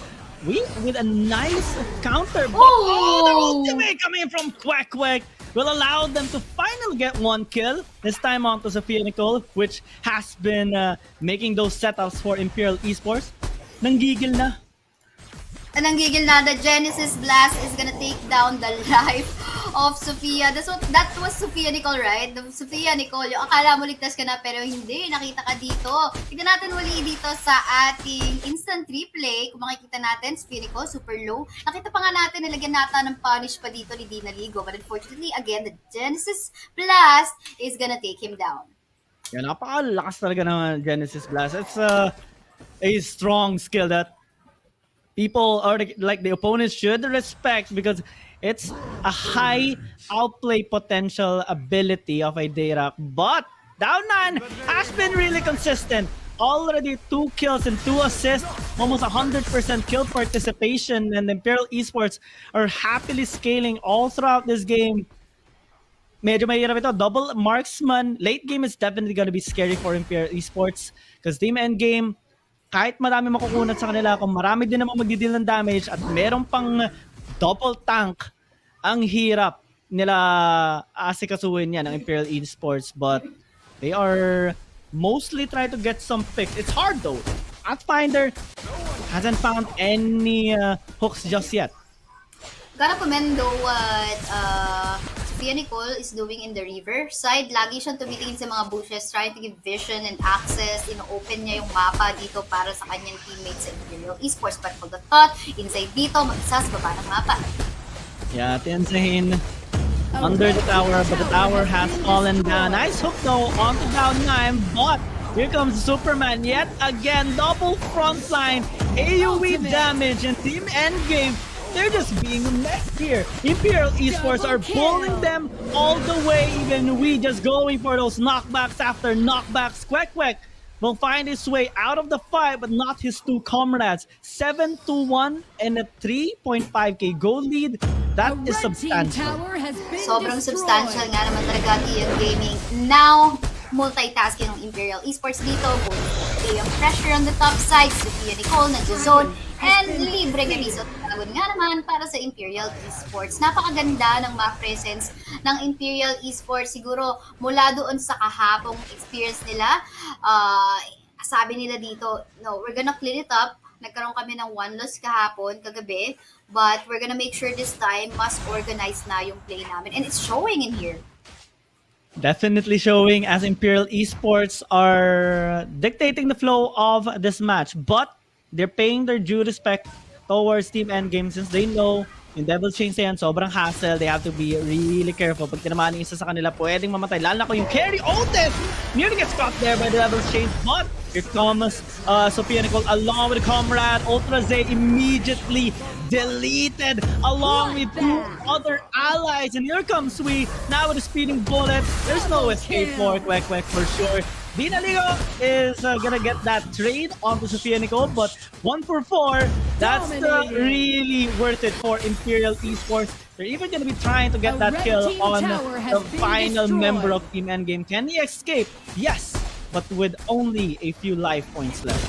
with a nice counter. But the ultimate coming from Quack Quack will allow them to finally get 1 kill. This time on to Sofia Nicole, which has been making those setups for Imperial Esports. Nanggigil na. Nanggigil na. The Genesis Blast is gonna take down the life of Sofia. That was Sofia Nicole, right? The Sofia Nicole, yung akala mo ligtas ka na pero hindi, nakita ka dito. Tignan natin muli dito sa ating instant replay. Kung makikita natin, Sofia Nicole, super low. Nakita pa nga natin, nilagyan nata ng punish pa dito ni Dina Ligo. But unfortunately, again, the Genesis Blast is gonna take him down. Yan, napakalakas talaga ng Genesis Blast. It's a strong skill that people or like the opponents should respect, because it's a high outplay potential ability of a Dayrak. But down 9 has been really consistent. Already 2 kills and 2 assists, almost 100% kill participation, and Imperial Esports are happily scaling all throughout this game. Medyo mahirap ito. Double marksman. Late game is definitely going to be scary for Imperial Esports because Team Endgame, kahit marami makukunat sa kanila, kung marami din naman magdi-deal ng damage at meron pang double tank, ang hirap nila asikasuhin yan ng Imperial Esports, but they are mostly trying to get some picks. It's hard though. Pathfinder hasn't found any hooks just yet. Gotta commend though what Sophia Nicole is doing in the river side. Lagi siyang tumitingin sa mga bushes, trying to give vision and access. Ino-open niya yung mapa dito para sa kanyang teammates sa Imperial Esports. But hold the thought, inside dito, mag-isa sa baba ng mapa. Yeah, Tensahin under the tower, but the tower has fallen down. Nice hook though onto down 9, but here comes Superman yet again. Double frontline, AoV damage, and Team Endgame. They're just being left here. Imperial Esports are pulling them all the way, even we just going for those knockbacks after knockbacks. Quack will find his way out of the fight, but not his two comrades. 7-1 and a 3.5k goal lead. That is substantial. Sobrang substantial nga naman talaga Ian Gaming. Now, multitasking ng Imperial Esports dito. They have pressure on the top side. Sophia Nicole nag-zone. And libre nga Rizzo Dragon nga naman para sa Imperial Esports. Napakaganda ng map presence ng Imperial Esports. Siguro mula doon sa kahapong experience nila, sabi nila dito, no, we're gonna clean it up. Nagkaroon kami ng 1 loss kahapon, kagabi. But we're gonna make sure this time mas organized na yung play namin. And it's showing in here. Definitely showing as Imperial Esports are dictating the flow of this match. But they're paying their due respect towards Team Endgame since they know yung Devil Chains na yan, sobrang hassle. They have to be really careful. Pag tinamaan yung isa sa kanila, pwedeng mamatay. Lalo na ko yung carry. Otis! Nearly gets caught there by the Devil Chains. But here comes Sophia Nicole along with a comrade. Ultra Z immediately deleted along with 2 other allies. And here comes Sui now with a speeding bullet. There's no escape for Quack for sure. Dinaligo is gonna get that trade onto Sophia Nicole, but 1 for 4, that's really worth it for Imperial Esports. They're even gonna be trying to get that kill on the final member of Team Endgame. Can he escape? Yes, but with only a few life points left.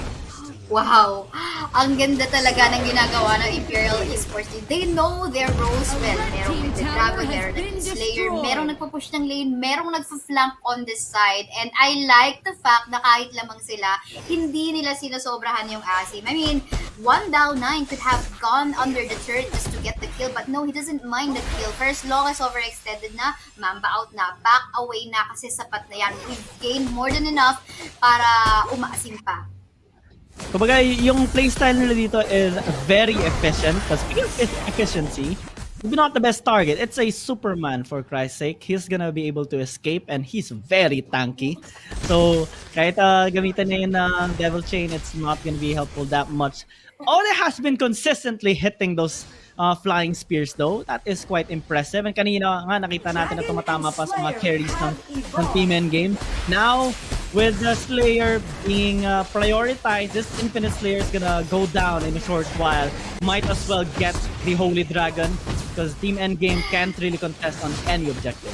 Wow! Ang ganda talaga ng ginagawa ng Imperial Esports. They know their roles well. Merong nagtitravel, merong nag-slayer, merong nagpo-push ng lane, merong nagpa-flank on this side. And I like the fact na kahit lamang sila, hindi nila sinasobrahan yung Asim. I mean, 1 down 9 could have gone under the turret just to get the kill. But no, he doesn't mind the kill. For as long as overextended na, mamba out na, back away na kasi sapat na yan. We've gained more than enough para umaasim pa. Kumbaga, yung playstyle nila dito is very efficient. Because speaking of efficiency, maybe not the best target. It's a Superman, for Christ's sake. He's gonna be able to escape and he's very tanky. So, kahit gamitan niya yung Devil Chain, it's not gonna be helpful that much. Ole has been consistently hitting those flying spears though. That is quite impressive. And kanina nga nakita natin na tumatama pa sa mga carries ng Team Endgame. Now, with the Slayer being prioritized, this Infinite Slayer is gonna go down in a short while. Might as well get the Holy Dragon because Team Endgame can't really contest on any objective.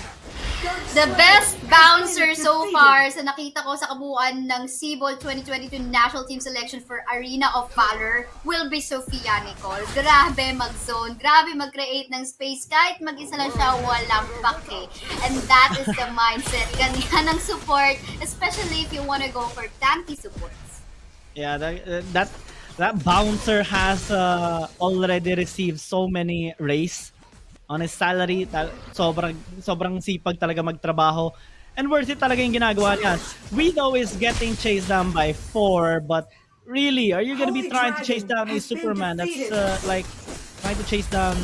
The best bouncer so far sa nakita ko sa kabuuan ng SIBOL2022 National Team Selection for ArenaofValor will be Sophia Nicole. Grabe mag-zone, grabe mag-create ng space. Kahit mag-isa lang siya, walang pake. And that is the mindset ganyan ng support, especially if you wanna go for tanky supports. Yeah, that bouncer has already received so many raise on his salary. Sobrang sipag talaga magtrabaho. And worth it talaga yung ginagawa niya. Guido is getting chased down by 4, but really, are you gonna be trying to chase down a Superman? That's like trying to chase down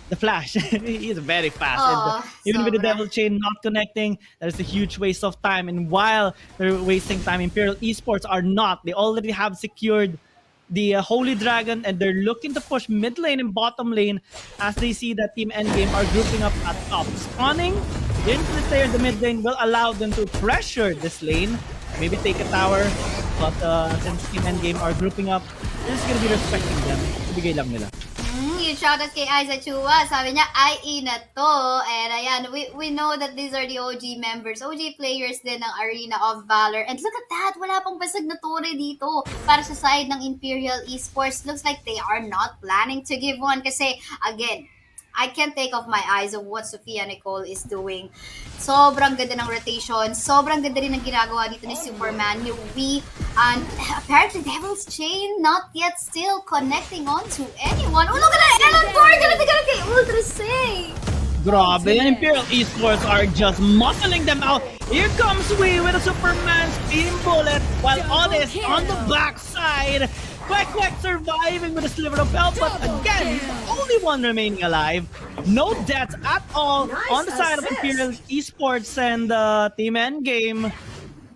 the Flash. He's very fast. And even with the Devil Chain not connecting, that is a huge waste of time. And while they're wasting time, Imperial Esports are not. They already have secured the Holy Dragon, and they're looking to push mid lane and bottom lane as they see that Team Endgame are grouping up at top. Spawning into the player in the mid lane will allow them to pressure this lane, maybe take a tower, but since Team Endgame are grouping up, they're just gonna be respecting them. Ibigay lang nila. You huge shoutout kay Aiza Chua. Sabi niya, IE na to. And ayan, we know that these are the OG members, OG players din ng Arena of Valor. And look at that, wala pang basag na tore dito para sa side ng Imperial Esports. Looks like they are not planning to give one kasi, again, I can't take off my eyes on what Sofia Nicole is doing. Sobrang ganda ng rotation. Sobrang ganda rin ng ginagawa dito ni Superman, ni Wii. And apparently Devil's Chain not yet still connecting on to anyone. Oh, look at that! Ellen Borg! Ganda kay Ultra Say! Grabe, and Imperial Esports are just muscling them out. Here comes Wii with a Superman Steam Bullet, while Honest on the backside. Quack surviving with a sliver of health, but again, only one remaining alive. No deaths at all on the side of Imperial Esports and Team Endgame.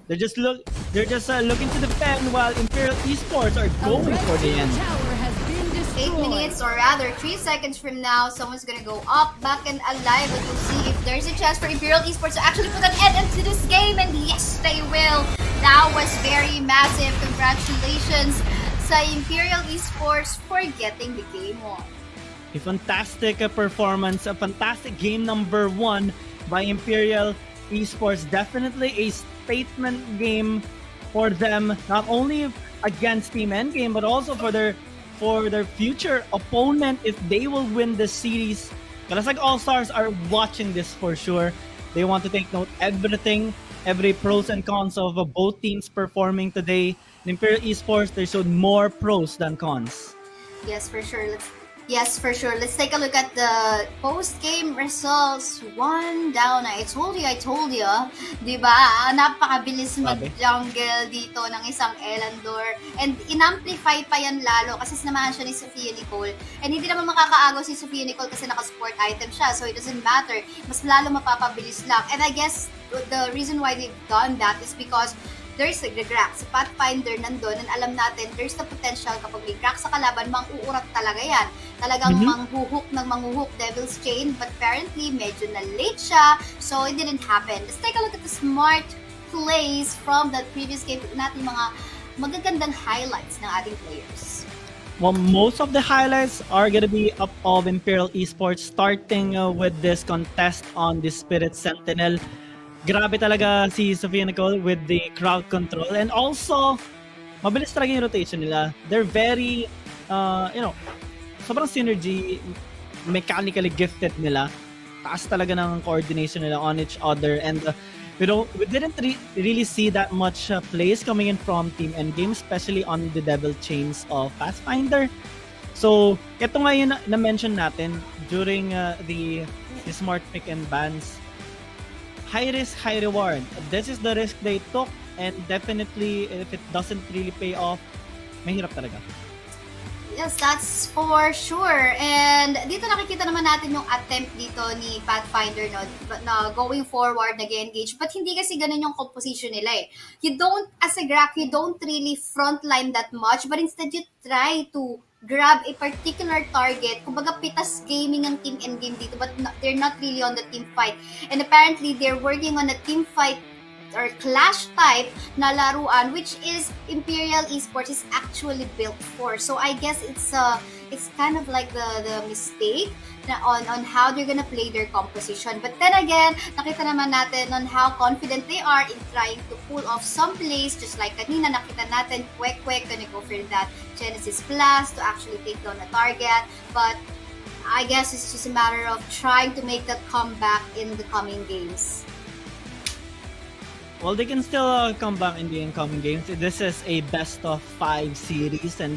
They're just looking to defend while Imperial Esports are going for the end. 8 minutes, or rather 3 seconds from now, someone's gonna go up, back and alive, and we'll see if there's a chance for Imperial Esports to actually put an end to this game, and yes, they will. That was very massive. Congratulations sa Imperial Esports for getting the game on. A fantastic performance, a fantastic game number 1 by Imperial Esports. Definitely a statement game for them, not only against Team Endgame, but also for their future opponent if they will win this series. Kalasag Allstars are watching this for sure. They want to take note every pros and cons of both teams performing today. In Imperial Esports, they showed more pros than cons. Yes, for sure. Let's take a look at the post-game results. 1 down. I told you. Diba? Napakabilis mag-jungle dito ng isang Elandor. And in-amplify pa yan lalo kasi sinamahan siya ni Sofia Nicole. And hindi naman makakaagaw si Sofia Nicole kasi naka-sport item siya. So it doesn't matter. Mas lalo mapapabilis lang. And I guess the reason why they've done that is because there's a crack. Si Pathfinder nandun, and alam natin, there's the potential kapag may crack sa kalaban, mang-uurat talaga yan. Talagang manghuhook Devil's Chain, but apparently, medyo na-late siya, so it didn't happen. Let's take a look at the smart plays from the previous game natin, mga magagandang highlights ng ating players. Well, most of the highlights are going to be up of Imperial Esports, starting with this contest on the Spirit Sentinel. Grabe talaga si Sofia Nicole with the crowd control, and also mabilis talaga yung rotation nila. They're very sobrang synergy, mechanically gifted nila. Taas talaga ng coordination nila on each other, and we didn't really see that much plays coming in from Team Endgame, especially on the Devil Chains of Pathfinder. So ito nga yung na-mention natin during the smart pick and bans. High risk, high reward. This is the risk they took, and definitely if it doesn't really pay off, mahirap talaga. Yes, that's for sure. And dito nakikita naman natin yung attempt dito ni Pathfinder na going forward, nag-engage. But hindi kasi ganun yung composition nila eh. You don't, as a Grak, you don't really frontline that much, but instead you try to grab a particular target. Kumbaga, pitas gaming ang Team Endgame dito, but they're not really on the team fight. And apparently, they're working on a team fight or clash type na laruan, which is Imperial Esports is actually built for. So I guess it's kind of like the mistake na on how they're gonna play their composition. But then again, nakita naman natin on how confident they are in trying to pull off some plays, just like kanina nakita natin, Kwek gonna go for that Genesis Plus to actually take down a target. But I guess it's just a matter of trying to make that comeback in the coming games. Well, they can still come back in the incoming games. This is a best of 5 series, and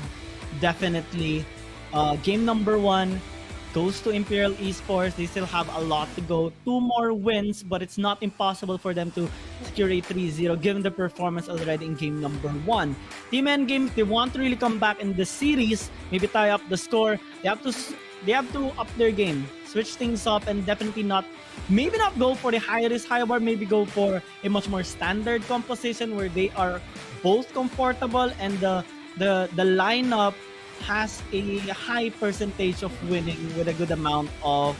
definitely game number 1 goes to Imperial Esports. They still have a lot to go. 2 more wins, but it's not impossible for them to secure a 3-0 given the performance already in game number 1. Team Endgame, they want to really come back in the series, maybe tie up the score. They have to up their game, switch things up, and definitely maybe not go for the high risk, high bar, maybe go for a much more standard composition where they are both comfortable and the lineup has a high percentage of winning with a good amount of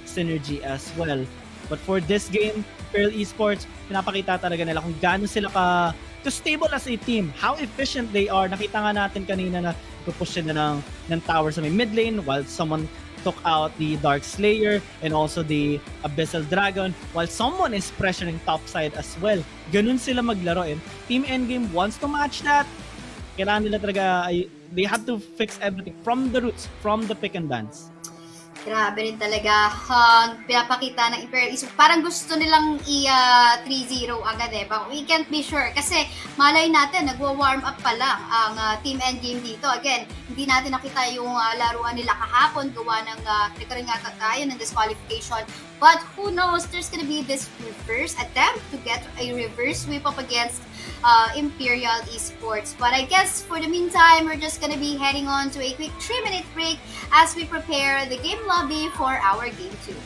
synergy as well. But for this game, Imperial Esports, pinapakita talaga nila kung gaano sila to stable as a team. How efficient they are. Nakita nga natin kanina na pupush sila ng tower sa may mid lane while someone took out the Dark Slayer and also the Abyssal Dragon while someone is pressuring top side as well. Ganun sila maglaro, and Team Endgame wants to match that. Kailangan nila talaga, they have to fix everything from the roots, from the pick and bans. Grabe rin talaga. Pinapakita ng Imperial Esports. Parang gusto nilang i-3-0 agad eh. But we can't be sure. Kasi malay natin, nagwa-warm up pa lang ang Team Endgame dito. Again, hindi natin nakita yung laruan nila kahapon. Gawa ng nagkaroon nga tayo ng disqualification. But who knows, there's gonna be this reverse attempt to get a reverse sweep up against Imperial Esports. But I guess for the meantime, we're just gonna be heading on to a quick 3-minute break as we prepare the game lobby for our Game 2.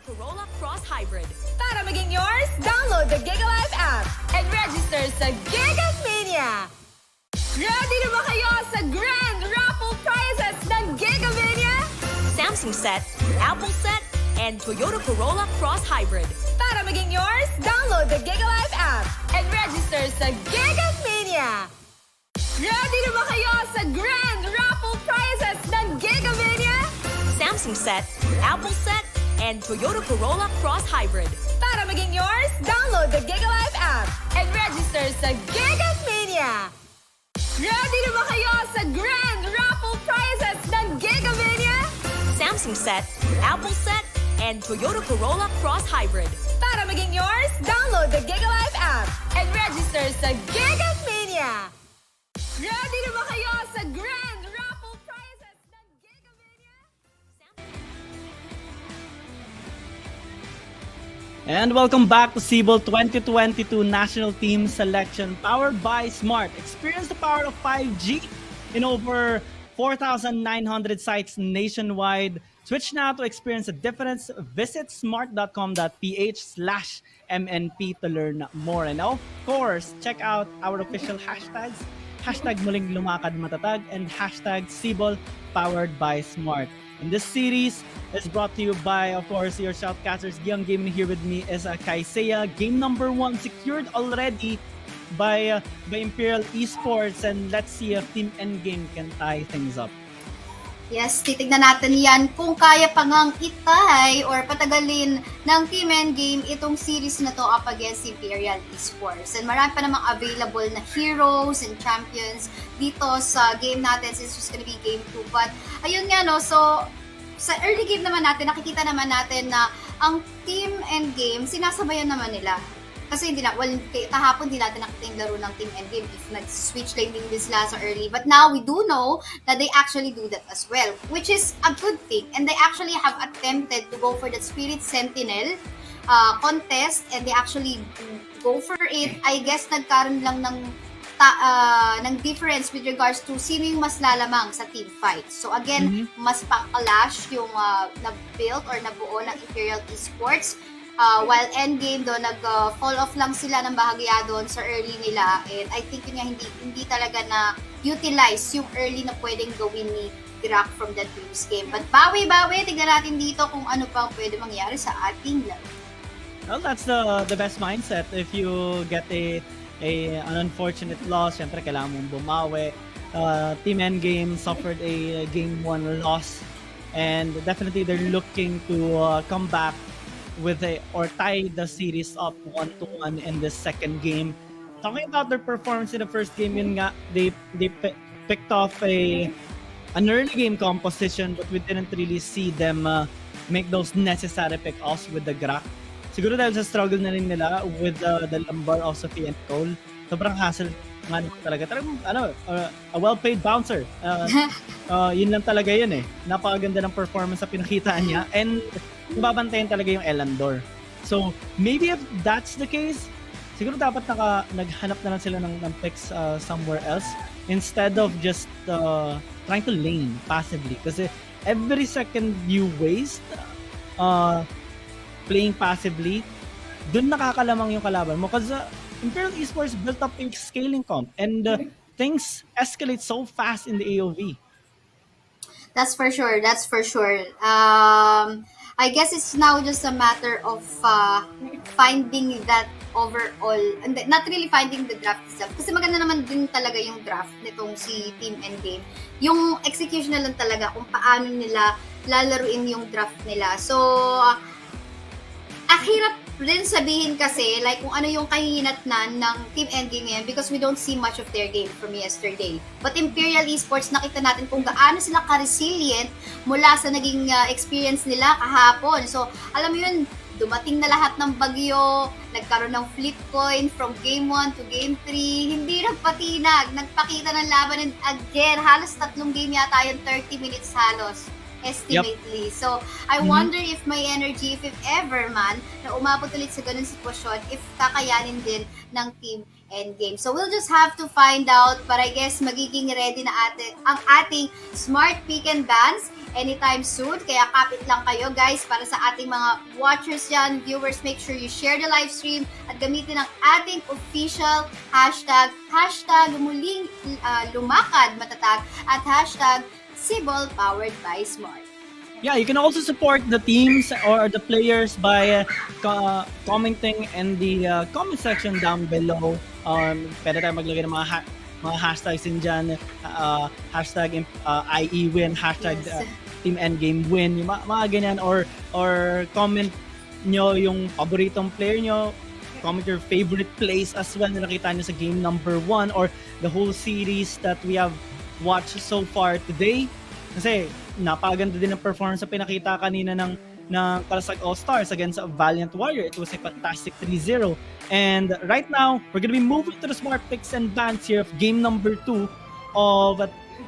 Corolla Cross Hybrid. Para maging yours, download the GigaLife app and register sa Gigamania! Ready na ba kayo sa grand raffle prizes ng Gigamania? Samsung set, Apple set, and Toyota Corolla Cross Hybrid. Para maging yours, download the GigaLife app and register sa Gigamania! Ready na ba kayo sa grand raffle prizes ng Gigamania? Samsung set, Apple set, and Toyota Corolla Cross Hybrid. Para maging yours, download the GigaLife app and register sa Gigamania! Ready na ba kayo sa grand raffle prizes ng Gigamania? Samsung set, Apple set, and Toyota Corolla Cross Hybrid. Para maging yours, download the GigaLife app and register sa Gigamania! Ready na ba kayo sa grand raffle prizes ng Gigamania? And welcome back to SIBOL2022 National Team Selection powered by Smart. Experience the power of 5G in over 4,900 sites nationwide. Switch now to experience the difference. Visit smart.com.ph/MNP to learn more. And of course, check out our official hashtags. Hashtag muling lumakad matatag and hashtag SIBOL powered by Smart. And this series is brought to you by, of course, your shoutcasters. Young Gaming here with me is Kaisea. Game number 1 secured already by Imperial Esports. And let's see if Team Endgame can tie things up. Yes, titignan natin yan kung kaya pa ngang itay or patagalin ng Team Endgame itong series na to up against Imperial Esports. And marami pa namang available na heroes and champions dito sa game natin since it's gonna be Game 2. But ayun nga no, so sa early game naman natin, nakikita naman natin na ang Team Endgame, sinasabayan naman nila. Kasi kahapon hindi natin nakita yung laro ng Team Endgame if nag-switch lane din sila sa early. But now, we do know that they actually do that as well, which is a good thing. And they actually have attempted to go for that Spirit Sentinel contest, and they actually go for it. I guess nagkaroon lang ng difference with regards to sino yung mas lalamang sa team fight. So again, mas pang-clash yung na-build or nabuo ng Imperial Esports. While endgame doon, nag-fall off lang sila ng bahagya doon sa early nila. And I think yun nga, hindi talaga na-utilize yung early na pwedeng gawin ni Drak from that previous game. But bawi-bawi, tignan natin dito kung ano pang pwede mangyari sa ating laro. Well, that's the best mindset. If you get an unfortunate loss, syempre kailangan mong bumawi. Team Endgame suffered a Game 1 loss, and definitely they're looking to come back with or tie the series up 1-1 in the second game. Talking about their performance in the first game, yun nga, they picked off an early game composition, but we didn't really see them make those necessary pick-offs with the Grak. Siguro dahil sa struggle na rin nila with the lumbar of Sophie and Cole, sobrang hassle nga talaga. A well-paid bouncer. Yun lang talaga yun eh. Napakaganda ng performance sa pinakitaan niya, and babantayan talaga yung Elandor. So, maybe if that's the case, siguro dapat naghanap na lang sila ng picks somewhere else instead of just trying to lane passively. Kasi every second you waste playing passively, dun nakakalamang yung kalaban mo. Kasi Imperial Esports built up a scaling comp, and things escalate so fast in the AoV. That's for sure. I guess it's now just a matter of finding that overall, not really finding the draft itself. Kasi maganda naman din talaga yung draft nitong si Team Endgame. Yung execution na lang talaga kung paano nila lalaruin yung draft nila. So, hirap rin sabihin kasi like kung ano yung kahinatnan ng Team Endgame ngayon because we don't see much of their game from yesterday. But Imperial Esports, nakita natin kung gaano sila ka-resilient mula sa naging experience nila kahapon. So, alam mo yun, dumating na lahat ng bagyo, nagkaroon ng flip coin from Game 1 to Game 3, hindi nagpatinag, nagpakita ng laban again, halos 3 game yata yung 30 minutes halos. Estimately. Yep. So, I wonder if may energy, if ever man, na umabot ulit sa ganun sitwasyon, if kakayanin din ng Team Endgame. So, we'll just have to find out, but I guess magiging ready na ang ating smart pick and bans anytime soon. Kaya kapit lang kayo, guys, para sa ating mga watchers dyan, viewers, make sure you share the live stream at gamitin ang ating official hashtag muling lumakad matatag at hashtag SIBOL powered by Smart. Yeah, you can also support the teams or the players by commenting in the comment section down below. Pwede tayo maglagay ng mga hashtags din dyan. Hashtag IEWin, hashtag Team Endgame win, yung mga ganyan. Or comment nyo yung paboritong player nyo. Comment your favorite plays as well na nakita nyo sa game number 1 or the whole series that we have watch so far today. Kasi napaganda din ang performance sa pinakita kanina ng Kalasag Allstars against Valiant Warrior. It was a fantastic 3-0. And right now, we're gonna be moving to the smart picks and bans here of game number 2 of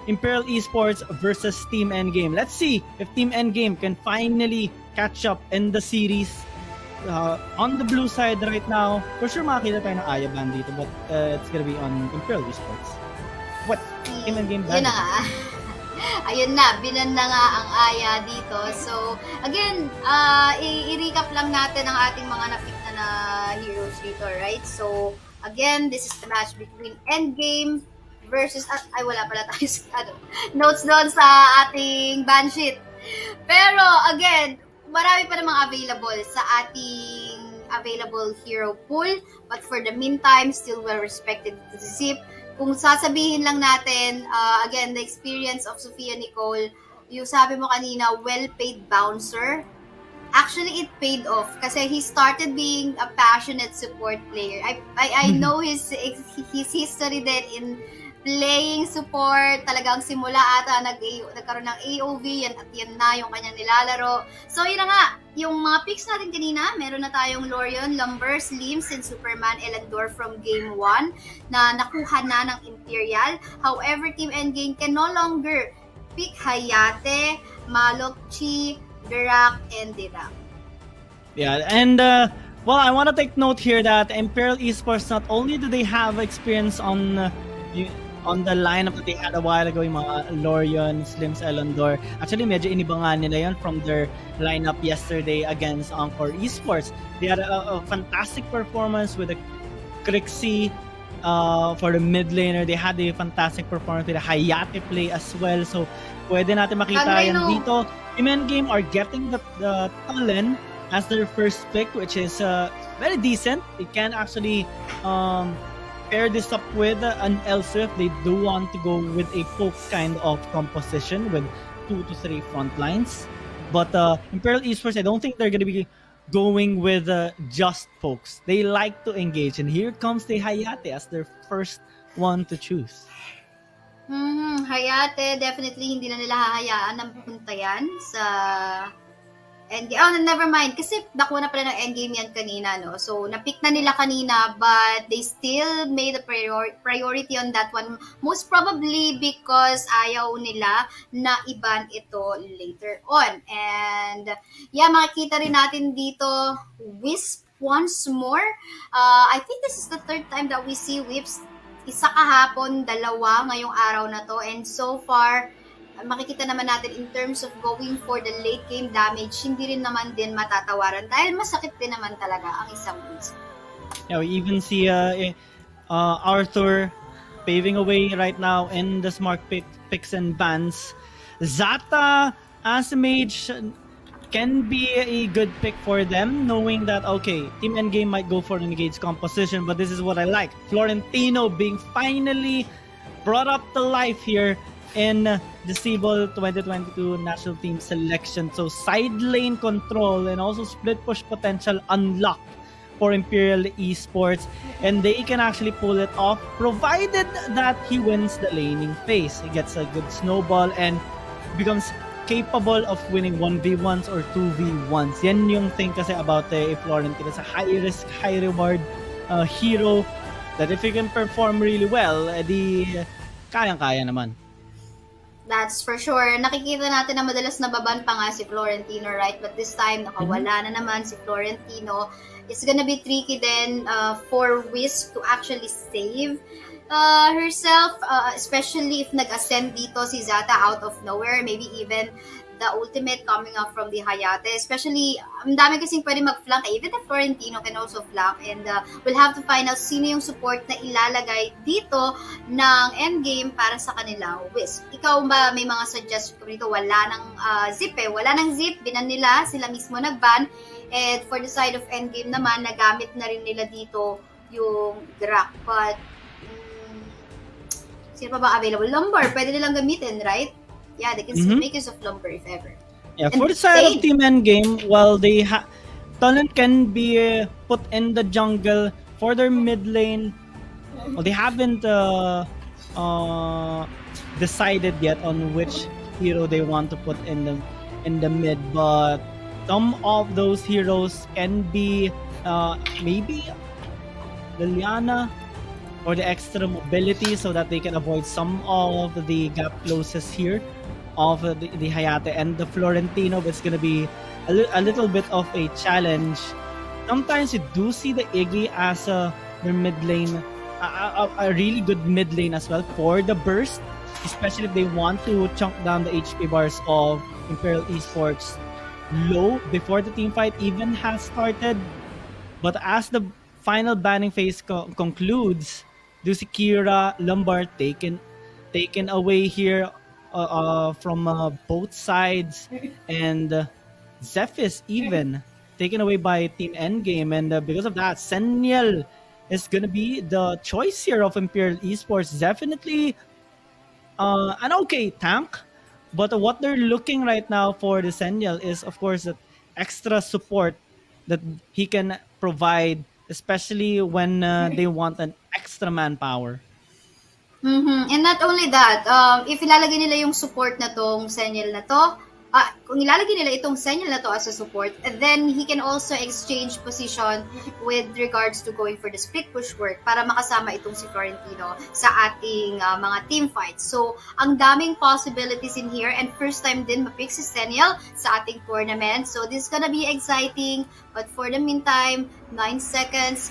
Imperial Esports versus Team Endgame. Let's see if Team Endgame can finally catch up in the series. On the blue side right now, for sure makakita tayo ng Aya ban dito, but it's gonna be on Imperial Esports. What? Team Endgame ban? Yun na nga. Ayun na, binan na nga ang Aya dito. So, again, i-recap lang natin ang ating mga napik na heroes dito, right? So, again, this is the match between Endgame versus... wala pala tayo sa notes doon sa ating ban sheet. Pero, again, marami pa namang available sa ating available hero pool. But for the meantime, still well-respected to the Zip. Kung sasabihin lang natin, again, the experience of Sophia Nicole, yung sabi mo kanina, well-paid bouncer, actually, it paid off kasi he started being a passionate support player. I know his history then in playing support, talagang simula ata nagkaroon ng AoV, yan at yan na yung kanyang nilalaro. So yun na nga, yung mga picks natin kanina, meron na tayong Lorion, Lumber, Slims, and Superman Elandor from Game 1 na nakuha na ng Imperial. However, Team Endgame can no longer pick Hayate, Malokchi, Dirac, and Dirac. Yeah, and well, I want to take note here that Imperial Esports, not only do they have experience on the lineup that they had a while ago, yung mga Lorion, Slims, Elandor. Actually, medyo inibangan nila yun from their lineup yesterday against Encore Esports. They had a fantastic performance with the Crixie for the mid laner. They had a fantastic performance with the Hayate play as well. So, pwede natin makita yan dito. Team Endgame are getting the Talon as their first pick, which is very decent. They can actually pair this up with an Elswif. They do want to go with a poke kind of composition with 2 to 3 front lines. But Imperial Esports, I don't think they're going to be going with just pokes. They like to engage. And here comes the Hayate as their first one to choose. Hayate, definitely hindi na nila hahayaan na punta yan sa Endgame. Oh, never mind. Kasi nakuha na pala ng Endgame yan kanina, no? So, napick na nila kanina, but they still made a priority on that one. Most probably because ayaw nila na iban ito later on. And, yeah, makikita rin natin dito, Wisp once more. I think this is the third time that we see Wisp. Isa kahapon, dalawa ngayong araw na to. And so far, makikita naman natin in terms of going for the late game damage, hindi rin naman din matatawaran dahil masakit din naman talaga ang isang Wisp. Yeah, we even see Arthur paving away right now in the smart picks and bans. Zata as a mage can be a good pick for them, knowing that, okay, Team Endgame might go for an engaged composition, but this is what I like. Florentino being finally brought up to life here in the SIBOL2022 national team selection. So side lane control and also split push potential unlocked for Imperial Esports, and they can actually pull it off provided that he wins the laning phase. He gets a good snowball and becomes capable of winning 1v1s or 2v1s. Yan yung thing kasi about Florentino. It's a high risk, high reward hero that if he can perform really well, edi kayang-kaya naman. That's for sure. Nakikita natin na madalas nababan pa nga si Florentino, right? But this time, nakawala na naman si Florentino. It's gonna be tricky then for Wisp to actually save herself, especially if nag-ascend dito si Zata out of nowhere. Maybe even the ultimate coming up from the Hayate. Especially, ang dami kasing pwede mag-flank. Even the Florentino can also flank. And we'll have to find out sino yung support na ilalagay dito ng endgame para sa kanilang Wisp. Ikaw ba may mga suggestion ko dito? Wala nang zip eh. Wala nang zip. Binan nila. Sila mismo nag-ban. And for the side of endgame naman, nagamit na rin nila dito yung Drak. But, sino pa ba available? Lumber. Pwede nilang gamitin, right? Yeah, they can still make use of Lumber if ever. Yeah, And for the side of Team Endgame, while they talent can be put in the jungle for their mid lane, well, they haven't decided yet on which hero they want to put in the mid, but some of those heroes can be maybe Liliana or the extra mobility so that they can avoid some of the gap closes here of the Hayate and the Florentino. It's going to be a little bit of a challenge. Sometimes you do see the Iggy as their mid lane, a really good mid lane as well for the burst, especially if they want to chunk down the HP bars of Imperial Esports low before the team fight even has started. But as the final banning phase concludes, do see Kira, Lombard taken away here from both sides, and Zephys even taken away by Team Endgame, and because of that, Seniel is gonna be the choice here of Imperial Esports. Definitely an okay tank, but what they're looking right now for the Seniel is, of course, that extra support that he can provide, especially when they want an extra manpower. And not only that, if ilalagay nila yung support na tong Senyel na to, kung ilalagay nila itong Senyel na to as a support, then he can also exchange position with regards to going for the split push work para makasama itong si Florentino sa ating mga team fights. So, ang daming possibilities in here and first time din mapick si Senyel sa ating tournament. So, this is gonna be exciting. But for the meantime, 9 seconds,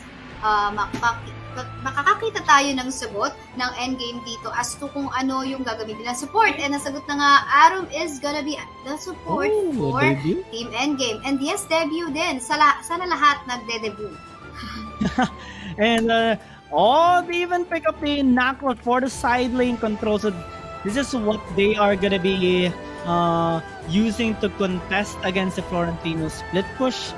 makakakita tayo ng sagot ng endgame dito as to kung ano yung gagamitin ng support. And nasagot na nga, Arum is gonna be the support for debut? Team Endgame. And yes, debut din. Sana lahat nagde-debut. And they even pick up the knockout for the side lane control. So this is what they are gonna be using to contest against the Florentino split push.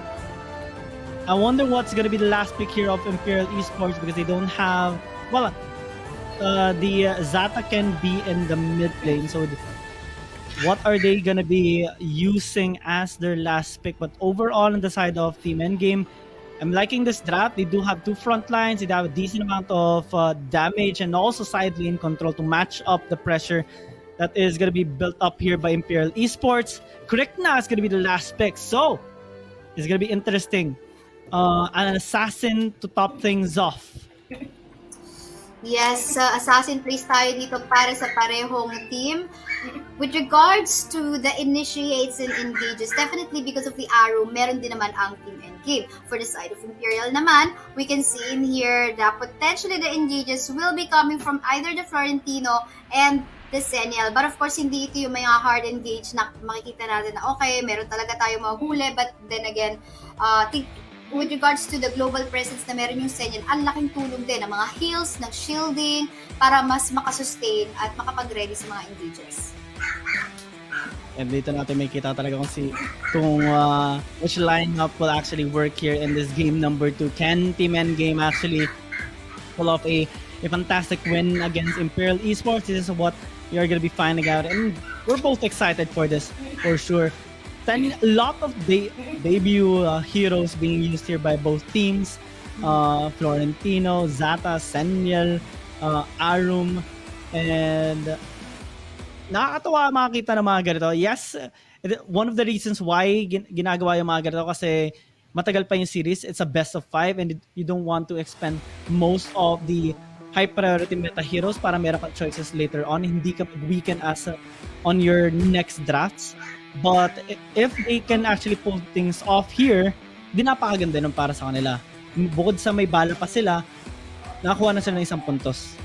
I wonder what's gonna be the last pick here of Imperial Esports because they don't have the Zata can be in the mid lane. So what are they gonna be using as their last pick? But overall on the side of Team Endgame, I'm liking this draft. They do have 2 front lines. They have a decent amount of damage and also side lane control to match up the pressure that is gonna be built up here by Imperial Esports. Krikna is gonna be the last pick. So it's gonna be interesting. An assassin to top things off. Yes, assassin plays tayo dito para sa parehong team. With regards to the initiates and engages, definitely because of the arrow, meron din naman ang team endgame. For the side of Imperial naman, we can see in here that potentially the engages will be coming from either the Florentino and the Senyel. But of course, hindi ito yung mga hard engage na makikita natin na okay, meron talaga tayo mahuli. But then again, with regards to the global presence na meron yung Senyel, ang laking tulong din ng mga heals, ng shielding, para mas makasustain at makapag-ready sa mga engages. And dito natin may kita talaga kung which lineup will actually work here in this game number 2. Can Team Endgame actually pull off a fantastic win against Imperial Esports? This is what you're gonna be finding out, and we're both excited for this for sure. A lot of debut heroes being used here by both teams. Florentino, Zata, Senyel, Arum, and nakakatawa makakita ng mga ganito. Yes, one of the reasons why ginagawa yung mga ganito kasi matagal pa yung series. It's a best of 5 and you don't want to expend most of the high priority meta heroes para meron ka choices later on. Hindi ka weaken on your next drafts. But if they can actually pull things off here, di napakaganda nun para sa kanila. Bukod sa may bala pa sila, nakakuha na sila ng 1 puntos.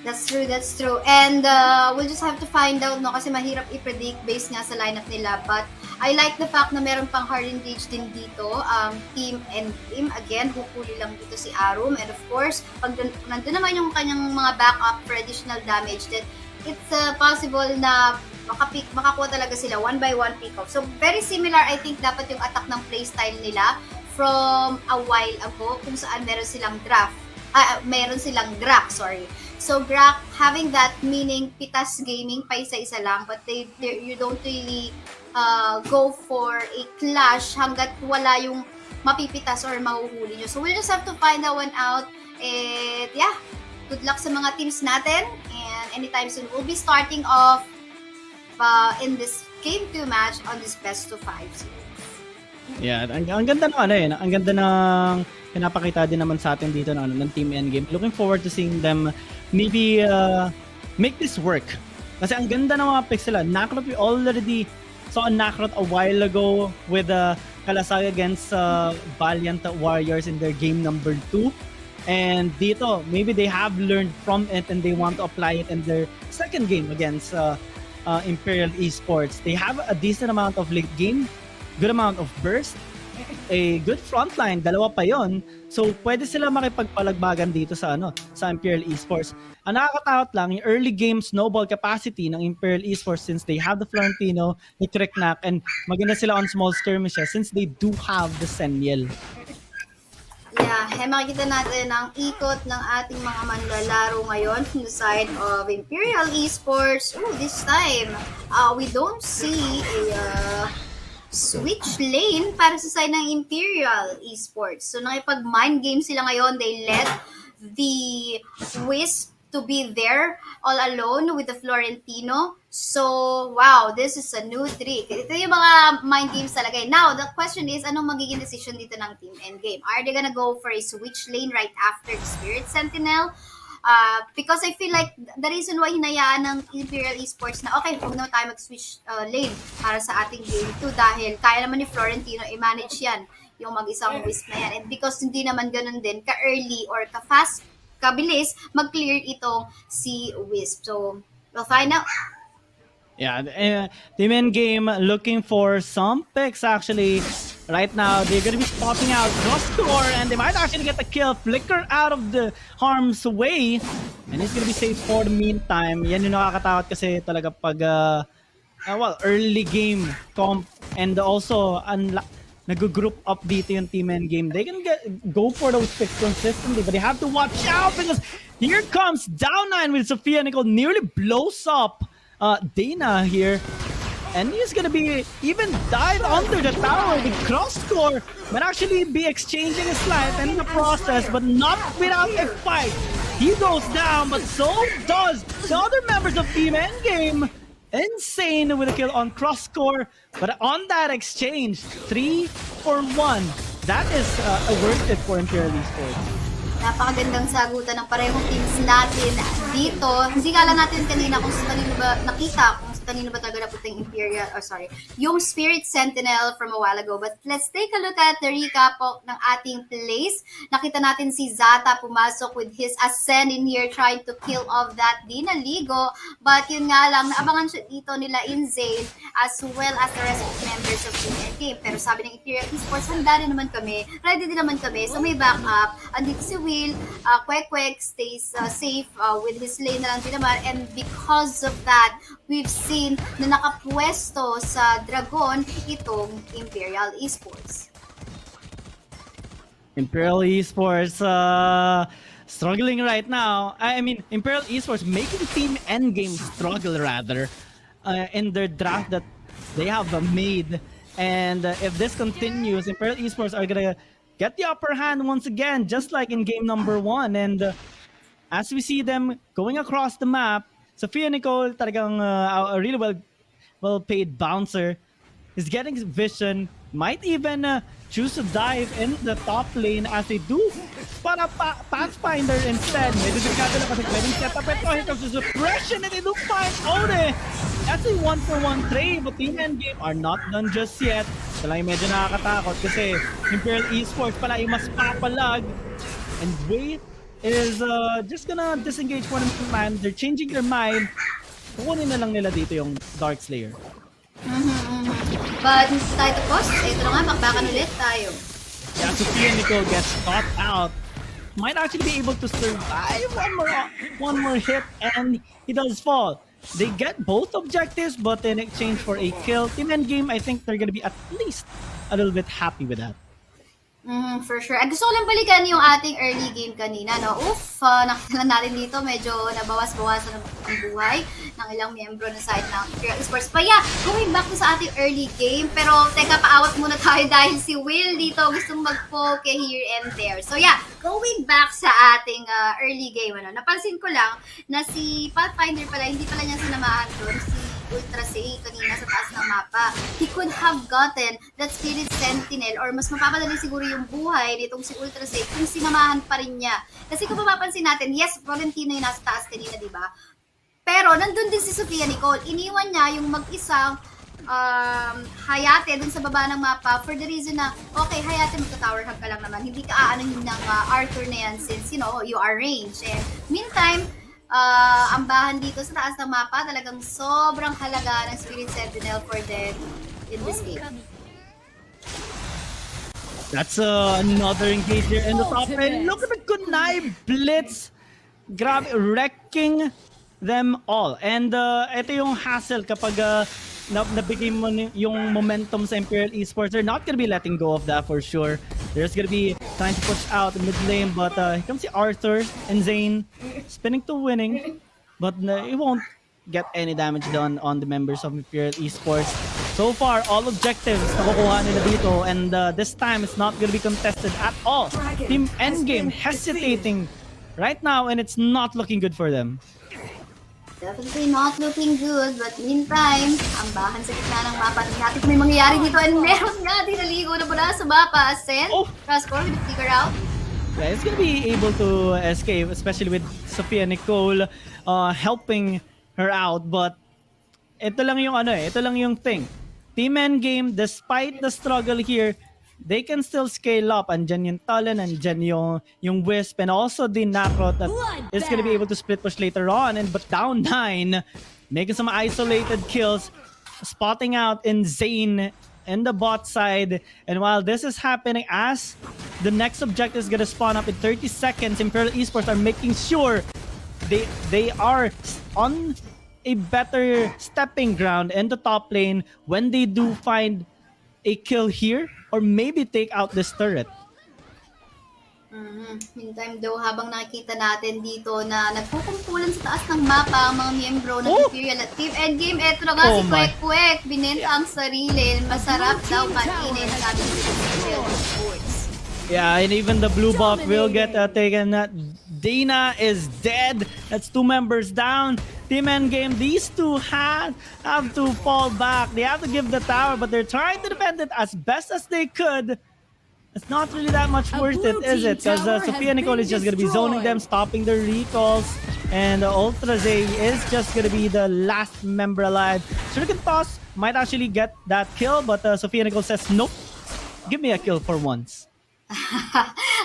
That's true. And we'll just have to find out, no? Kasi mahirap i-predict based nga sa lineup nila. But I like the fact na meron pang hard engage din dito. Team Endgame, again, hukuli lang dito si Arum. And of course, pag nandun naman yung kanyang mga backup for additional damage, then it's possible na makakuha talaga sila 1 by 1 pick-off. So, very similar, I think, dapat yung attack ng playstyle nila from a while ago kung saan meron silang Grak, sorry. So, Grak, having that meaning pitas gaming pa isa-isa lang, but you don't really go for a clash hanggat wala yung mapipitas or mahuhuli nyo. So, we'll just have to find that one out. And yeah, good luck sa mga teams natin. And anytime soon, we'll be starting off in this Game2 match on this best of 5 series. Yeah, ang ganda ng ang ganda ng pinapakita din naman sa atin dito ng Team Endgame. Looking forward to seeing them maybe make this work. Kasi ang ganda ng mga picks sila. Nakrot, we already saw a Nakrot a while ago with Kalasag against Valiant Warriors in their game number 2. And dito, maybe they have learned from it and they want to apply it in their second game against Imperial Esports. They have a decent amount of late game, good amount of burst, a good frontline, 2 pa yon. So pwede sila makipagpalagbagan dito sa Imperial Esports. Ang nakakatakot lang, yung early game snowball capacity ng Imperial Esports since they have the Florentino, the Kriknak, and maganda sila on small skirmishes since they do have the Senyel. Yeah, makikita natin ang ikot ng ating mga manlalaro ngayon from the side of Imperial Esports. This time, we don't see a switch lane para sa side ng Imperial Esports. So, nakipag-mind game sila ngayon. They let the Wisp to be there all alone with the Florentino. So, wow, this is a new trick. Ito yung mga mind games talaga. Now, the question is, anong magiging decision dito ng Team Endgame? Are they gonna go for a switch lane right after the Spirit Sentinel? Because I feel like the reason why hinayaan ng Imperial Esports na okay, huwag na tayo mag-switch lane para sa ating game 2 dahil kaya naman ni Florentino i-manage yan, yung mag-isang wisp na yan. And because hindi naman ganun din ka-early or ka-fast, kabilis, mag-clear itong si Wisp. So, we'll find out. Yeah, Team Endgame looking for some picks actually. Right now, they're gonna be spotting out Crosscore and they might actually get the kill. Flicker out of the harm's way. And he's gonna be safe for the meantime. Yan yung nakakatakot kasi talaga pag early game comp and also nag-group up dito yung Team Endgame. They can go for those picks consistently, but they have to watch out because here comes down 9 with Sophia Nicole nearly blows up Dana here. And he's gonna be even dive under the tower. The Crosscore might actually be exchanging his life in the process, but not without a fight. He goes down, but so does the other members of Team Endgame. Insane with a kill on Crosscore, but on that exchange, 3 for 1. That is worth it for Imperial Esports. Napakagandang sagutan ng parehong teams natin dito. Hindi kala natin kanina kung sa kanino ba nakita, kung sa kanino ba talaga naputing Imperial, yung Spirit Sentinel from a while ago. But let's take a look at the recap ng ating plays. Nakita natin si Zata pumasok with his Ascend in here trying to kill off that Dina Ligo. But yun nga lang, naabangan siya dito nila Inzane as well as the rest of the members of Team Endgame. Pero sabi ng Imperial Esports, handa na naman kami, ready din naman kami. So may backup. Andito si Will, Kwek stays safe with his lane na lang din naman. And because of that, we've seen na nakapwesto sa Dragon itong Imperial Esports. Imperial Esports struggling right now. I mean, Imperial Esports making Team Endgame struggle rather in their draft that they have made. And if this continues, Imperial Esports are gonna get the upper hand once again, just like in game number 1. And as we see them going across the map, Sophia Nicole, talagang a really well-paid bouncer, is getting vision, might even choose to dive in the top lane as they do para Pathfinder instead. Medyo delikado na kasi pwedeng set up ito. Here comes the suppression and they do find Ode. That's a 1-for-1 trade, but Team Endgame are not done just yet. Talagang medyo nakakatakot kasi Imperial Esports pala yung mas papalag. And Wade is just gonna disengage for the man. They're changing their mind. Kukunin na lang nila dito yung Dark Slayer. But tayo tapos, ito na nga, makbakan ulit tayo. Yeah, Sophia Nicole gets caught out. Might actually be able to survive one more hit and he does fall. They get both objectives, but in exchange for a kill. Team Endgame, I think they're gonna be at least a little bit happy with that. For sure. Gusto ko lang balikan yung ating early game kanina, no? Nakita lang natin dito, medyo nabawas-bawasan ang buhay ng ilang miyembro ng side ng Imperial Esports. But yeah, going back to sa ating early game, pero teka, paawat muna tayo dahil si Will dito gustong mag-poke here and there. So yeah, going back sa ating early game, napansin ko lang na si Pathfinder pala, hindi pala niya sinamahan doon, si Ultra Say kanina sa taas ng mapa. He could have gotten that Spirit Sentinel or mas mapapadali siguro yung buhay nitong si Ultra Say kung sinamahan pa rin niya. Kasi kung mapapansin natin, yes, Florentino yung nasa taas kanina, di ba? Pero nandun din si Sophia Nicole. Iniwan niya yung mag-isang Hayate dun sa baba ng mapa for the reason na, okay, Hayate, magka-tower hug ka lang naman. Hindi ka aanahin ng Arthur na yan since, you know, you are ranged. And meantime, ang bahan dito sa taas ng mapa, talagang sobrang halaga ng Spirit Sentinel for them in this game. That's another engager in the top lane. Look at the Kunai Blitz. Grabe, wrecking them all. And ito yung hassle kapag nabigay mo yung momentum sa Imperial Esports. They're not gonna be letting go of that for sure. They're just gonna be trying to push out the mid lane, but here comes si Arthur and Zane spinning to winning, but it won't get any damage done on the members of Imperial Esports. So far, all objectives nakukuha nila dito, and this time it's not gonna be contested at all. Team Endgame hesitating right now, and it's not looking good for them. Definitely not looking good, but meantime, ang bahan sa gitna ng mapa. Tingnan natin kung may mangyayari dito, and meron nga din naligo na mula sa mapa. Sen, Rascor with the figure out. Yeah, it's gonna be able to escape, especially with Sophia Nicole helping her out. But ito lang yung ito lang yung thing. Team Endgame, despite the struggle here, they can still scale up. Andyan yung Talon, andyan yung Wisp, and also the Nakrot that is gonna be able to split push later on. But down 9, making some isolated kills, spotting out in Zane in the bot side. And while this is happening, as the next objective is gonna spawn up in 30 seconds, Imperial Esports are making sure they are on a better stepping ground in the top lane when they do find a kill here or maybe take out this turret. Meantime daw, habang nakikita natin dito na nagkukumpulan sa taas ng mapa ang mga miyembro ng Imperial at Team Endgame, eto na nga si Kwek, binenta ang sarili, masarap daw kainin, sabi ni Imperial Sports. Yeah, and even the blue buff will get taken. Dana is dead. That's 2 members down. Team Endgame, these two have to fall back. They have to give the tower, but they're trying to defend it as best as they could. It's not really that much worth it, is it? Because Sophia Nicole is just going to be zoning them, stopping their recalls. And Ultraze is just going to be the last member alive. Shuriken Toss might actually get that kill, but Sophia Nicole says, nope, give me a kill for once.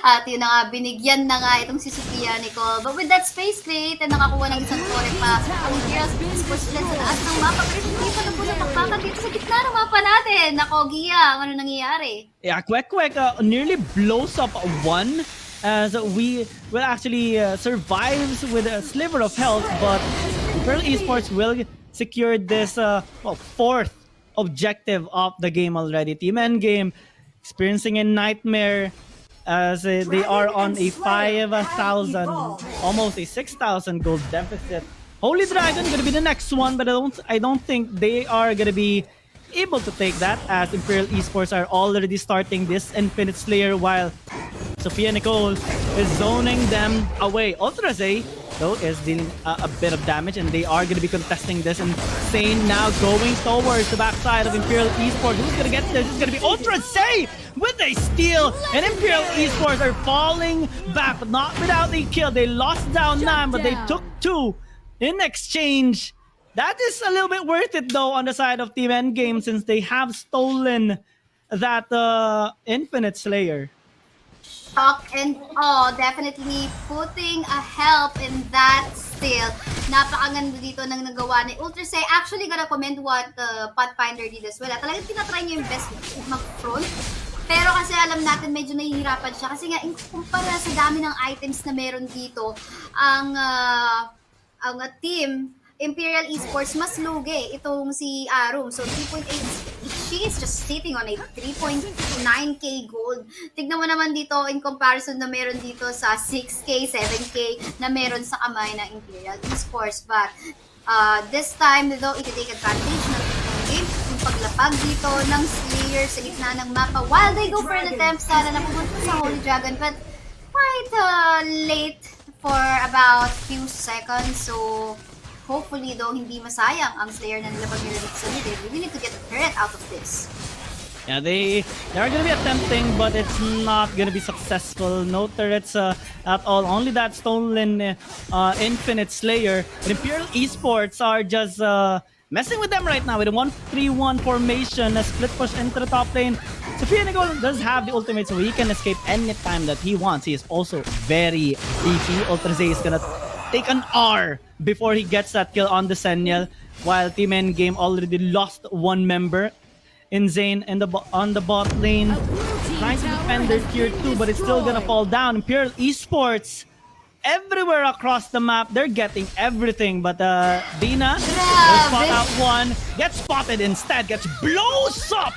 At yun na nga, binigyan na nga itong si Sophia Nicole. But with that space crate, nakakuha ng isang torre pa. Ang Imperial Sports ulit sa taas ng mapa. Pero hindi pa na po napakpakan dito sa gitna ng mapa natin. Nako, Gia, ano nangyayari? Yeah, Kwek nearly blows up 1 as we will actually survives with a sliver of health, but Imperial Esports will secure this 4th objective of the game already. Team Endgame experiencing a nightmare as they are on a 5,000, almost a 6,000 gold deficit. Holy Dragon gonna be the next one, but I don't think they are gonna be able to take that, as Imperial Esports are already starting this Infinite Slayer while Sophia Nicole is zoning them away. Ultraze, though, is dealing a bit of damage, and they are going to be contesting this. And Sane now going towards the backside of Imperial Esports. Who's going to get this? It's going to be Ultraze with a steal, and Imperial Esports are falling back, but not without a kill. They lost down 9, but they took 2 in exchange. That is a little bit worth it, though, on the side of Team Endgame, since they have stolen that Infinite Slayer. Shock and definitely putting a help in that still. Napakaganda dito ng nagawa ni Ultraze. Actually, gonna comment what Pathfinder did as well. Talagang tinatry niya yung best mag-front. Pero kasi alam natin medyo nahihirapan siya. Kasi nga, kumpara sa dami ng items na meron dito, ang team Imperial Esports mas lugi itong si Arum. So 3.8, she is just sitting on a 3.9k gold. Tignan mo naman dito in comparison na meron dito sa 6k, 7k na meron sa kamay ng Imperial Esports. But this time, though, iti-take advantage ng game, yung paglapag dito ng Slayer sa gitna ng mapa while they go for an attempt sana na pumunta sa Holy Dragon, but quite late for about few seconds. So hopefully, though, hindi masayang ang Slayer na nilabag nila dito sa mid. We need to get the turret out of this. Yeah, they are going to be attempting, but it's not going to be successful. No turrets at all. Only that stolen Infinite Slayer. And Imperial Esports are just messing with them right now with a 1-3-1 formation. A split push into the top lane. Sophia Nicole does have the ultimate, so he can escape anytime that he wants. He is also very beefy. Ultraze is going to take an R before he gets that kill on the Sentinel, while Team Endgame already lost 1 member in Zane and on the bot lane, trying to defend their tier 2, but it's still gonna fall down. Imperial Esports everywhere across the map, they're getting everything, but Dina will spot out 1, gets spotted instead, gets blows up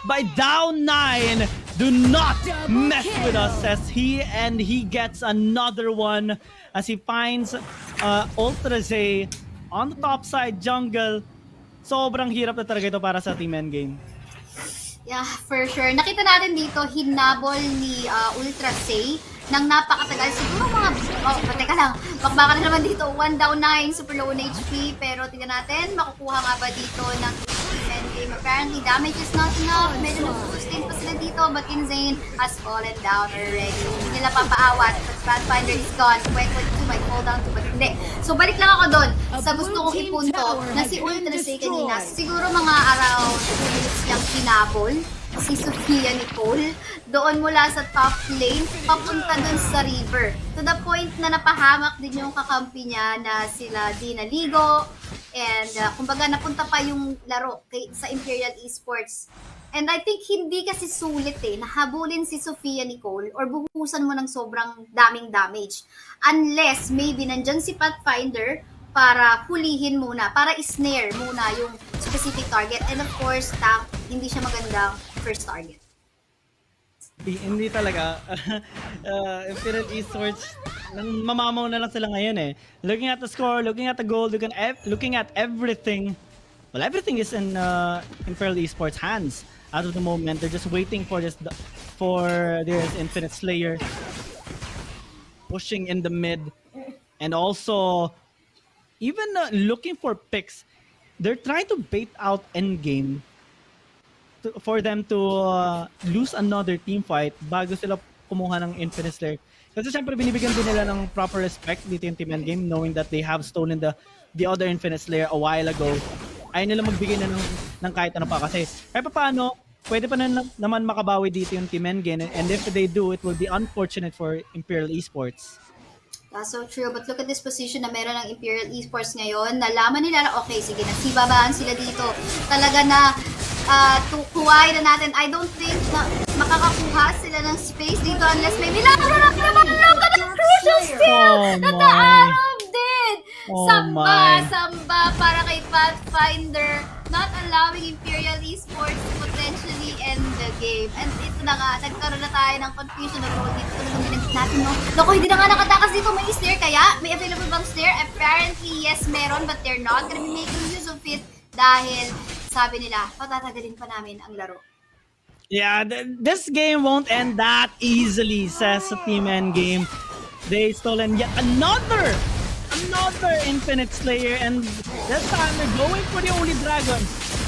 by down 9. Do not mess with us, says he, and he gets another one as he finds Ultraze on the top side jungle. Sobrang hirap na talaga ito para sa Team Endgame. Yeah, for sure. Nakita natin dito, hinabol ni Ultraze ng napakatagal. Siguro mga, Bakbakan na naman dito, 1 down 9, super low on HP. Pero tingnan natin, makukuha nga ba dito ng endgame? Apparently, damage is not enough. Medyo nag-sustain pa sila dito, but Insane has fallen down already. Hindi nila papaawat, but Pathfinder is gone. Quick to my fall down to, but hindi. So balik lang ako doon sa gusto kong ipunto na si Ultrasay kanina. Siguro mga around 2 minutes niyang pinabol si Sofia Nicole doon mula sa top lane papunta doon sa river. To the point na napahamak din yung kakampi niya na sila Dina Ligo and kumbaga napunta pa yung laro sa Imperial Esports. And I think hindi kasi sulit nahabulin si Sofia Nicole or buhusan mo ng sobrang daming damage. Unless maybe nandyan si Pathfinder para hulihin muna, para isnare muna yung specific target. And of course, hindi siya magandang first target. Hindi talaga. Imperial Esports, mamamaw na lang sila ngayon Looking at the score, looking at the goal, looking at everything. Well, everything is in Imperial Esports' hands. As of the moment, they're just waiting for this Infinite Slayer pushing in the mid, and also even looking for picks. They're trying to bait out endgame for them to lose another team fight bago sila kumuha ng Infinite Slayer. Kasi syempre binibigyan din nila ng proper respect dito yung team endgame, knowing that they have stolen the other Infinite Slayer a while ago. Ayaw nila magbigay na ng kahit ano pa kasi kahit pa paano, pwede pa naman makabawi dito yung team endgame, and if they do, it will be unfortunate for Imperial Esports. That's so true, but look at this position na meron ng Imperial Esports ngayon. Nalaman nila na okay, sige, nagsibabaan sila dito. Talaga na kukuhain na natin. I don't think na makakakuha sila ng space dito unless may milagro na ng crucial steal na the AoV din. Samba para kay Pathfinder, not allowing Imperial Esports to potentially end the game. And ito na nga, nagkaroon na tayo ng confusion na role dito. Talagang minagis natin, no? Loko, hindi na nga nakatakas dito. May snare kaya? May available bang snare? Apparently, yes, meron, but they're not gonna be making use of it dahil sabi nila, patatagalin pa namin ang laro. Yeah, this game won't end that easily, says Team Endgame. They stolen yet another Infinite Slayer, and this time they're going for the only dragon.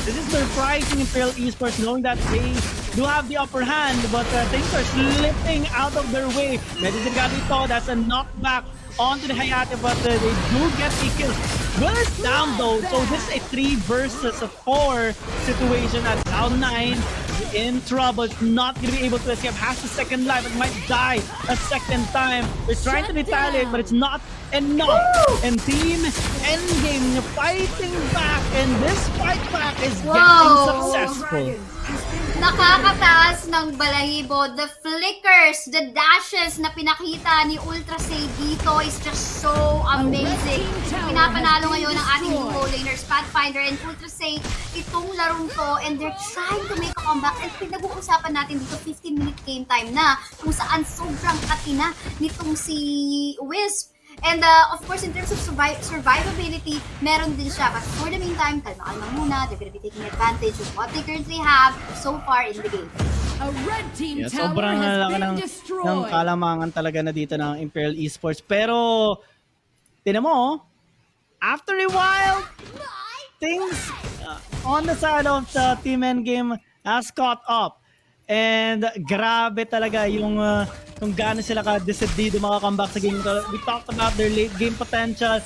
This is surprising Imperial Esports, knowing that they do have the upper hand, but things are slipping out of their way. Medyo ito, that's a knockback onto the Hayate, but they do get a kill. Will is down though, so this is a 3 versus 4 situation at down 9. In trouble, not gonna be able to escape, has a second life, and might die a second time. They're trying to retaliate, but it's not enough. And Team Endgame fighting back, and this fight back is getting successful. Nakakataas ng balahibo. The flickers, the dashes na pinakita ni Ultrasay dito is just so amazing. Pinapanalo ngayon ng ating duo laners, Pathfinder and Ultrasay, itong larong to, and they're trying to make a comeback. And pinag-uusapan natin dito, 15-minute game time na, kung saan sobrang katina nitong si Wisp. And of course, in terms of survivability, meron din siya. But for the meantime, kalma-kalma muna. They're gonna be taking advantage of what they currently have so far in the game. A red team tower sobrang has nalaki been ng destroyed. kalamangan talaga na dito ng Imperial Esports. Pero, tinan mo, after a while, things on the side of the Team Endgame has caught up. And grabe talaga yung kung gaano sila ka-decidido maka-comeback sa game. We talked about their late game potential.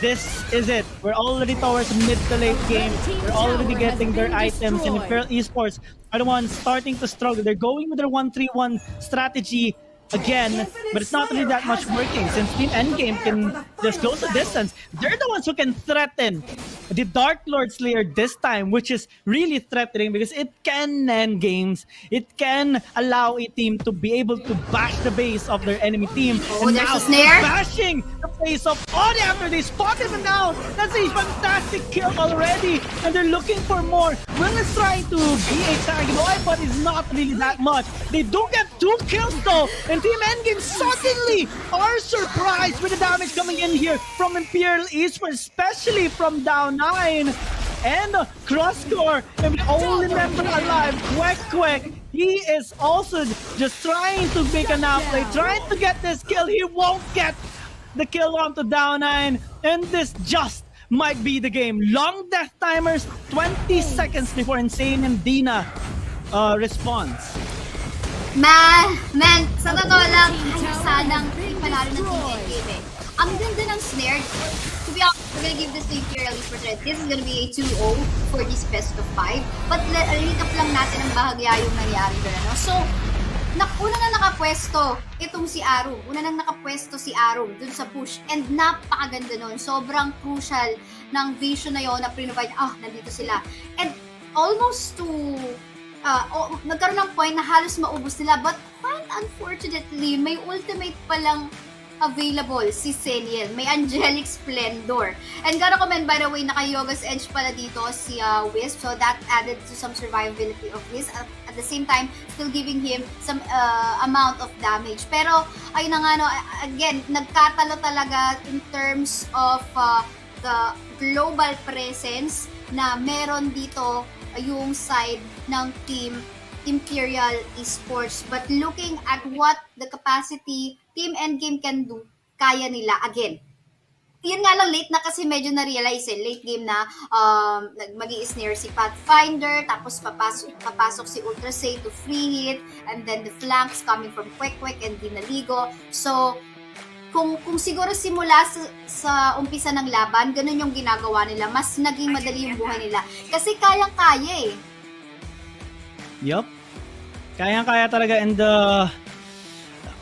This is it. We're already towards mid to late game. We're already getting their items, and Imperial Esports are the ones starting to struggle. They're going with their 1-3-1 strategy again, but it's not really that much working since Team Endgame can just close the distance. They're the ones who can threaten the Dark Lord Slayer this time, which is really threatening because it can end games. It can allow a team to be able to bash the base of their enemy team. Oh, and there's now a snare. bashing the face of Odi after they spot him, and now that's a fantastic kill already. And they're looking for more. Will is trying to be a Sagiboy, but it's not really that much. They do get 2 kills though, and Team Endgame suddenly are surprised with the damage coming in here from Imperial Esports, especially from down 9. And Crosscore, the only member alive, Quick. He is also just trying to make an outplay, trying to get this kill. He won't get the kill onto down 9, and this just might be the game. Long death timers, 20 seconds before Insane and Dina responds. Man, sa totoo lang, ay sanang panalo ng Team Endgame eh. Ang ganda ng snare. To be honest, we're gonna give this to Imperial Esports. This is gonna be a 2-0 for this best of 5. But recap lang natin ang bahagya yung nangyari doon. Ano? So, una na nakapwesto itong si Arum. Una nang nakapwesto si Arum dun sa push. And napakaganda nun. Sobrang crucial ng vision na yon na provide, nandito sila. And almost to nagkaroon ng point na halos maubos nila, but quite unfortunately, may ultimate palang available si Seniel. May Angelic Splendor. And gotta comment, by the way, naka-Yoga's Edge pala dito si Wisp, so that added to some survivability of his. At the same time, still giving him some amount of damage. Pero, ayun na nga, no, again, nagkatalo talaga in terms of the global presence na meron dito yung side ng Team Imperial Esports. But looking at what the capacity Team Endgame can do, kaya nila. Again, yun nga lang, late na kasi medyo na-realize late game na mag-i-snare si Pathfinder, tapos papasok si Ultrasay to free hit, and then the flanks coming from Kwek and Dinaligo. So, kung siguro simula sa umpisa ng laban, ganun yung ginagawa nila, mas naging madali yung buhay nila. Kasi kayang-kaya eh. Yup. Kayang-kaya talaga, and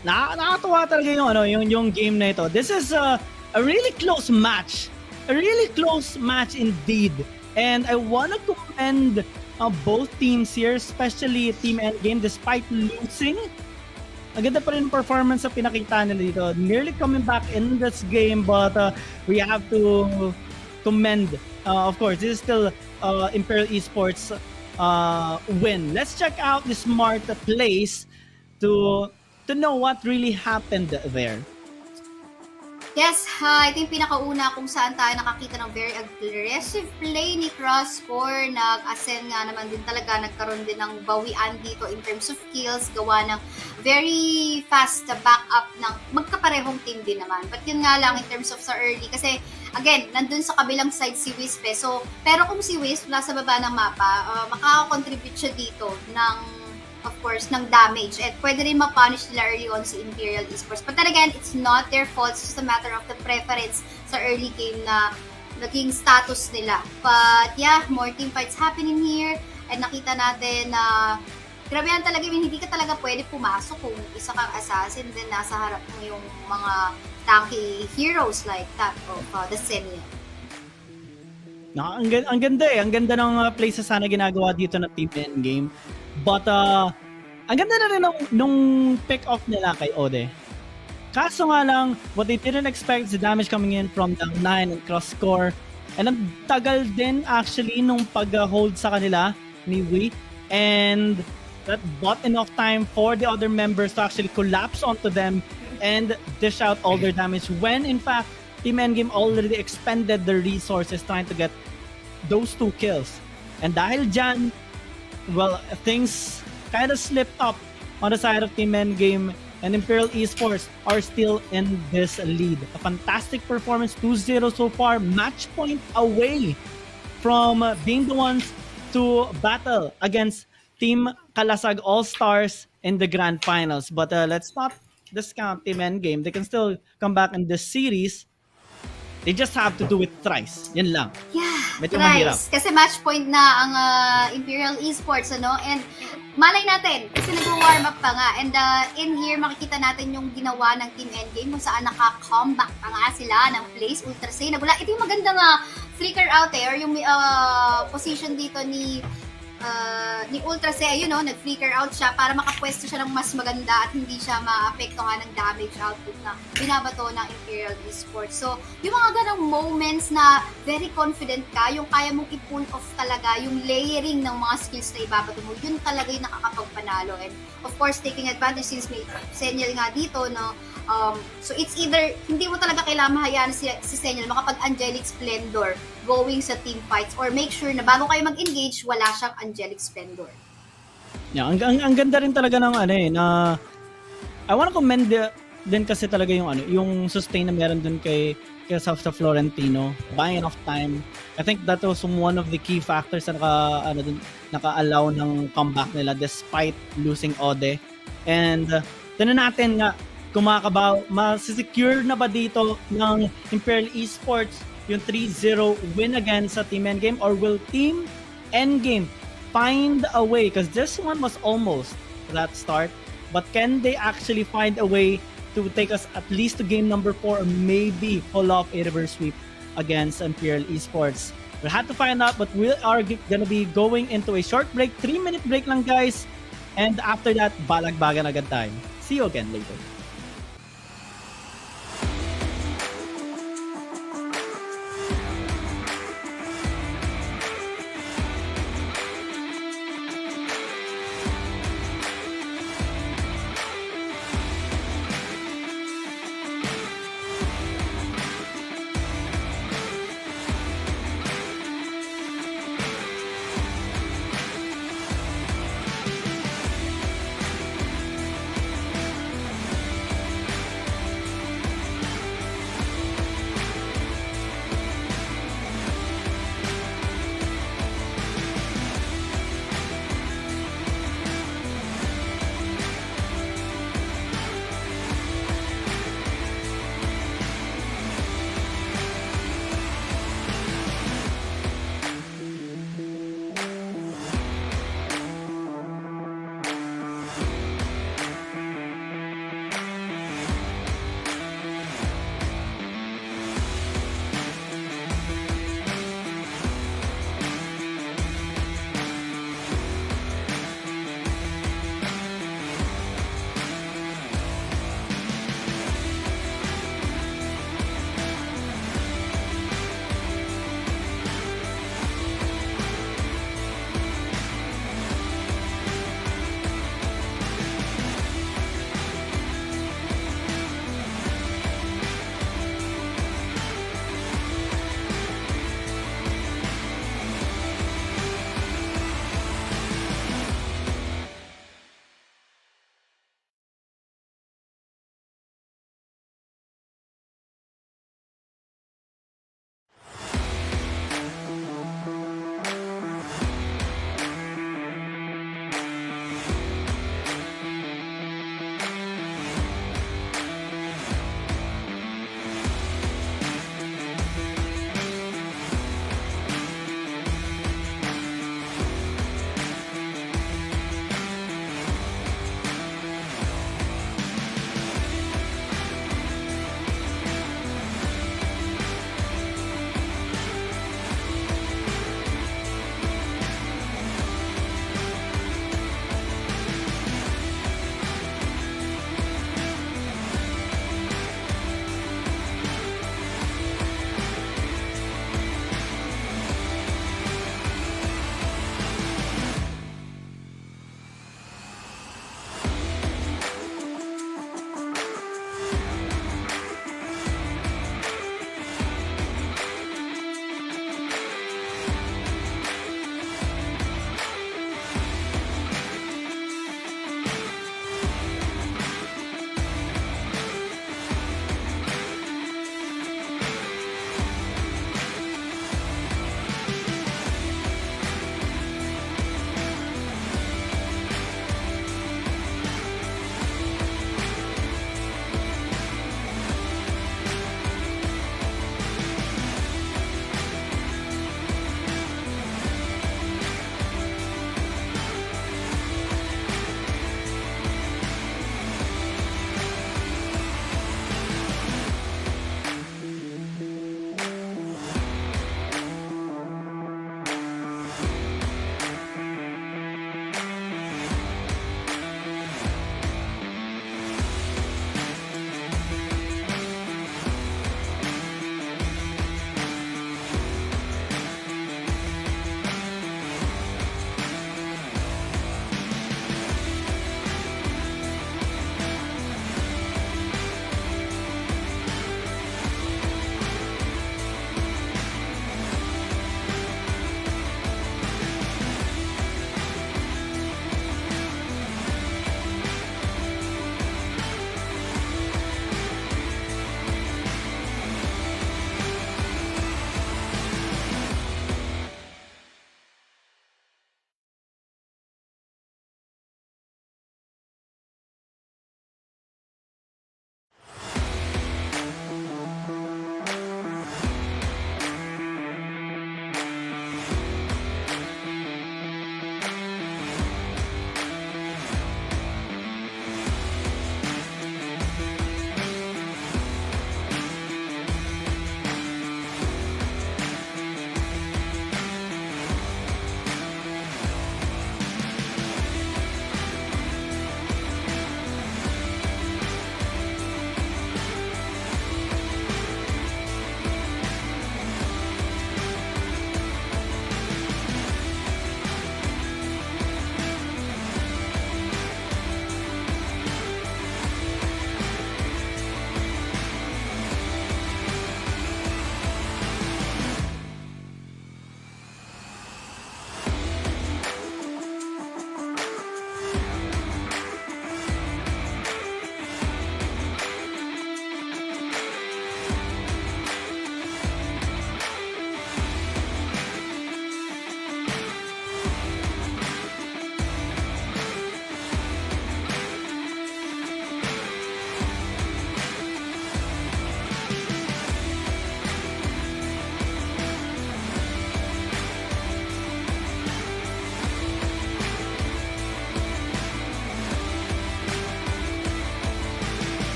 nakakatuwa talaga yung game na ito. This is a really close match. A really close match indeed. And I want to commend both teams here, especially Team Endgame, despite losing. Ang ganda pa rin performance sa pinakita nila dito. Nearly coming back in this game, but we have to commend. Of course, this is still Imperial Esports win. Let's check out the smart plays to know what really happened there. Yes, ito yung pinakauna kung saan tayo nakakita ng very aggressive play ni Crosscore. Nag-ascend nga naman din talaga, nagkaroon din ng bawian dito in terms of kills, gawa ng very fast backup ng magkaparehong team din naman. But yun nga lang in terms of sa early, kasi again, nandun sa kabilang side si Wisp eh. So, pero kung si Wisp nasa baba ng mapa, makaka-contribute siya dito ng of course, ng damage. At pwede rin ma-punish nila early on si Imperial Esports. But then again, it's not their fault. It's just a matter of the preference sa early game na naging status nila. But yeah, more team fights happening here. And nakita natin na grabe yan talaga. Hindi ka talaga pwede pumasok kung isa kang assassin. Then nasa harap mo yung mga tanky heroes like that of the Senior. Ang ganda eh. Ang ganda ng plays na sana ginagawa dito ng Team Endgame. But, ang ganda na rin nung pick-off nila kay Ode. Kaso nga lang, what they didn't expect is the damage coming in from down 9 and cross-score. And ang tagal din actually nung pag-hold sa kanila ni Wii. And that bought enough time for the other members to actually collapse onto them and dish out all their damage when in fact, Team Endgame already expended their resources trying to get those 2 kills. And dahil dyan, well, things kind of slipped up on the side of Team Endgame, and Imperial Esports are still in this lead. A fantastic performance, 2-0 so far, match point away from being the ones to battle against Team Kalasag Allstars in the Grand Finals. But let's not discount Team Endgame. They can still come back in this series. They just have to do it thrice. Yan lang. Yeah, medyo mahirap. Kasi match point na ang Imperial Esports, ano? And malay natin, kasi nag-warm up pa nga. And in here, makikita natin yung ginawa ng Team Endgame kung saan naka-comeback pa nga sila ng place. Ultrasay, nagula. Ito yung maganda nga flicker out or yung position dito ni Ultrasay, nag-flicker out siya para makapwesto siya ng mas maganda at hindi siya maapektuhan ng damage output na binabato ng Imperial Esports. So, yung mga ganong moments na very confident ka, yung kaya mong i-pull off talaga, yung layering ng mga skills na ibabato mo, yun talaga yung nakakapagpanalo. And of course, taking advantage since may Senior nga dito, no? So it's either, hindi mo talaga kailangan mahayaan si Senior makapag-Angelic Splendor going sa team fights or make sure na bago kayo mag-engage, wala siyang Angelic Splendor. Yeah, ang ganda rin talaga ng na I want to commend din kasi talaga yung yung sustain na meron dun kay sa Florentino, buying enough time. I think that was one of the key factors na naka-allow ng comeback nila despite losing Ode. And tanong natin nga kung masisecure na ba dito ng Imperial Esports yung 3-0 win again sa Team Endgame, or will Team Endgame find a way, because this one was almost that start, but can they actually find a way to take us at least to game number 4, or maybe pull off a reverse sweep against Imperial Esports? We'll have to find out, but we are gonna be going into a short break, 3-minute break lang guys, and after that, balagbagan agad tayo. See you again later.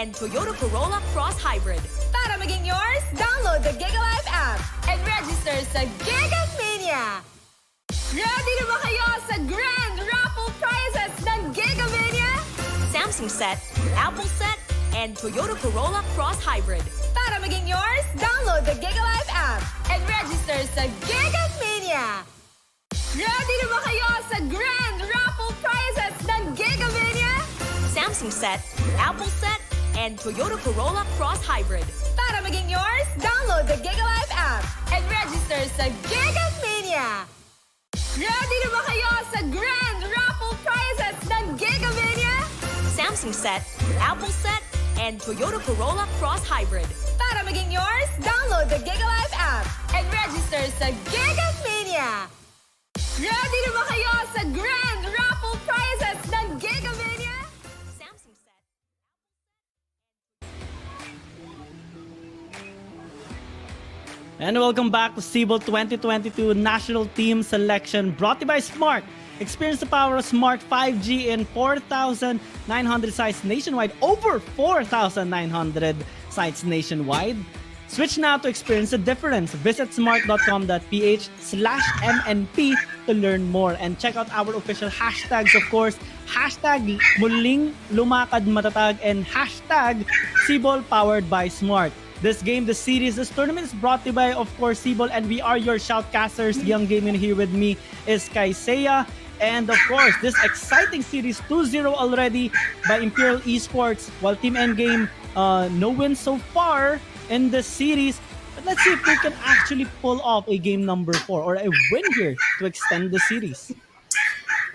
and Toyota Corolla Cross Hybrid. Para maging yours, download the GigaLife app and register sa Gigamania! Ready na ba kayo sa grand raffle prizes ng Gigamania? Samsung set, Apple set, and Toyota Corolla Cross Hybrid. Para maging yours, download the GigaLife app and register sa Gigamania! Ready na ba kayo sa grand raffle prizes ng Gigamania? Samsung set, Apple set, and Toyota Corolla Cross Hybrid. Para maging yours, download the GigaLife app and register sa Gigamania! Ready na ba kayo sa grand raffle prizes ng Gigamania? Samsung set, Apple set, and Toyota Corolla Cross Hybrid. Para maging yours, download the GigaLife app and register sa Gigamania! Ready na ba kayo sa grand raffle prizes ng Gigamania? Samsung set. And welcome back to SIBOL2022 National Team Selection, brought to you by Smart. Experience the power of Smart 5G in 4,900 sites nationwide, over 4,900 sites nationwide. Switch now to experience the difference. Visit smart.com.ph/MNP to learn more. And check out our official hashtags, of course. Hashtag muling lumakad matatag and hashtag SIBOL powered by Smart. This game, this series, this tournament is brought to you by, of course, SIBOL, and we are your shoutcasters. Young Gaming here with me is Kaisea. And of course, this exciting series 2-0 already by Imperial Esports, while Team Endgame, no wins so far in this series. But let's see if they can actually pull off a game number 4 or a win here to extend the series.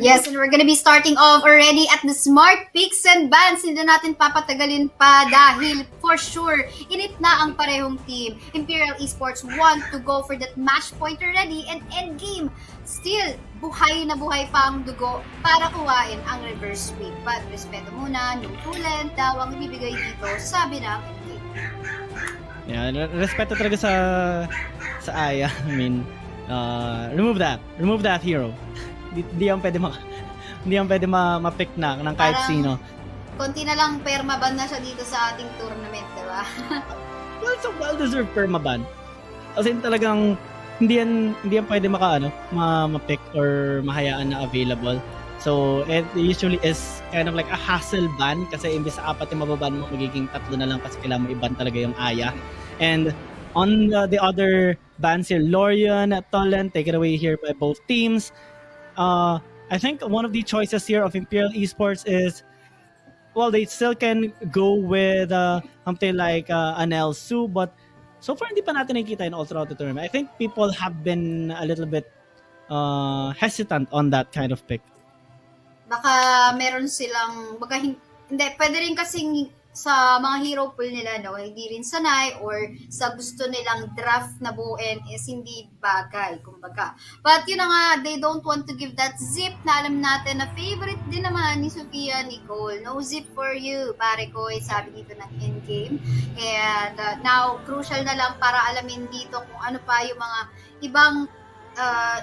Yes, and we're gonna be starting off already at the Smart Picks and Bans. Hindi natin papatagalin pa dahil for sure, init na ang parehong team. Imperial Esports want to go for that match point already, and Endgame still buhay na buhay pa ang dugo para kuhain ang reverse sweep. But respeto muna, no tulad daw ang ibibigay dito, sabi ng Endgame. Yeah, respeto talaga sa Aya. I mean, remove that hero. Hindi yan pwede ma-pick na ng kahit Parang sino. Konti na lang permaban na siya dito sa ating tournament, diba? Well, it's a well-deserved permaban. Kasi talagang hindi yan pwede ma-pick or mahayaan na available. So, it usually is kind of like a hassle ban kasi imbes sa 4 yung mababan mo, magiging 3 na lang kasi kailangan mo i-ban talaga yung Aya. And on the other bans here, Lorian, Tolen, take it away here by both teams. I think one of the choices here of Imperial Esports is, well, they still can go with something like an Elsu, but so far hindi pa natin nakikita in all throughout the tournament. I think people have been a little bit hesitant on that kind of pick. Baka meron silang, hindi, pwede rin kasing sa mga hero pool nila, no, hindi rin sanay or sa gusto nilang draft na buuin is hindi bagay, kumbaga. But yun na nga, they don't want to give that zip na alam natin na favorite din naman ni Sofia Nicole. No zip for you, pare ko, sabi dito ng endgame. And now, crucial na lang para alamin dito kung ano pa yung mga ibang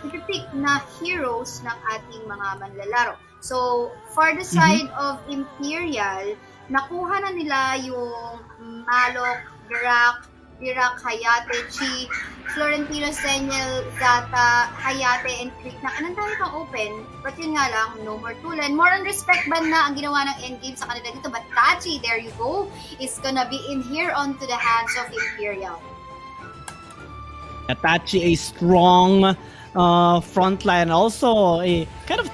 ipipick na heroes ng ating mga manlalaro. So, for the side of Imperial, nakuha na nila yung Malok, Birak, Hayate, Chi, Florentino, Senyel, Zata, Hayate, and Creek na anong dami pang open. But yun nga lang, no more Tulan. More on respect ban na ang ginawa ng endgame sa kanila dito. But Tachi, there you go, is gonna be in here onto the hands of Imperial. Tachi, a strong frontline, also a kind of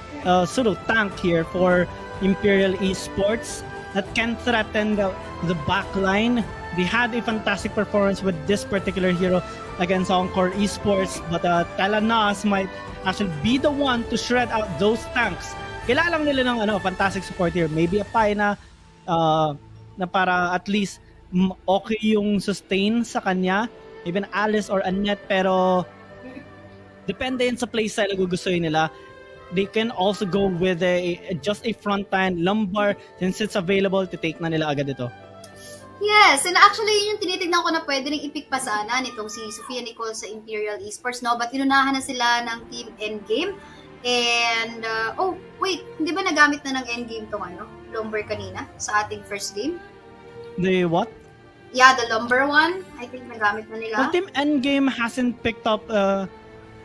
sort of tank here for Imperial Esports that can threaten the backline. They had a fantastic performance with this particular hero against Encore Esports, but Talanas might actually be the one to shred out those tanks. Kailangan lang nila ng fantastic support here. Maybe a Pai na para at least okay yung sustain sa kanya. Even Alice or Annette, pero depende yun sa playstyle na gugustuhin nila. They can also go with just a frontline lumbar since it's available to take na nila agad ito. Yes, and actually yun yung tinitignan ko na pwede rin i-pick pa sana nitong si Sofia Nicole sa Imperial Esports, no? But inunahan na sila ng Team Endgame. And, hindi ba nagamit na ng Endgame tong lumbar kanina sa ating first game? The what? Yeah, the lumber one. I think nagamit na nila. Well, Team Endgame hasn't picked up.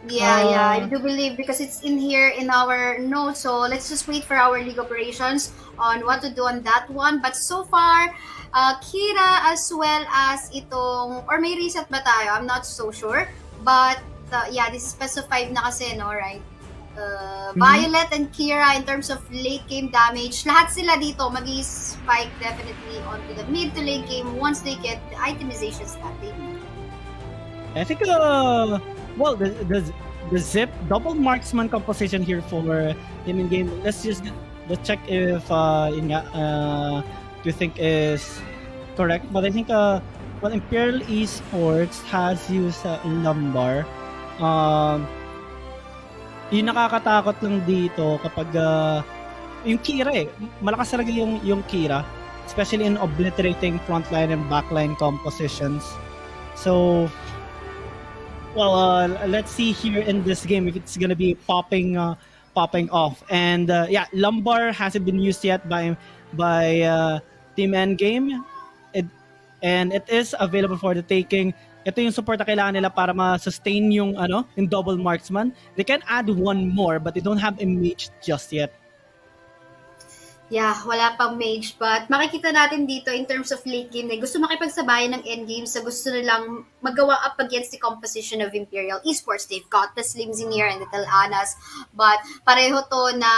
Yeah, I do believe because it's in here in our notes. So let's just wait for our league operations on what to do on that one. But so far, Kira as well as itong, or may reset ba tayo? I'm not so sure. But yeah, this is specified na kasi, no, right? Violet and Kira in terms of late game damage, lahat sila dito mag-spike definitely onto the mid to late game once they get the itemizations that they need. I think well, the zip double marksman composition here for Team Endgame. Let's check if yun nga, do you think is correct? But I think well, Imperial Esports has used lumbar. Yung nakakatakot lang dito kapag yung Kira malakas talaga yung Kira, especially in obliterating frontline and backline compositions. So well, let's see here in this game if it's gonna be popping off. And yeah, lumbar hasn't been used yet by Team Endgame, and it is available for the taking. Ito yung support na kailangan nila para ma-sustain yung double marksman. They can add one more but they don't have a mage just yet. Yeah, wala pang mage, but makikita natin dito in terms of late game na gusto makipagsabayan ng endgame sa gusto nilang magawa up against the composition of Imperial Esports. They've got the Slims in here and the Talanas, but pareho to na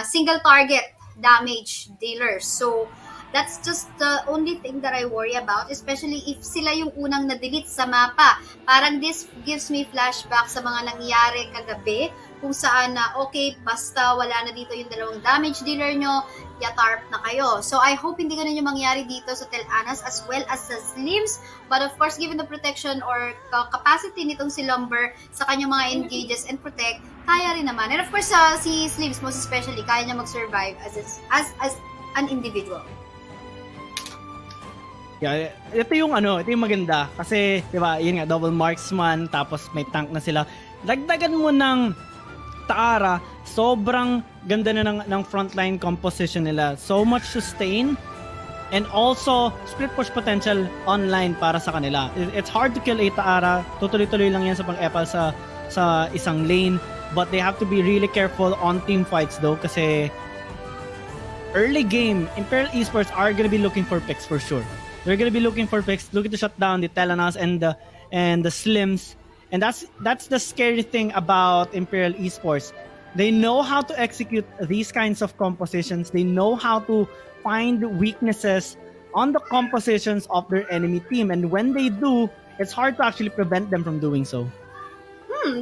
single target damage dealers. So that's just the only thing that I worry about, especially if sila yung unang na-delete sa mapa. Parang this gives me flashback sa mga nangyari kagabi kung saan na okay, basta wala na dito yung dalawang damage dealer nyo, yatarp na kayo. So I hope hindi ganun yung mangyari dito sa Telanas as well as sa Slims. But of course, given the protection or capacity nitong si Lumber sa kanyang mga engages and protect, kaya rin naman. And of course, si Slims most especially, kaya niya mag-survive as an individual. Yeah, ito yung maganda kasi 'di ba, yun nga double marksman tapos may tank na sila. Dagdagan mo ng Taara, sobrang ganda na ng frontline composition nila. So much sustain and also split push potential online para sa kanila. It's hard to kill a Taara. Tutuloy-tuloy lang yan sa pang-epal sa isang lane, but they have to be really careful on team fights though kasi early game, Imperial Esports are gonna be looking for picks for sure. They're gonna be looking for picks, looking to shut down the Telenas and the Slims, and that's the scary thing about Imperial Esports. They know how to execute these kinds of compositions. They know how to find weaknesses on the compositions of their enemy team, and when they do, it's hard to actually prevent them from doing so.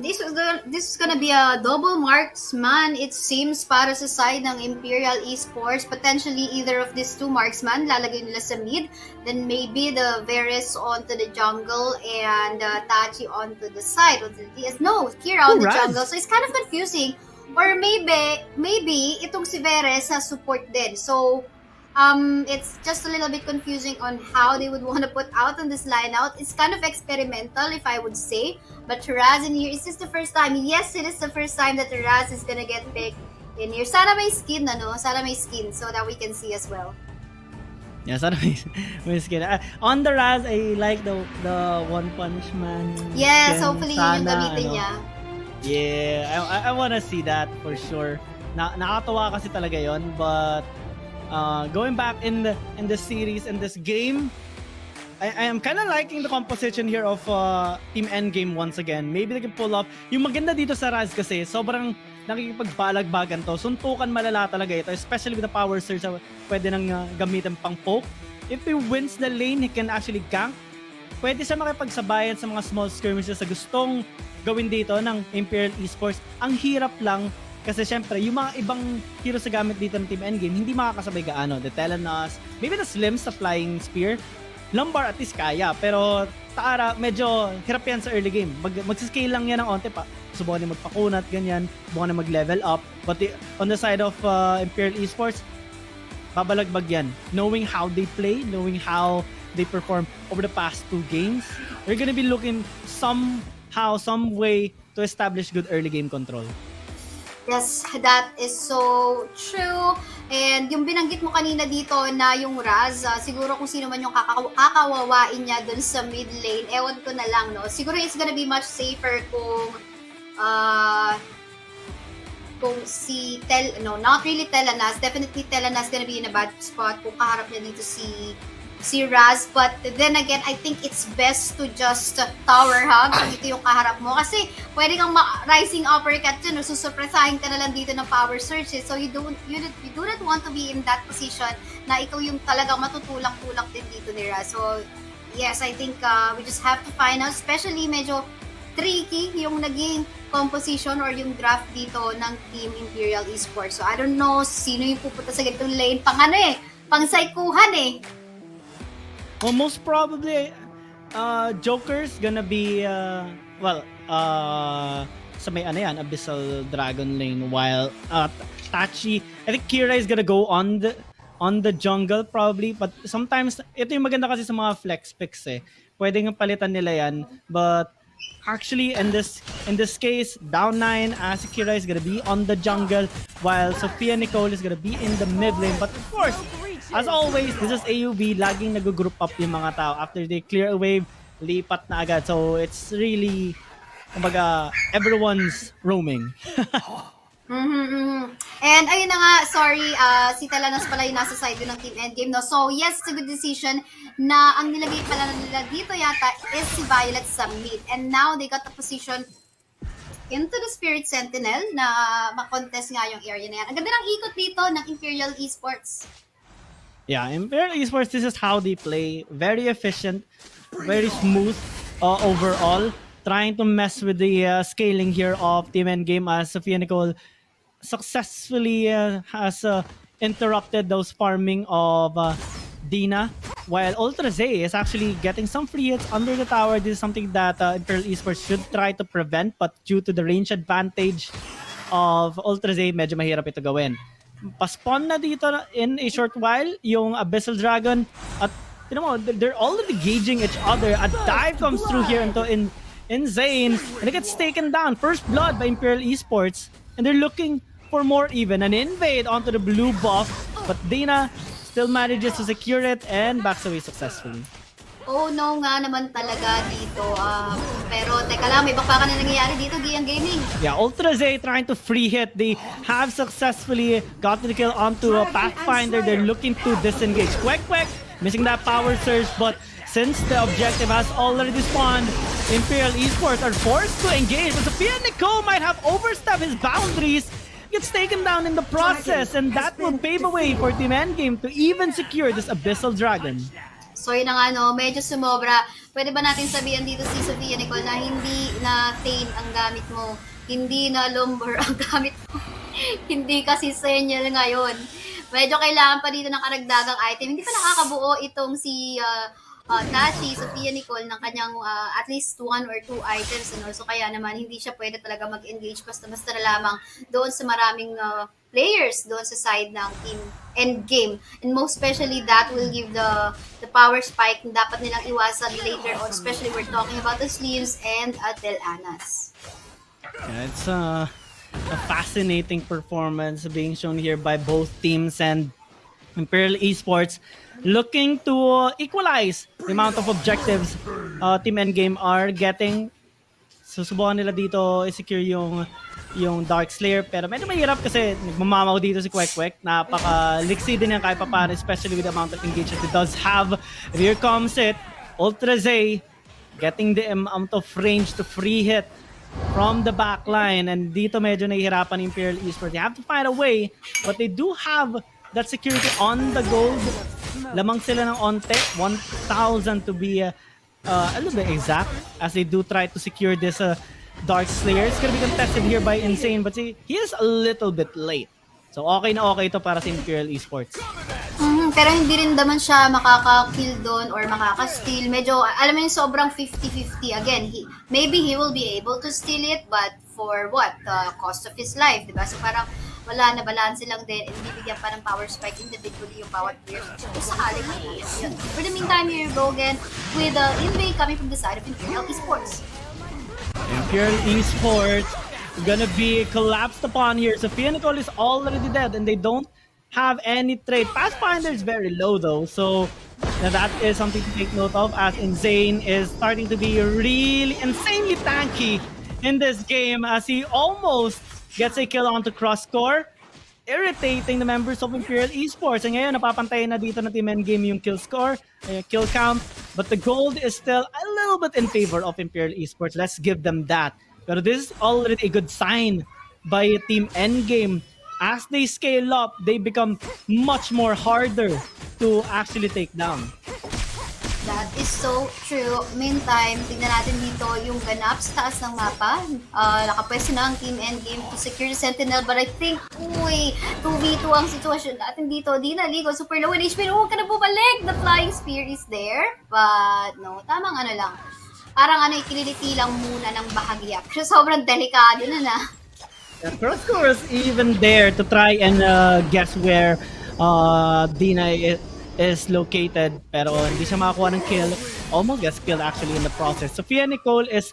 This is gonna be a double marksman, it seems, para sa side ng Imperial Esports. Potentially either of these two marksman lalagay nila sa mid, then maybe the Varus onto the jungle and Tachi onto the side, onto the DS. No, Kira on the jungle. So it's kind of confusing. Or maybe itong si Varus sa support din. So it's just a little bit confusing on how they would want to put out on this lineout. It's kind of experimental, if I would say. But Raz in here, is this the first time? Yes, it is the first time that Raz is gonna get picked in here. Sana may skin, Sana may skin so that we can see as well. Yeah, sana may skin. On the Raz, I like the One Punch Man. Yes, skin. Hopefully yun yung gamitin niya. Yeah, I wanna see that for sure. Nakakatawa kasi talaga yon, but going back in the series, in this game, I am kind of liking the composition here of Team Endgame once again. Maybe they can pull off. Yung maganda dito sa Raz kasi, sobrang nakikipagbalagbagan to. Suntukan malala talaga ito, especially with the power surge. Pwede nang gamitin pang poke. If he wins the lane, he can actually gank. Pwede siya makipagsabayan sa mga small skirmishes sa gustong gawin dito ng Imperial Esports. Ang hirap lang kasi syempre, yung mga ibang heroes sa gamit dito ng Team Endgame, hindi makakasabay gaano. The Telenas, maybe the Slims sa Flying Spear. Lumbar at least kaya, pero Taara, medyo hirap yan sa early game. Mag-scale lang yan ng onte pa. Subukan niya magpakunat, ganyan. Subukan niya mag-level up. But on the side of Imperial Esports, babalagbag yan. Knowing how they play, knowing how they perform over the past 2 games, they're gonna be looking somehow, some way to establish good early game control. Yes, that is so true. And yung binanggit mo kanina dito na yung Raz, siguro kung sino man yung kakawawain niya dun sa mid lane, ewan ko na lang, no? Siguro it's gonna be much safer kung si not really Telanas, definitely Telanas gonna be in a bad spot kung kaharap niya dito si Raz, but then again, I think it's best to just tower hug kung ito yung kaharap mo. Kasi pwede kang rising uppercut dyan, susurpresahin ka na lang dito ng power surge. So you do not want to be in that position na ikaw yung talagang matutulak-tulak din dito ni Raz. So yes, I think we just have to find out, especially medyo tricky yung naging composition or yung draft dito ng Team Imperial Esports. So I don't know sino yung pupunta sa ganitong lane, pang saikuhan eh. Well, most probably, Joker's gonna be, sa may Abyssal Dragon lane, while Tachi, I think Kira is gonna go on the jungle probably, but sometimes, ito yung maganda kasi sa mga flex picks eh. Pwedeng palitan nila yan, but actually, in this case, down 9, Kira is gonna be on the jungle, while Sophia Nicole is gonna be in the mid lane, but of course, as always, this is AoV, laging nag-group up yung mga tao. After they clear a wave, lipat na agad. So, it's really, kumbaga, everyone's roaming. And ayun na nga, sorry, si Telanas pala yung nasa side ng Team Endgame, no? So, yes, it's a good decision na ang nilagay pala nila dito yata is si Violet sa mid. And now, they got the position into the Spirit Sentinel na makontest nga yung area na yan. Ang ganda ng ikot dito ng Imperial Esports. Yeah, Imperial Esports, this is how they play. Very efficient, very smooth overall. Trying to mess with the scaling here of Team Endgame as Sophia Nicole successfully has interrupted those farming of Dina. While Ultra Zay is actually getting some free hits under the tower. This is something that Imperial Esports should try to prevent, but due to the range advantage of Ultra Zay, medyo mahirap ito gawin. Paspawn na dito in a short while yung Abyssal Dragon at they're already gauging each other. A dive comes through here in Zane and it gets taken down. First blood by Imperial Esports and they're looking for more even. An invade onto the blue buff, but Dana still manages to secure it and backs away successfully. Oh no nga naman talaga dito. Pero teka lang, may bakbakan na nangyayari dito, Giyang Gaming. Yeah, Ultra Zay trying to free hit. They have successfully gotten the kill onto a Pathfinder. They're looking to disengage. Quack missing that power surge, but since the objective has already spawned, Imperial Esports are forced to engage. But Sophia Nicole might have overstepped his boundaries. Gets taken down in the process, and that will pave a way for Team Endgame to even secure this Abyssal Dragon. So yun na nga, no, medyo sumobra. Pwede ba natin sabihan dito si Sophia Nicole na hindi na Thane ang gamit mo, hindi na Lumber ang gamit mo, hindi kasi Senyel ngayon. Medyo kailangan pa dito ng karagdagang item. Hindi pa nakakabuo itong si Tachi, Sophia Nicole, ng kanyang at least 1 or 2 items. Ano? So kaya naman, hindi siya pwede talaga mag-engage basta-basta na lamang doon sa maraming players doon sa side ng Team Endgame. And most especially, that will give the power spike na dapat nilang iwasan later on. Especially, we're talking about the Sleeves and Telanas. Yeah, it's a fascinating performance being shown here by both teams, and Imperial Esports looking to equalize the amount of objectives Team Endgame are getting. Susubukan nila dito i-secure yung Dark Slayer, pero medyo mahirap kasi nagmamamaw dito si Kwek. Napaka-liksi din yan kahit papaano, especially with the amount of engagement it does have. Here comes it. Ultra Zay getting the amount of range to free hit from the back line, and dito medyo nahihirapan Imperial Esports. They have to find a way, but they do have that security on the gold. Lamang sila ng onte, 1,000 to be a little bit exact, as they do try to secure this Dark Slayer. It's gonna be contested here by Insane, but he is a little bit late. So okay na okay ito para sa Imperial Esports. Pero hindi rin naman siya makaka-kill doon or makaka-steal. Medyo, alam mo yung sobrang 50-50. Again, maybe he will be able to steal it, but for what? The cost of his life, diba? So parang wala na, balance lang din, and bibigyan pa ng power spike individually yung bawat player. So sakali na yun. For the meantime, here you go again with the invade coming from the side of Imperial Esports. Imperial Esports gonna be collapsed upon here. Sophia Nicole is already dead, and they don't have any trade. Pathfinder is very low though, so that is something to take note of, as Insane is starting to be really insanely tanky in this game as he almost gets a kill onto Crosscore, irritating the members of Imperial Esports. And ngayon, napapantayin na dito ng Team Endgame yung kill score, kill count. But the gold is still a little bit in favor of Imperial Esports. Let's give them that. But this is already a good sign by Team Endgame. As they scale up, they become much more harder to actually take down. That is so true. Meantime, tignan natin dito yung ganap sa taas ng mapa. Nakapwesto na ang Team Endgame to secure the Sentinel, but I think, 2v2 ang sitwasyon natin dito. Di naligo, super low in HP. Huwag ka na bumalik! The Flying Spear is there, but no, tamang ano lang. Parang ikililiti lang muna ng bahagya. Pero sobrang delikado na. Yeah, Crosscore is even there to try and guess where Dina is located, pero hindi siya makakuha ng kill. Almost gets killed actually in the process. Sophia Nicole is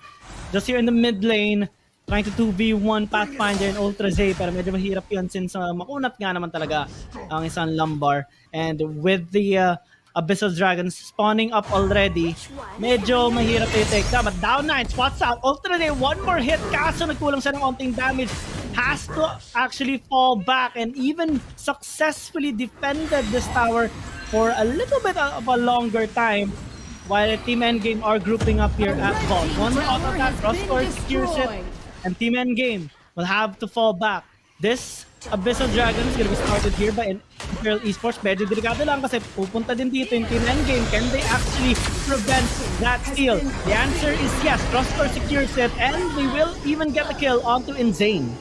just here in the mid lane, trying to 2v1 Pathfinder and Ultra Zay, pero medyo mahirap yun since makunat nga naman talaga ang isang lumbar. And with the Abyssal Dragons spawning up already, medyo mahirap yung take down. But down 9, spots out. Ultra Zay, one more hit, kaso nagkulang siya ng konting damage. Has to actually fall back and even successfully defended this tower for a little bit of a longer time, while Team Endgame are grouping up here at bot. One out of that, Crosscore secures it, and Team Endgame will have to fall back. This Abyssal Dragon is gonna be started here by Imperial Esports. Medyo delikado lang kasi pupunta din dito yung Team Endgame. Can they actually prevent that steal? The answer is yes. Crosscore secures it, and they will even get a kill onto Insane.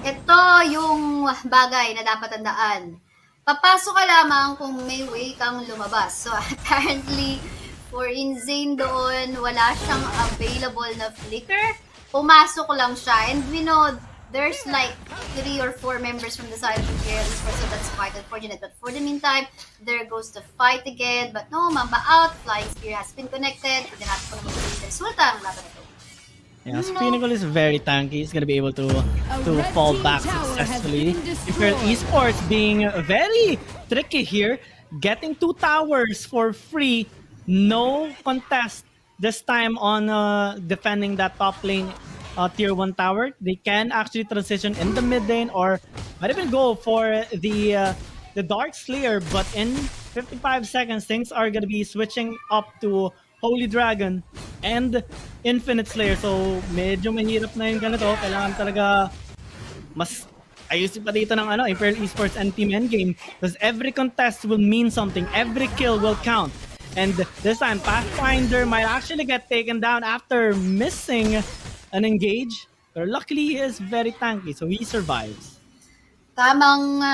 Ito yung bagay na dapat tandaan. Papasok ka lamang kung may way kang lumabas. So apparently, for Insane doon, wala siyang available na flicker. Pumasok lang siya. And we know there's like 3 or 4 members from the side of Imperial Esports, so that's quite unfortunate. But for the meantime, there goes the fight again. But no, Mamba out. Flying Spear has been connected. Hindi natin kung naman yung resulta ang laban na ito. Yeah, so Pinnacle is very tanky. He's gonna be able to fall back successfully. Imperial Esports being very tricky here, getting 2 towers for free. No contest this time on defending that top lane tier 1 tower. They can actually transition in the mid lane or might even go for the Dark Slayer, but in 55 seconds, things are gonna be switching up to Holy Dragon and Infinite Slayer. So medyo mahirap na yung ganito. Kailangan talaga mas ayusin pa dito ng Imperial Esports and Team Endgame, because every contest will mean something. Every kill will count. And this time, Pathfinder might actually get taken down after missing an engage. But luckily, he is very tanky, so he survives. Tamang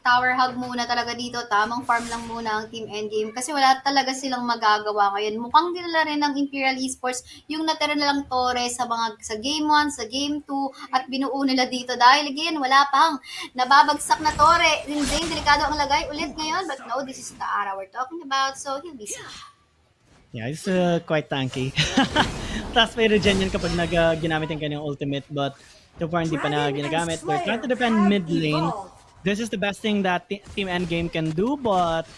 tower hug muna talaga dito. Tamang farm lang muna ang Team Endgame kasi wala talaga silang magagawa ngayon. Mukhang dinala rin ng Imperial Esports yung natira nilang tore sa Game 1, sa Game 2 at binuo nila dito dahil again wala pang nababagsak na tore. Insane, delikado ang lagay ulit ngayon, but no, this is the Ara we're talking about, so he'll be safe. Yeah, he's quite tanky. Tapos may regen yun kapag ginamit yung kanyang ultimate, but so far hindi pa na ginagamit. They're trying to defend mid lane. This is the best thing that Team Endgame can do, but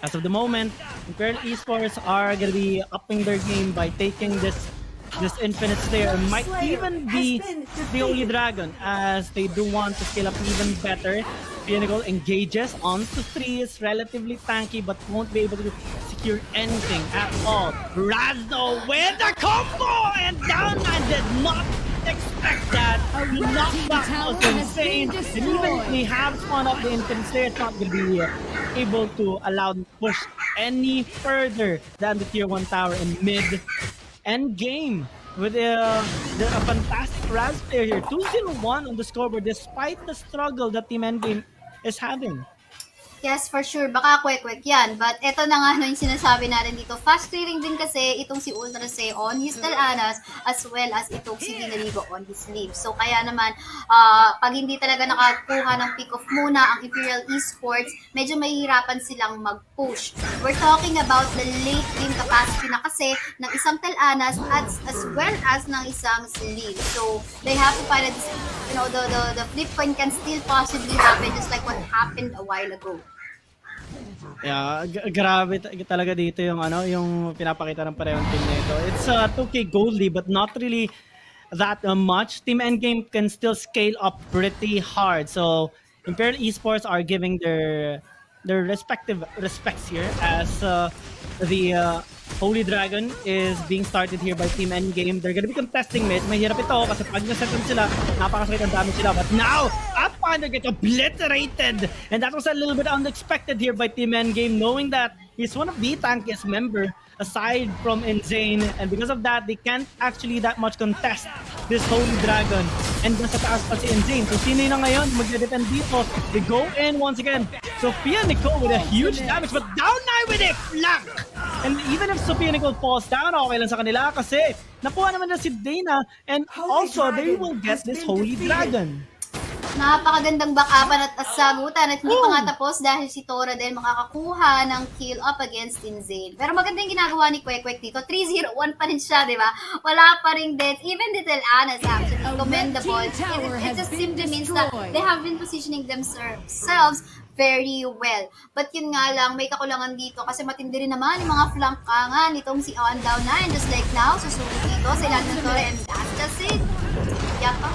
as of the moment, Imperial Esports are going to be upping their game by taking this Infinite Slayer. Might even be the Holy Dragon, as they do want to scale up even better. Pinnacle engages onto 3, is relatively tanky, but won't be able to secure anything at all. Razzo with the combo! And down and did not expect that. The knockback was insane. And even if they have spawned up the Infinite Slayer, it's not going to be able to allow them to push any further than the tier 1 tower in mid end game. With a fantastic Raz player here. 2-0-1 on the scoreboard despite the struggle that Team Endgame is having. Yes, for sure. Baka kwek-kwek yan. But eto na nga yung sinasabi natin dito. Fast clearing din kasi itong si Ultra Say on his Talanas as well as itong si Dinaligo on his sleeve. So kaya naman, pag hindi talaga nakakuha ng pick-off muna ang Imperial Esports, medyo mahihirapan silang mag-push. We're talking about the late game capacity na kasi ng isang Talanas as well as ng isang sleeve. So they have to find a the flip coin can still possibly happen just like what happened a while ago. Yeah, grabe talaga dito yung pinapakita ng parehong team nito. It's a 2K gold lead but not really that much. Team Endgame can still scale up pretty hard. So Imperial Esports are giving their respective respects here as the Holy Dragon is being started here by Team Endgame. They're gonna be contesting mid. Mahirap ito kasi pag nasetan sila, napakasakit ang damage sila. But now, Pathfinder gets obliterated! And that was a little bit unexpected here by Team Endgame, knowing that he's one of the tankiest member aside from Insane. And because of that, they can't actually that much contest this Holy Dragon. And nasa taas pa si Insane. So sino na ngayon magde-defend dito? They go in once again. Sophia Nicole with a huge damage, but down 9 with a flank! And even if Sophia Nicole falls down, okay lang sa kanila kasi nakuha naman na si Dana and also they will get this Holy Dragon. Napakagandang backupan at sagutan at hindi pa nga tapos dahil si Tora din makakakuha ng kill up against Insane. Pero maganda yung ginagawa ni Kwek dito. 3-0-1 pa rin siya, di ba? Wala pa rin death. Even Little Anna is actually commendable. It just simply means that they have been positioning themselves very well. But yun nga lang, may kakulangan dito kasi matindi rin naman yung mga flankangan nitong si On Down 9. Just like now, susunod dito sa ilan ng Tora and that's just it. Yata.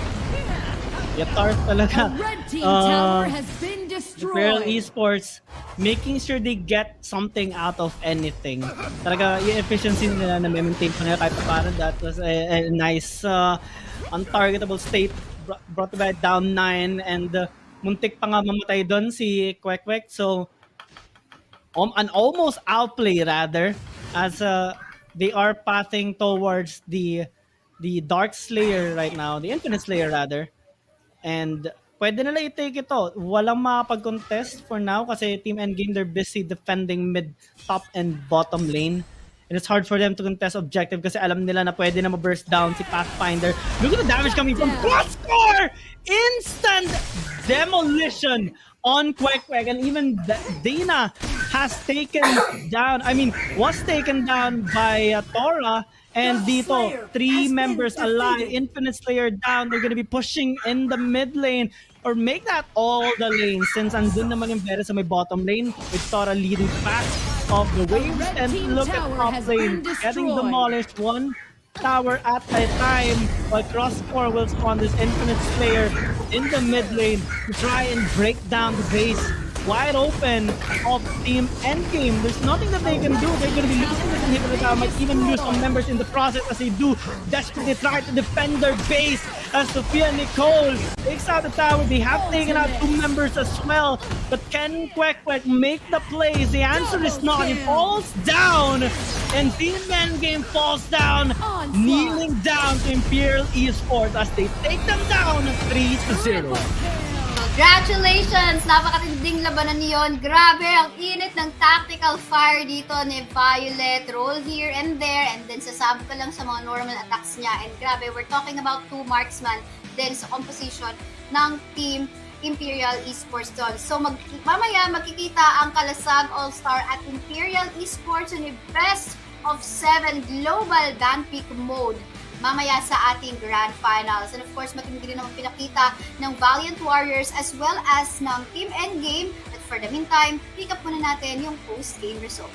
Yatar talaga. Red team tower has been Imperial destroyed. Esports making sure they get something out of anything. Talaga yung efficiency nila na maintain pa nila kahit parang that was a nice untargetable state brought by down 9 and muntik pa nga mamatay doon si Kwek. So an almost outplay rather as they are pathing towards the Dark Slayer right now, the Infinite Slayer rather. And pwede nila i-take ito. Walang makapag-contest for now kasi Team Endgame, they're busy defending mid, top, and bottom lane. And it's hard for them to contest objective kasi alam nila na pwede na ma-burst down si Pathfinder. Look at the damage coming from cross-score! Instant demolition on Kwek. And even Dana has was taken down by Tora. And dito, 3 members alive, Infinite Slayer down. They're gonna be pushing in the mid lane or make that all the lanes since andun naman yung Vera sa may bottom lane with Tora leading back of the waves. And look at top lane, getting demolished one tower at a time while Cross4 will spawn this Infinite Slayer in the mid lane to try and break down the base wide open of Team Endgame. There's nothing that they can do. They're going to be losing this inhibitor tower, might even lose some members in the process as they do desperately try to defend their base as Sophia Nicole takes out the tower. They have taken out 2 members as well, but can Kwek make the plays? The answer is not. He falls down and Team Endgame falls down, kneeling down to Imperial Esports as they take them down 3-0. Congratulations! Napakatinding labanan niyon. Grabe, ang init ng tactical fire dito ni Violet. Roll here and there, and then sasabog ka lang sa mga normal attacks niya. And grabe, we're talking about 2 marksman then sa composition ng Team Imperial Esports doon. So mamaya magkikita ang Kalasag All-Star at Imperial Esports in the best of 7 global ban pick mode mamaya sa ating Grand Finals. And of course, matindi rin naman pinakita ng Valiant Warriors as well as ng Team Endgame. But for the meantime, pick up muna natin yung post-game result.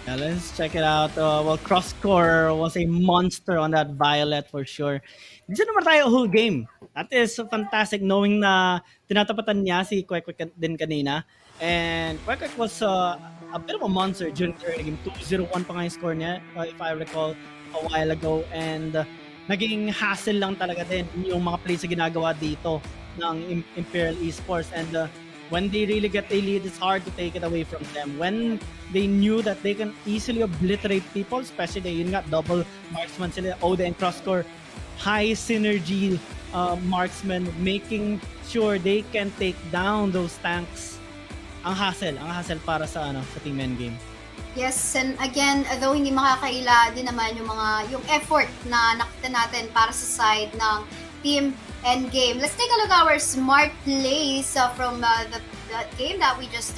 Yeah, let's check it out. Well, cross-score was a monster on that Violet for sure. Dito naman tayo whole game. That is fantastic knowing na tinatapatan niya si Kwek din kanina. And Kwek was a bit of a monster during the early game. 2-0-1 pa nga yung score niya, if I recall a while ago. And naging hassle lang talaga din yung mga plays na ginagawa dito ng Imperial Esports. And when they really get a lead, it's hard to take it away from them. When they knew that they can easily obliterate people, especially yun nga, double marksman sila, Oda and Crosscore, high synergy marksman, making sure they can take down those tanks. Ang hassle para sa Team Endgame. Yes, and again, though hindi makakaila din naman yung effort na nakita natin para sa side ng Team Endgame. Let's take a look at our smart plays from the game that we just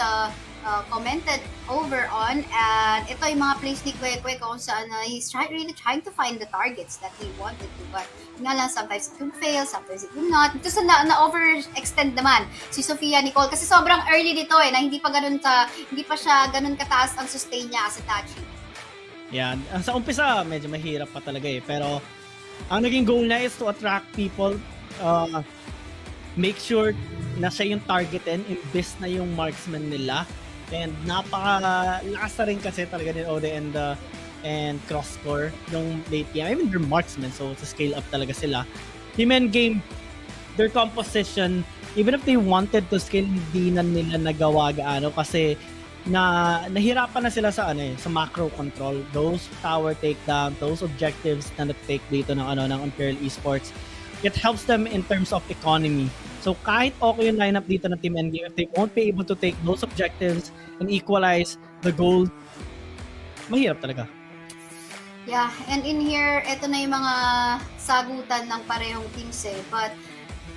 commented over on, and ito yung mga plays ni Kwekwe kung saan he's really trying to find the targets that he wanted to, but nga lang, sometimes it will fail, sometimes it will not. Ito sa na-overextend naman si Sofia Nicole kasi sobrang early dito na hindi pa siya ganun kataas ang sustain niya as a Tachi. Yeah, sa umpisa medyo mahirap pa talaga pero ang naging goal niya is to attract people, make sure na siya yung targetin imbes na yung marksman nila. And napakalakas na rin kasi talaga ni Ode and cross-score yung late game. I mean, they're marksmen, so to scale up talaga sila. Team and game, their composition, even if they wanted to scale, hindi na nila nagawa gaano kasi nahirapan na sila sa sa macro control. Those tower takedown, those objectives na na-take dito ng Imperial Esports, it helps them in terms of economy. So kahit okay yung lineup dito ng Team Endgame, if they won't be able to take those objectives and equalize the goal, mahirap talaga. Yeah, and in here, ito na yung mga sagutan ng parehong teams but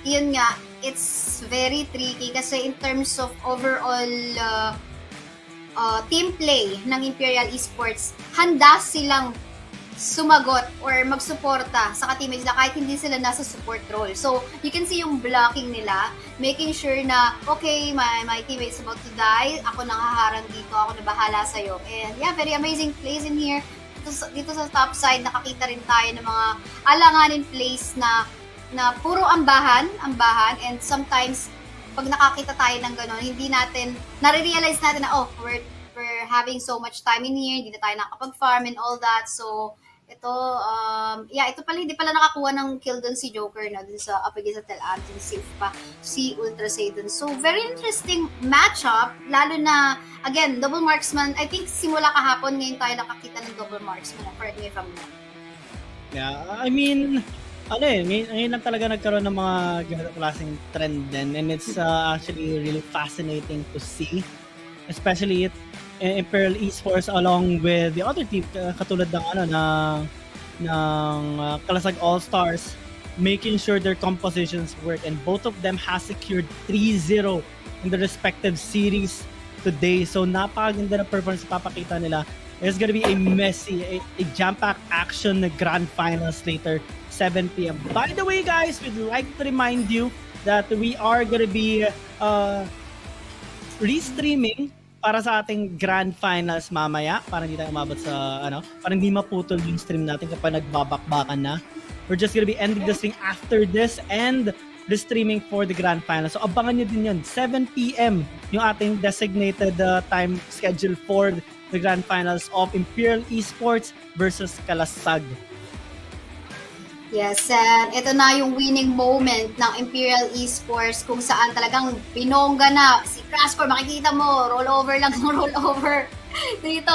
yun nga, it's very tricky kasi in terms of overall team play ng Imperial Esports, handa silang sumagot or magsuporta sa ka-teammates nila kahit hindi sila nasa support role. So, you can see yung blocking nila, making sure na, okay, my teammate's about to die, ako nang haharang dito, ako na bahala sa'yo. And yeah, very amazing plays in here. Dito sa top side, nakakita rin tayo ng mga alanganin plays na puro ambahan, and sometimes, pag nakakita tayo ng gano'n, hindi natin, nare-realize natin na, we're having so much time in here, hindi na tayo nakapag-farm and all that. So, ito pala, hindi pala nakakuha ng kill dun si Joker dun sa up against sa Tel Aviv, safe pa si Ultra Seidon. So, very interesting matchup, lalo na, again, double marksman. I think simula kahapon, ngayon tayo nakakita ng double marksman. Correct me if I'm wrong. Yeah, I mean, ngayon lang talaga nagkaroon ng mga ganitong klaseng trend din, and it's actually really fascinating to see, especially Imperial Esports along with the other team katulad ng Kalasag Allstars, making sure their compositions work, and both of them has secured 3-0 in the respective series today. So napakaganda na performance papakita nila. There's gonna be a messy, a jam-packed action na grand finals later, 7 p.m. By the way, guys, we'd like to remind you that we are gonna be restreaming para sa ating grand finals mamaya, para hindi tayo umabot sa para hindi maputol yung stream natin kapag nagbabakbakan na. We're just gonna be ending the stream after this and the streaming for the grand finals. So abangan nyo din yun, 7 p.m. yung ating designated time schedule for the grand finals of Imperial Esports versus Kalasag. Yes, and ito na yung winning moment ng Imperial Esports kung saan talagang binongga na si Crashcore. Makikita mo, rollover lang ng rollover dito.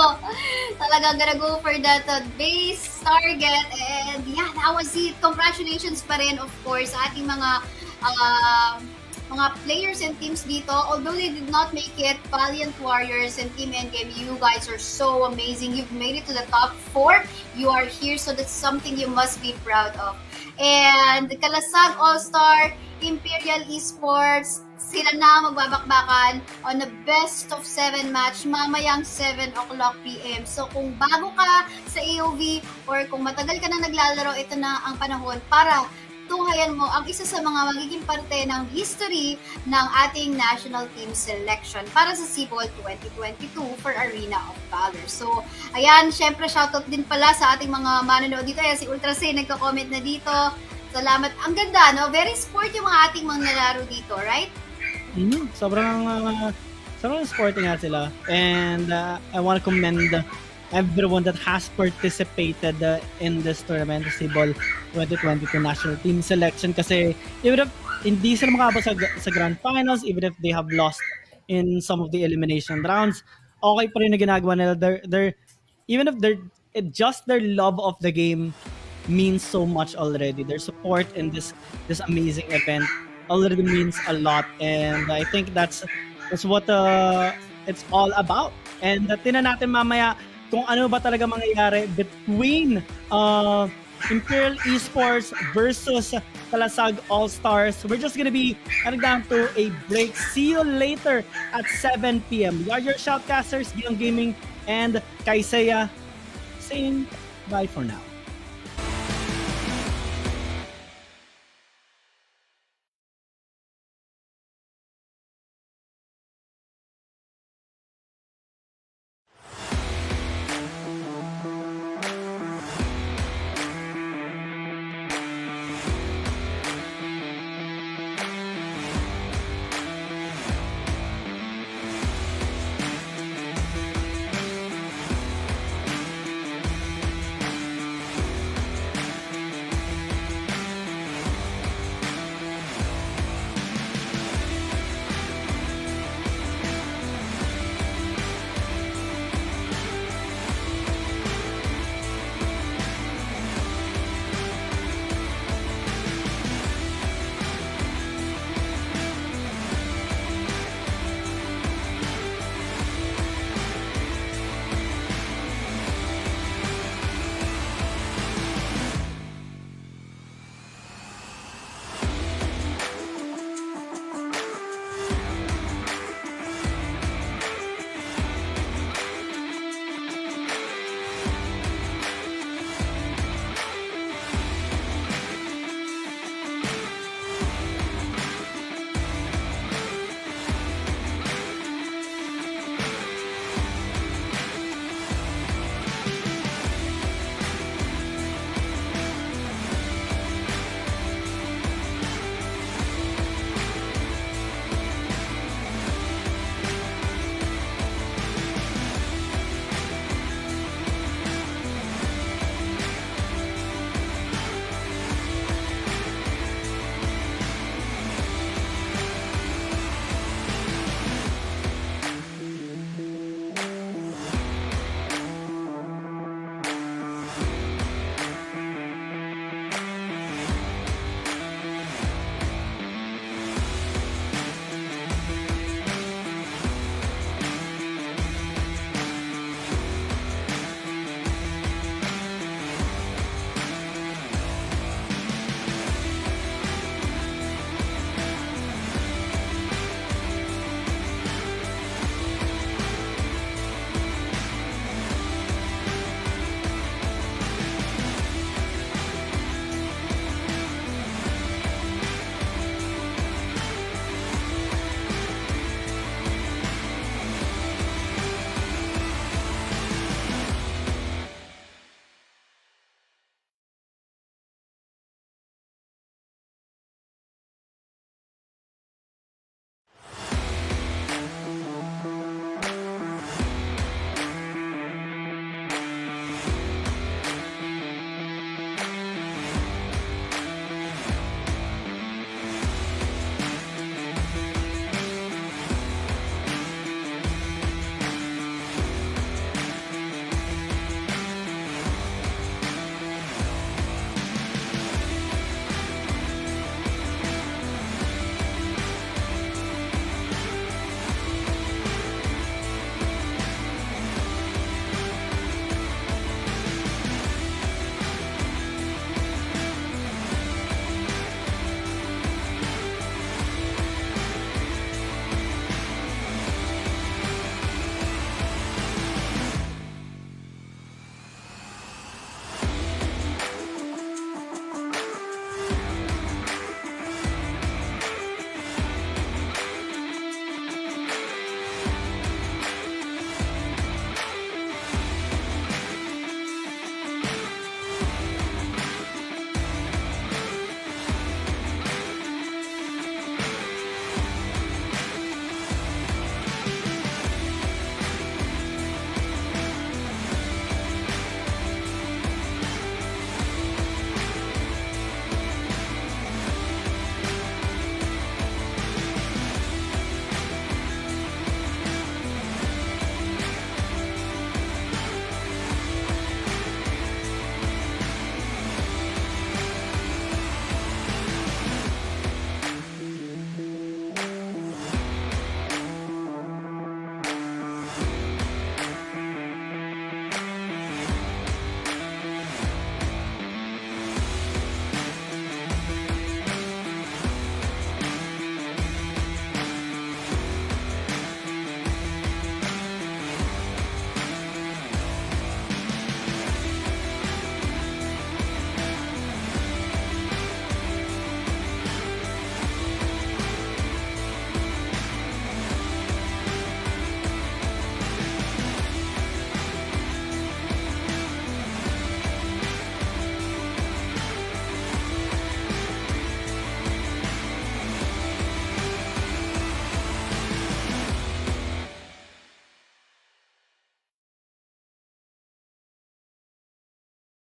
Talagang gonna go for that base target, and yeah, that was it. Congratulations pa rin, of course, sa ating mga players and teams dito. Although they did not make it, Valiant Warriors and Team Endgame, you guys are so amazing. You've made it to the top 4. You are here, so that's something you must be proud of. And the Kalasag All-Star, Imperial Esports, sila na magbabakbakan on the best of 7 match mamayang 7 o'clock p.m. So kung bago ka sa AoV or kung matagal ka na naglalaro, ito na ang panahon para tunghayan mo ang isa sa mga magiging parte ng history ng ating national team selection para sa SIBOL2022 for ArenaofValor. So, ayan, syempre shoutout din pala sa ating mga manonood dito. Ayan, si Ultra Say nagko-comment na dito. Salamat. Ang ganda, no? Very sport yung mga ating mga nalaro dito, right? Sobrang sporty nga sila. And I want to commend everyone that has participated in this tournament, the SIBOL 2022 National Team Selection, kasi even if hindi sila makaabot sa Grand Finals, even if they have lost in some of the elimination rounds, okay pa rin na ginagawa nila. Even if just their love of the game means so much already. Their support in this amazing event already means a lot, and I think that's what it's all about. And tingnan natin mamaya kung ano ba talaga mangyayari between Imperial Esports versus Kalasag Allstars. We're just gonna be heading down to a break. See you later at 7 p.m. We are your shoutcasters, Gilang Gaming and Kaisaya, saying bye for now.